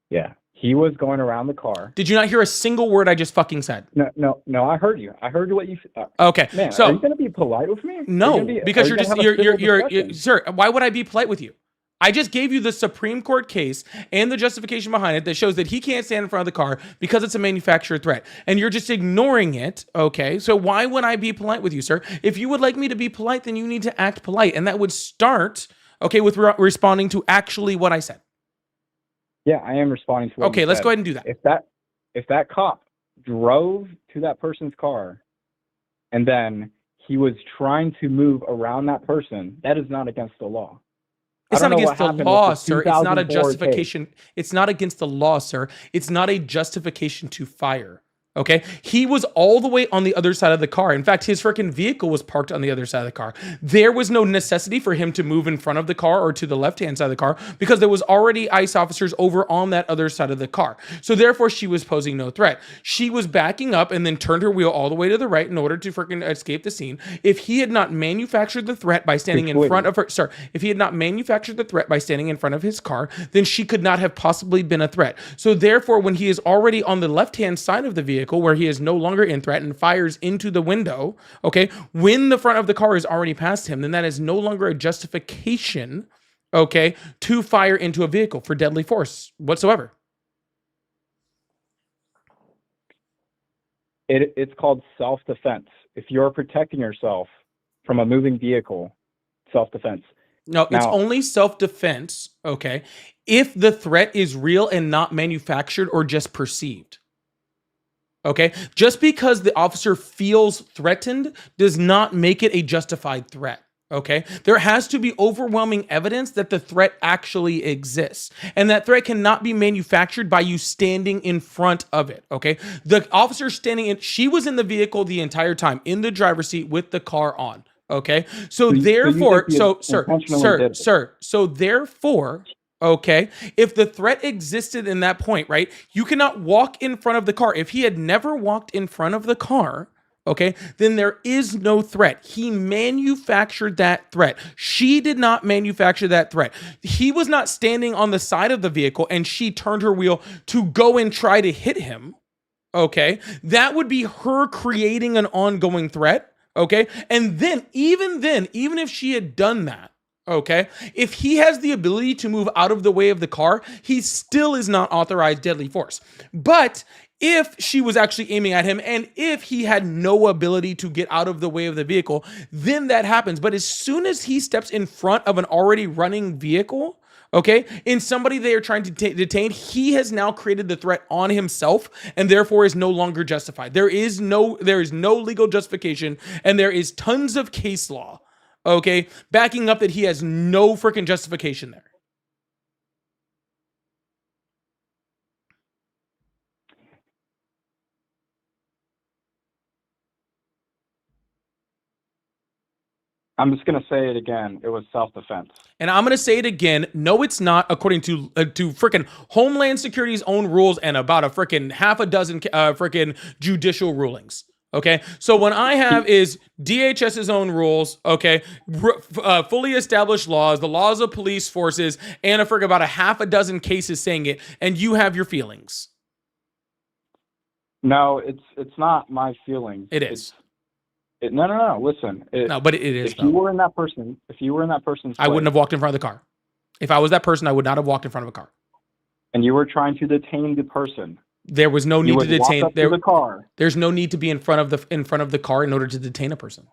Yeah. He was going around the car. Did you not hear a single word I just fucking said? No, I heard you. I heard what you Okay. Man, So are you going to be polite with me? no, because are you you're gonna just have a civil discussion? sir, why would I be polite with you? I just gave you the Supreme Court case and the justification behind it that shows that he can't stand in front of the car because it's a manufacturer threat. And you're just ignoring it, okay? So why would I be polite with you, sir? If you would like me to be polite, then you need to act polite. And that would start, okay, with responding to actually what I said. Yeah, I am responding to what Okay, you let's said. go ahead and do that. If that cop drove to that person's car and then he was trying to move around that person, that is not against the law. It's not against the law, sir. It's not a 2004 justification. It's not against the law, sir. It's not a justification to fire. Okay? He was all the way on the other side of the car. In fact, his freaking vehicle was parked on the other side of the car. There was no necessity for him to move in front of the car or to the left-hand side of the car because there was already ICE officers over on that other side of the car. So therefore, she was posing no threat. She was backing up and then turned her wheel all the way to the right in order to freaking escape the scene. If he had not manufactured the threat by standing in front of her, sir, if he had not manufactured the threat by standing in front of his car, then she could not have possibly been a threat. So therefore, when he is already on the left-hand side of the vehicle where he is no longer in threat and fires into the window, okay, when the front of the car is already past him, then that is no longer a justification, okay, to fire into a vehicle for deadly force whatsoever. It's called self-defense. If you're protecting yourself from a moving vehicle, self-defense. No, it's only self-defense, okay, if the threat is real and not manufactured or just perceived. Okay, just because the officer feels threatened does not make it a justified threat. Okay, there has to be overwhelming evidence that the threat actually exists, and that threat cannot be manufactured by you standing in front of it. Okay, the officer standing in, she was in the vehicle the entire time in the driver's seat with the car on. Okay, so therefore, therefore. Okay, if the threat existed in that point, right, you cannot walk in front of the car. If he had never walked in front of the car, okay, then there is no threat. He manufactured that threat. She did not manufacture that threat. He was not standing on the side of the vehicle and she turned her wheel to go and try to hit him. Okay, that would be her creating an ongoing threat. Okay, and then, even if she had done that, okay, if he has the ability to move out of the way of the car, he still is not authorized deadly force. But if she was actually aiming at him and if he had no ability to get out of the way of the vehicle, then that happens. But as soon as he steps in front of an already running vehicle, okay, in somebody they are trying to detain, he has now created the threat on himself and therefore is no longer justified. There is no legal justification, and there is tons of case law, okay, backing up that he has no freaking justification there. I'm just going to say it again. It was self-defense. And I'm going to say it again. No, it's not, according to freaking Homeland Security's own rules and about a freaking half a dozen freaking judicial rulings. Okay, so what I have is DHS's own rules, okay, fully established laws, the laws of police forces, and about a half a dozen cases saying it, and you have your feelings. No, it's not my feelings. It is. No. Listen. But it is. If you were in that person's place, I wouldn't have walked in front of the car. If I was that person, I would not have walked in front of a car. And you were trying to detain the person. There was no need to detain the car. There's no need to be in front of the car in order to detain a person.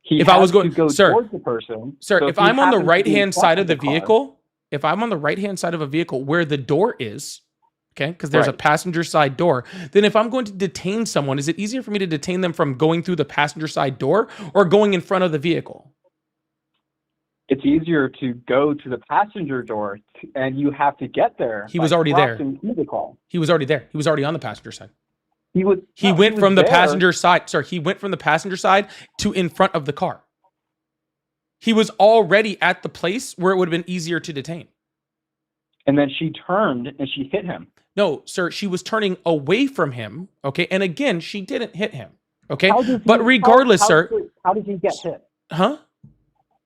If I was going to go towards the person, sir, if I'm on the right-hand side of the vehicle, if I'm on the right-hand side of a vehicle where the door is, okay, because there's a passenger side door, then if I'm going to detain someone, is it easier for me to detain them from going through the passenger side door or going in front of the vehicle? It's easier to go to the passenger door, and you have to get there. He was already there. He was already there. He was already on the passenger side. He went from the passenger side. Sir, he went from the passenger side to in front of the car. He was already at the place where it would have been easier to detain. And then she turned and she hit him. No, sir, she was turning away from him. Okay, and again, she didn't hit him. Okay, but regardless, sir, how did he get hit? Huh?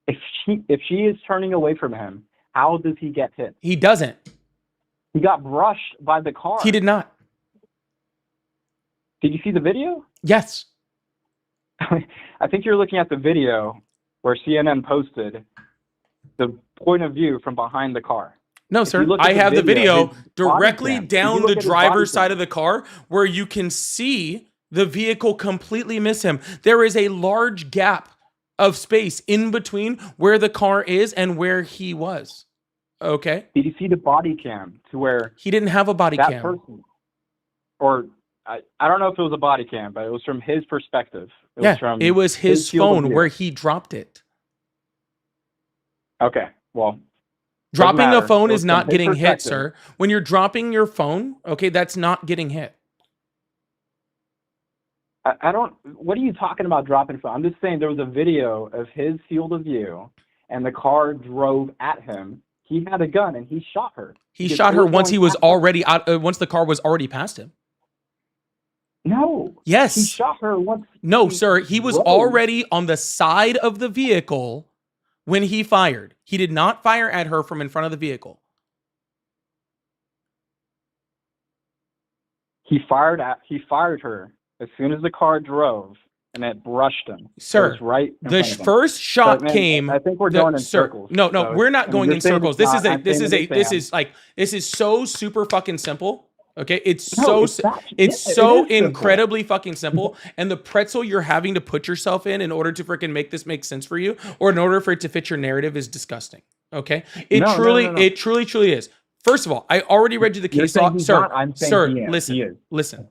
If she is turning away from him, how does he get hit? He doesn't. He got brushed by the car. He did not. Did you see the video? Yes. I think you're looking at the video where CNN posted the point of view from behind the car. No, If sir. you look at I have the video his body directly cam, if down you look the at his body driver's cam- side of the car where you can see the vehicle completely miss him. There is a large gap of space in between where the car is and where he was. Okay? Did you see the body cam to where He didn't have a body that cam. person, or I don't know if it was a body cam, but it was from his perspective. It was his field of phone view. where he dropped it. Okay, well, Dropping a matter. phone It is was not from his getting hit, perspective. sir. When you're dropping your phone, okay, that's not getting hit. I don't. What are you talking about dropping phone? I'm just saying there was a video of his field of view, and the car drove at him. He had a gun and he shot her. He Because shot they her were once he going was at her. already out. Once the car was already past him. No. Yes. He shot her once. No, sir. He was drove. already on the side of the vehicle when he fired. He did not fire at her from in front of the vehicle. He fired her as soon as the car drove, and it brushed him. Sir, It was right in the front of him. first shot But, man, came. I think we're the- going in sir, circles. No, So, we're not going you're in saying circles. it's This is not- a. I'm This saying is it's a. This Sam. is like. This is so super fucking simple. Okay, it's No, so it's not. it's Yeah, it so is simple. incredibly fucking simple, and the pretzel you're having to put yourself in order to freaking make this make sense for you, or in order for it to fit your narrative, is disgusting. Okay, it No, no, truly, no, no. it truly is. First of all, I already read you the You're case saying law, he's sir. not, I'm saying Sir, he is. listen, He is. listen.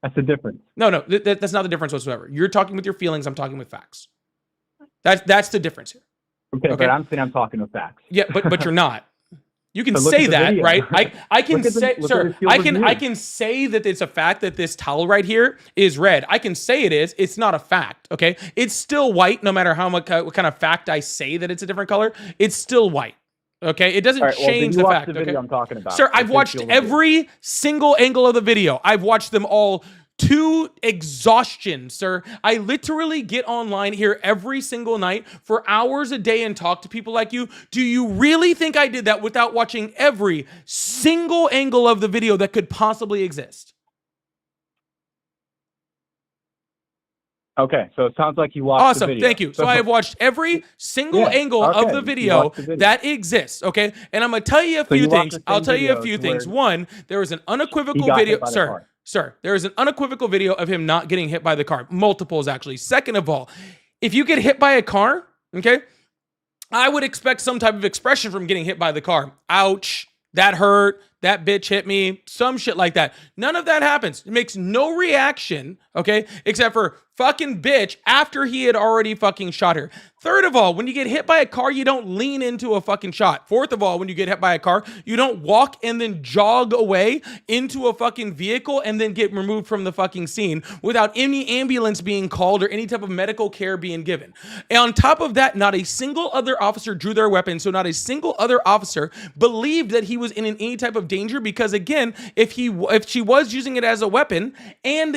That's the difference. No, that's not the difference whatsoever. You're talking with your feelings. I'm talking with facts. That's the difference here. Okay, Okay. but I'm saying I'm talking with facts. Yeah, but you're not. You can But look say at the that, video. right? I can Look at the- say, look at sir, the field I of can view. say that it's a fact that this towel right here is red. I can say it is. It's not a fact. Okay, it's still white. No matter how much what kind of fact I say that it's a different color, it's still white. Okay, it doesn't All right, well, then change you the watch fact. the video Okay, I'm talking about. sir, It's I've his watched field of view. every single angle of the video. I've watched them all to exhaustion, sir. I literally get online here every single night for hours a day and talk to people like you. Do you really think I did that without watching every single angle of the video that could possibly exist? Okay, so it sounds like you watched the Awesome. video. Thank you. So I have watched every single Yeah, angle of okay, the you video watched the video. that exists. Okay. And I'm going to tell you a So few you watched things. the same I'll tell you a videos few things. where One, there was an unequivocal he got hit video. by the Sir, car. sir, there is an unequivocal video of him not getting hit by the car. Multiples, actually. Second of all, if you get hit by a car, okay, I would expect some type of expression from getting hit by the car. Ouch. That hurt. That bitch hit me. Some shit like that. None of that happens. It makes no reaction, okay, except for fucking bitch after he had already fucking shot her. Third of all, when you get hit by a car, you don't lean into a fucking shot. Fourth of all, when you get hit by a car, you don't walk and then jog away into a fucking vehicle and then get removed from the fucking scene without any ambulance being called or any type of medical care being given. And on top of that, not a single other officer drew their weapon, so not a single other officer believed that he was in any type of danger, because again, if she was using it as a weapon and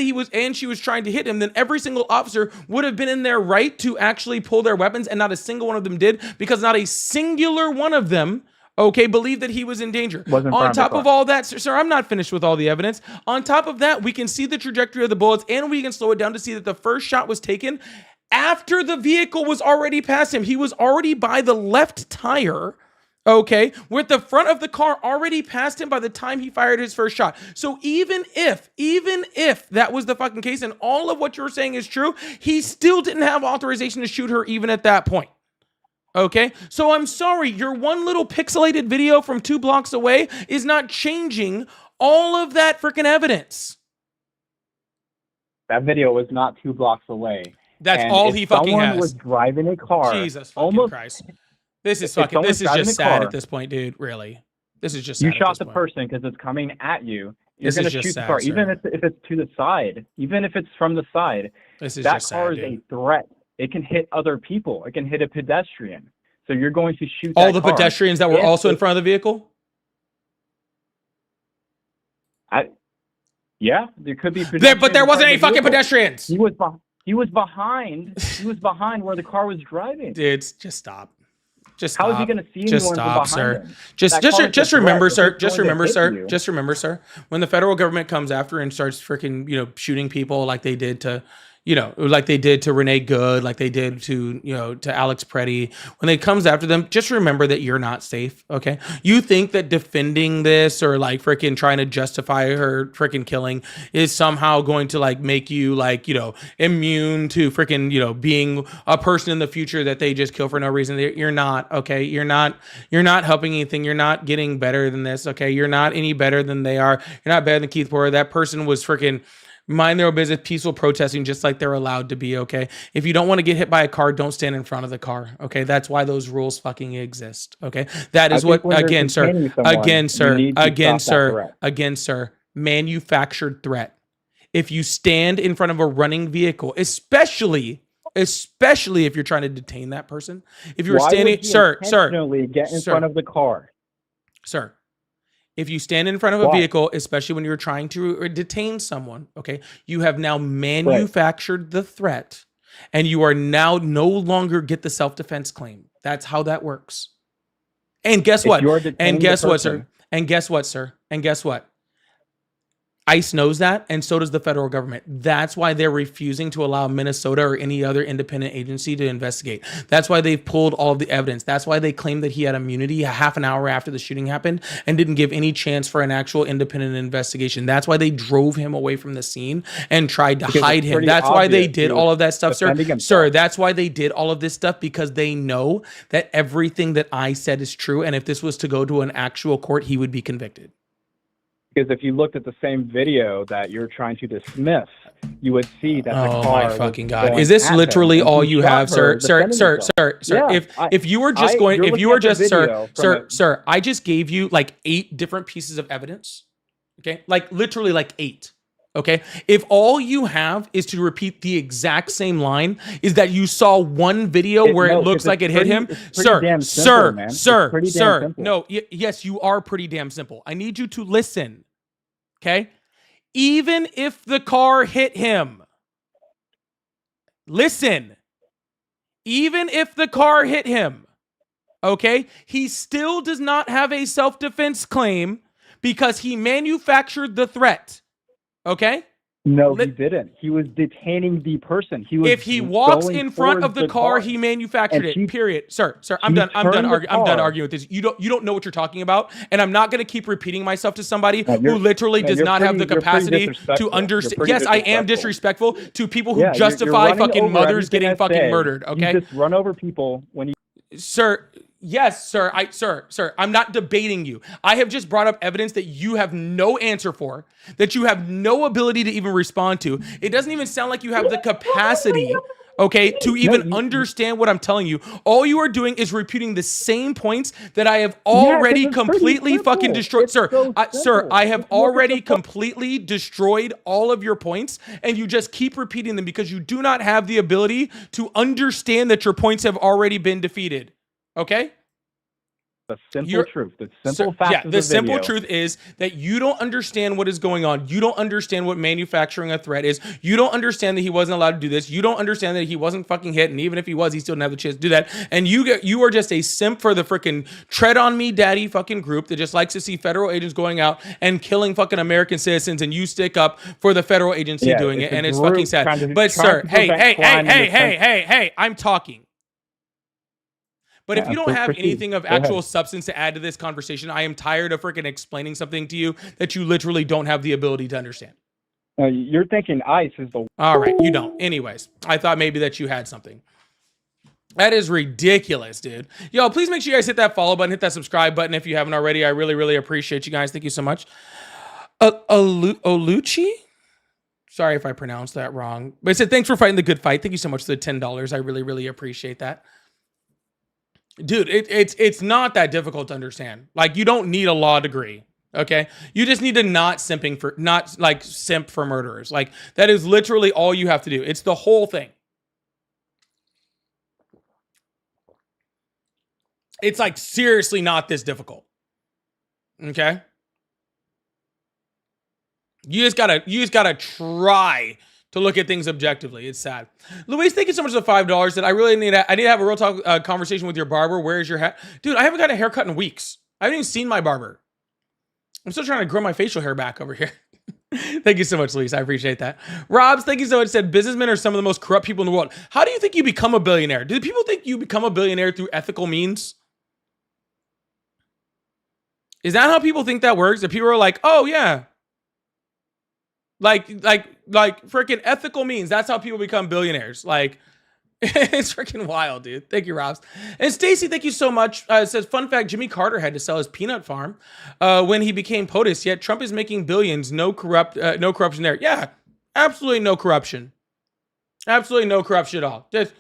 she was trying to hit him, then every single officer would have been in their right to actually pull their weapons, and not a single one of them did, because not a singular one of them, okay, believed that he was in danger. On top of all that, sir, I'm not finished with all the evidence. On top of that, we can see the trajectory of the bullets, and we can slow it down to see that the first shot was taken after the vehicle was already past him. He was already by the left tire, okay, with the front of the car already past him by the time he fired his first shot. So even if that was the fucking case and all of what you're saying is true, he still didn't have authorization to shoot her even at that point. Okay, so I'm sorry, your one little pixelated video from 2 blocks away is not changing all of that freaking evidence. That video was not 2 blocks away. That's And all if he fucking someone has. was driving a car. Jesus fucking almost, Christ. This is if fucking, someone's this is driving just a sad car, at this point, dude, really. This is just You sad at shot this the point. person because it's coming at you. You're This going is to just shoot sad, the car, sir. even if it's to the side, even if it's from the side. This is that just car sad, is dude. a threat. It can hit other people. It can hit a pedestrian. So you're going to shoot All that the car. pedestrians that were And also in front of the vehicle? Yeah, there could be. But there pedestrians in wasn't front any of the fucking vehicle. pedestrians. He was behind. He was behind where the car was driving. Dude, just stop. Just How is he stop. going to see Just anyone from stop, behind sir. him? Just That car is a just threat. remember, If sir. it's Just going to remember, hit sir. you- Just remember, sir. When the federal government comes after and starts freaking, shooting people like they did to, like they did to Renee Good, like they did to, to Alex Preddy. When it comes after them, just remember that you're not safe. Okay. You think that defending this or like freaking trying to justify her freaking killing is somehow going to like make you like, immune to freaking, being a person in the future that they just kill for no reason. You're not. Okay. You're not helping anything. You're not getting better than this. Okay. You're not any better than they are. You're not better than Keith Porter. That person was freaking mind their own business, peaceful protesting, just like they're allowed to be. Okay. If you don't want to get hit by a car, don't stand in front of the car. Okay. That's why those rules fucking exist. Okay. That is what, again, sir, manufactured threat. If you stand in front of a running vehicle, especially if you're trying to detain that person, if you're standing, sir, get in front of the car, sir. If you stand in front of a vehicle, especially when you're trying to detain someone, okay, you have now manufactured the threat, and you are now no longer get the self-defense claim. That's how that works. And guess what? And guess what, sir? And guess what, sir? And guess what? ICE knows that, and so does the federal government. That's why they're refusing to allow Minnesota or any other independent agency to investigate. That's why they've pulled all of the evidence. That's why they claimed that he had immunity a half an hour after the shooting happened and didn't give any chance for an actual independent investigation. That's why they drove him away from the scene and tried to hide him. That's why they did all of that stuff, sir. Sir, that's why they did all of this stuff, because they know that everything that I said is true, and if this was to go to an actual court, he would be convicted. Because if you looked at the same video that you're trying to dismiss, you would see that the car. Oh my fucking God! Is this literally all you have, sir? Sir. Yeah, if you were just going, if you were just, sir, I just gave you like 8 different pieces of evidence. Okay, like literally like 8. Okay, if all you have is to repeat the exact same line, is that you saw one video where it looks like it hit him, sir. No, yes, you are pretty damn simple. I need you to listen. Okay, even if the car hit him, listen. Even if the car hit him, okay, he still does not have a self-defense claim because he manufactured the threat. Okay? No, he didn't. He was detaining the person. If he walks in front of the car, he manufactured it. Period. Sir, I'm done arguing with this. You don't know what you're talking about, and I'm not going to keep repeating myself to somebody who literally does not have the capacity to understand. Yes, I am disrespectful to people who justify fucking mothers getting fucking murdered. Okay? You just run over people when you. Sir. Yes, sir. Sir, I'm not debating you. I have just brought up evidence that you have no answer for, that you have no ability to even respond to. It doesn't even sound like you have the capacity, okay, to even understand what I'm telling you. All you are doing is repeating the same points that I have already completely fucking destroyed. Sir, I have already completely destroyed all of your points, and you just keep repeating them because you do not have the ability to understand that your points have already been defeated. Okay? The simple truth. The simple fact. The simple truth is that you don't understand what is going on. You don't understand what manufacturing a threat is. You don't understand that he wasn't allowed to do this. You don't understand that he wasn't fucking hit, and even if he was, he still didn't have the chance to do that. And you are just a simp for the freaking tread on me daddy fucking group that just likes to see federal agents going out and killing fucking American citizens, and you stick up for the federal agency doing it, and it's fucking sad. But sir, hey, I'm talking. But if you don't have anything of actual substance to add to this conversation, I am tired of freaking explaining something to you that you literally don't have the ability to understand. You're thinking ICE is the... All right, you don't. Anyways, I thought maybe that you had something. That is ridiculous, dude. Yo, please make sure you guys hit that follow button, hit that subscribe button if you haven't already. I really, really appreciate you guys. Thank you so much. Oluchi? Sorry if I pronounced that wrong. But it said, thanks for fighting the good fight. Thank you so much for the $10. I really, really appreciate that. Dude, it's not that difficult to understand. Like, you don't need a law degree, okay? You just need to not simp for murderers. Like, that is literally all you have to do. It's the whole thing. It's like seriously not this difficult. Okay? You just gotta try to look at things objectively. It's sad. Luis, thank you so much for the $5. That I really need to have a real talk conversation with your barber. Where is your hat? Dude, I haven't got a haircut in weeks. I haven't even seen my barber. I'm still trying to grow my facial hair back over here. Thank you so much, Luis. I appreciate that. Robs, thank you so much. Said businessmen are some of the most corrupt people in the world. How do you think you become a billionaire? Do people think you become a billionaire through ethical means? Is that how people think that works? That people are like, oh yeah, like freaking ethical means. That's how people become billionaires. Like, it's freaking wild, dude. Thank you, Robs. And Stacy, thank you so much. It says, fun fact, Jimmy Carter had to sell his peanut farm when he became POTUS, yet Trump is making billions. No corruption there. Yeah, absolutely no corruption. Absolutely no corruption at all. Just,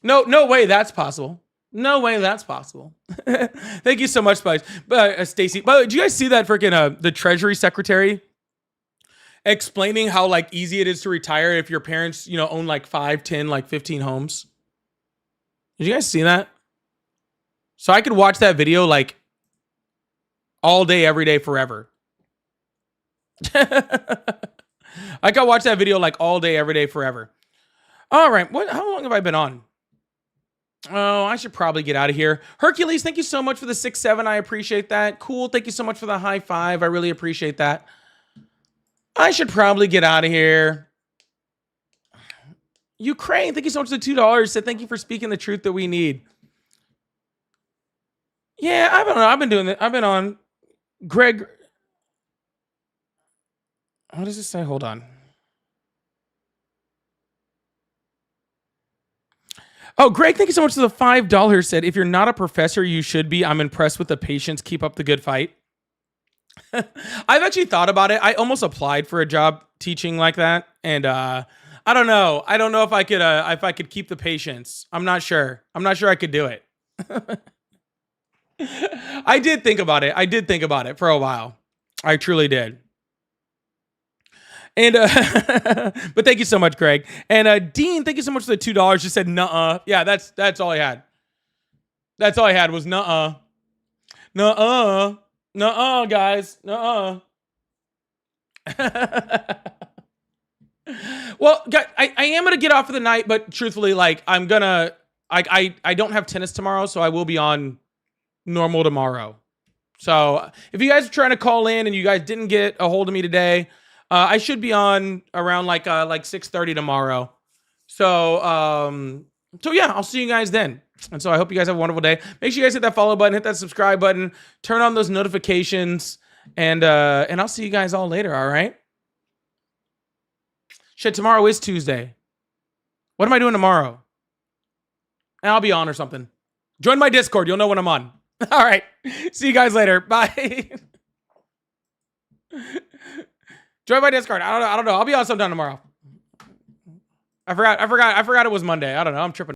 no way that's possible. No way that's possible. Thank you so much, Stacy. By the way, did you guys see that freaking the Treasury Secretary explaining how like easy it is to retire if your parents, own like 5, 10, like 15 homes? Did you guys see that? So I could watch that video like all day, every day, forever. I could watch that video like all day, every day, forever. All right. How long have I been on? Oh, I should probably get out of here. Hercules, thank you so much for the 6-7. I appreciate that. Cool. Thank you so much for the high 5. I really appreciate that. I should probably get out of here. Ukraine, thank you so much for the $2. Said thank you for speaking the truth that we need. Yeah, I don't know. I've been doing it. I've been on. Greg. What does it say? Hold on. Oh, Greg, thank you so much for the $5. Said, if you're not a professor, you should be. I'm impressed with the patience. Keep up the good fight. I've actually thought about it. I almost applied for a job teaching like that. And I don't know. I don't know if I could keep the patience. I'm not sure. I'm not sure I could do it. I did think about it. I did think about it for a while. I truly did. And but thank you so much, Greg. And Dean, thank you so much for the $2. Just said nuh-uh. Yeah, that's all I had. That's all I had was nuh-uh. Nuh-uh. Nuh-uh, guys. Nuh-uh. Well, guys, I am gonna get off for the night, but truthfully, like I don't have tennis tomorrow, so I will be on normal tomorrow. So if you guys are trying to call in and you guys didn't get a hold of me today, I should be on around like 6:30 tomorrow. So yeah, I'll see you guys then. And so I hope you guys have a wonderful day. Make sure you guys hit that follow button, hit that subscribe button, turn on those notifications, and I'll see you guys all later. All right. Shit, tomorrow is Tuesday. What am I doing tomorrow? I'll be on or something. Join my Discord. You'll know when I'm on. All right. See you guys later. Bye. Join my Discord. I don't know. I'll be on sometime tomorrow. I forgot it was Monday. I don't know. I'm tripping.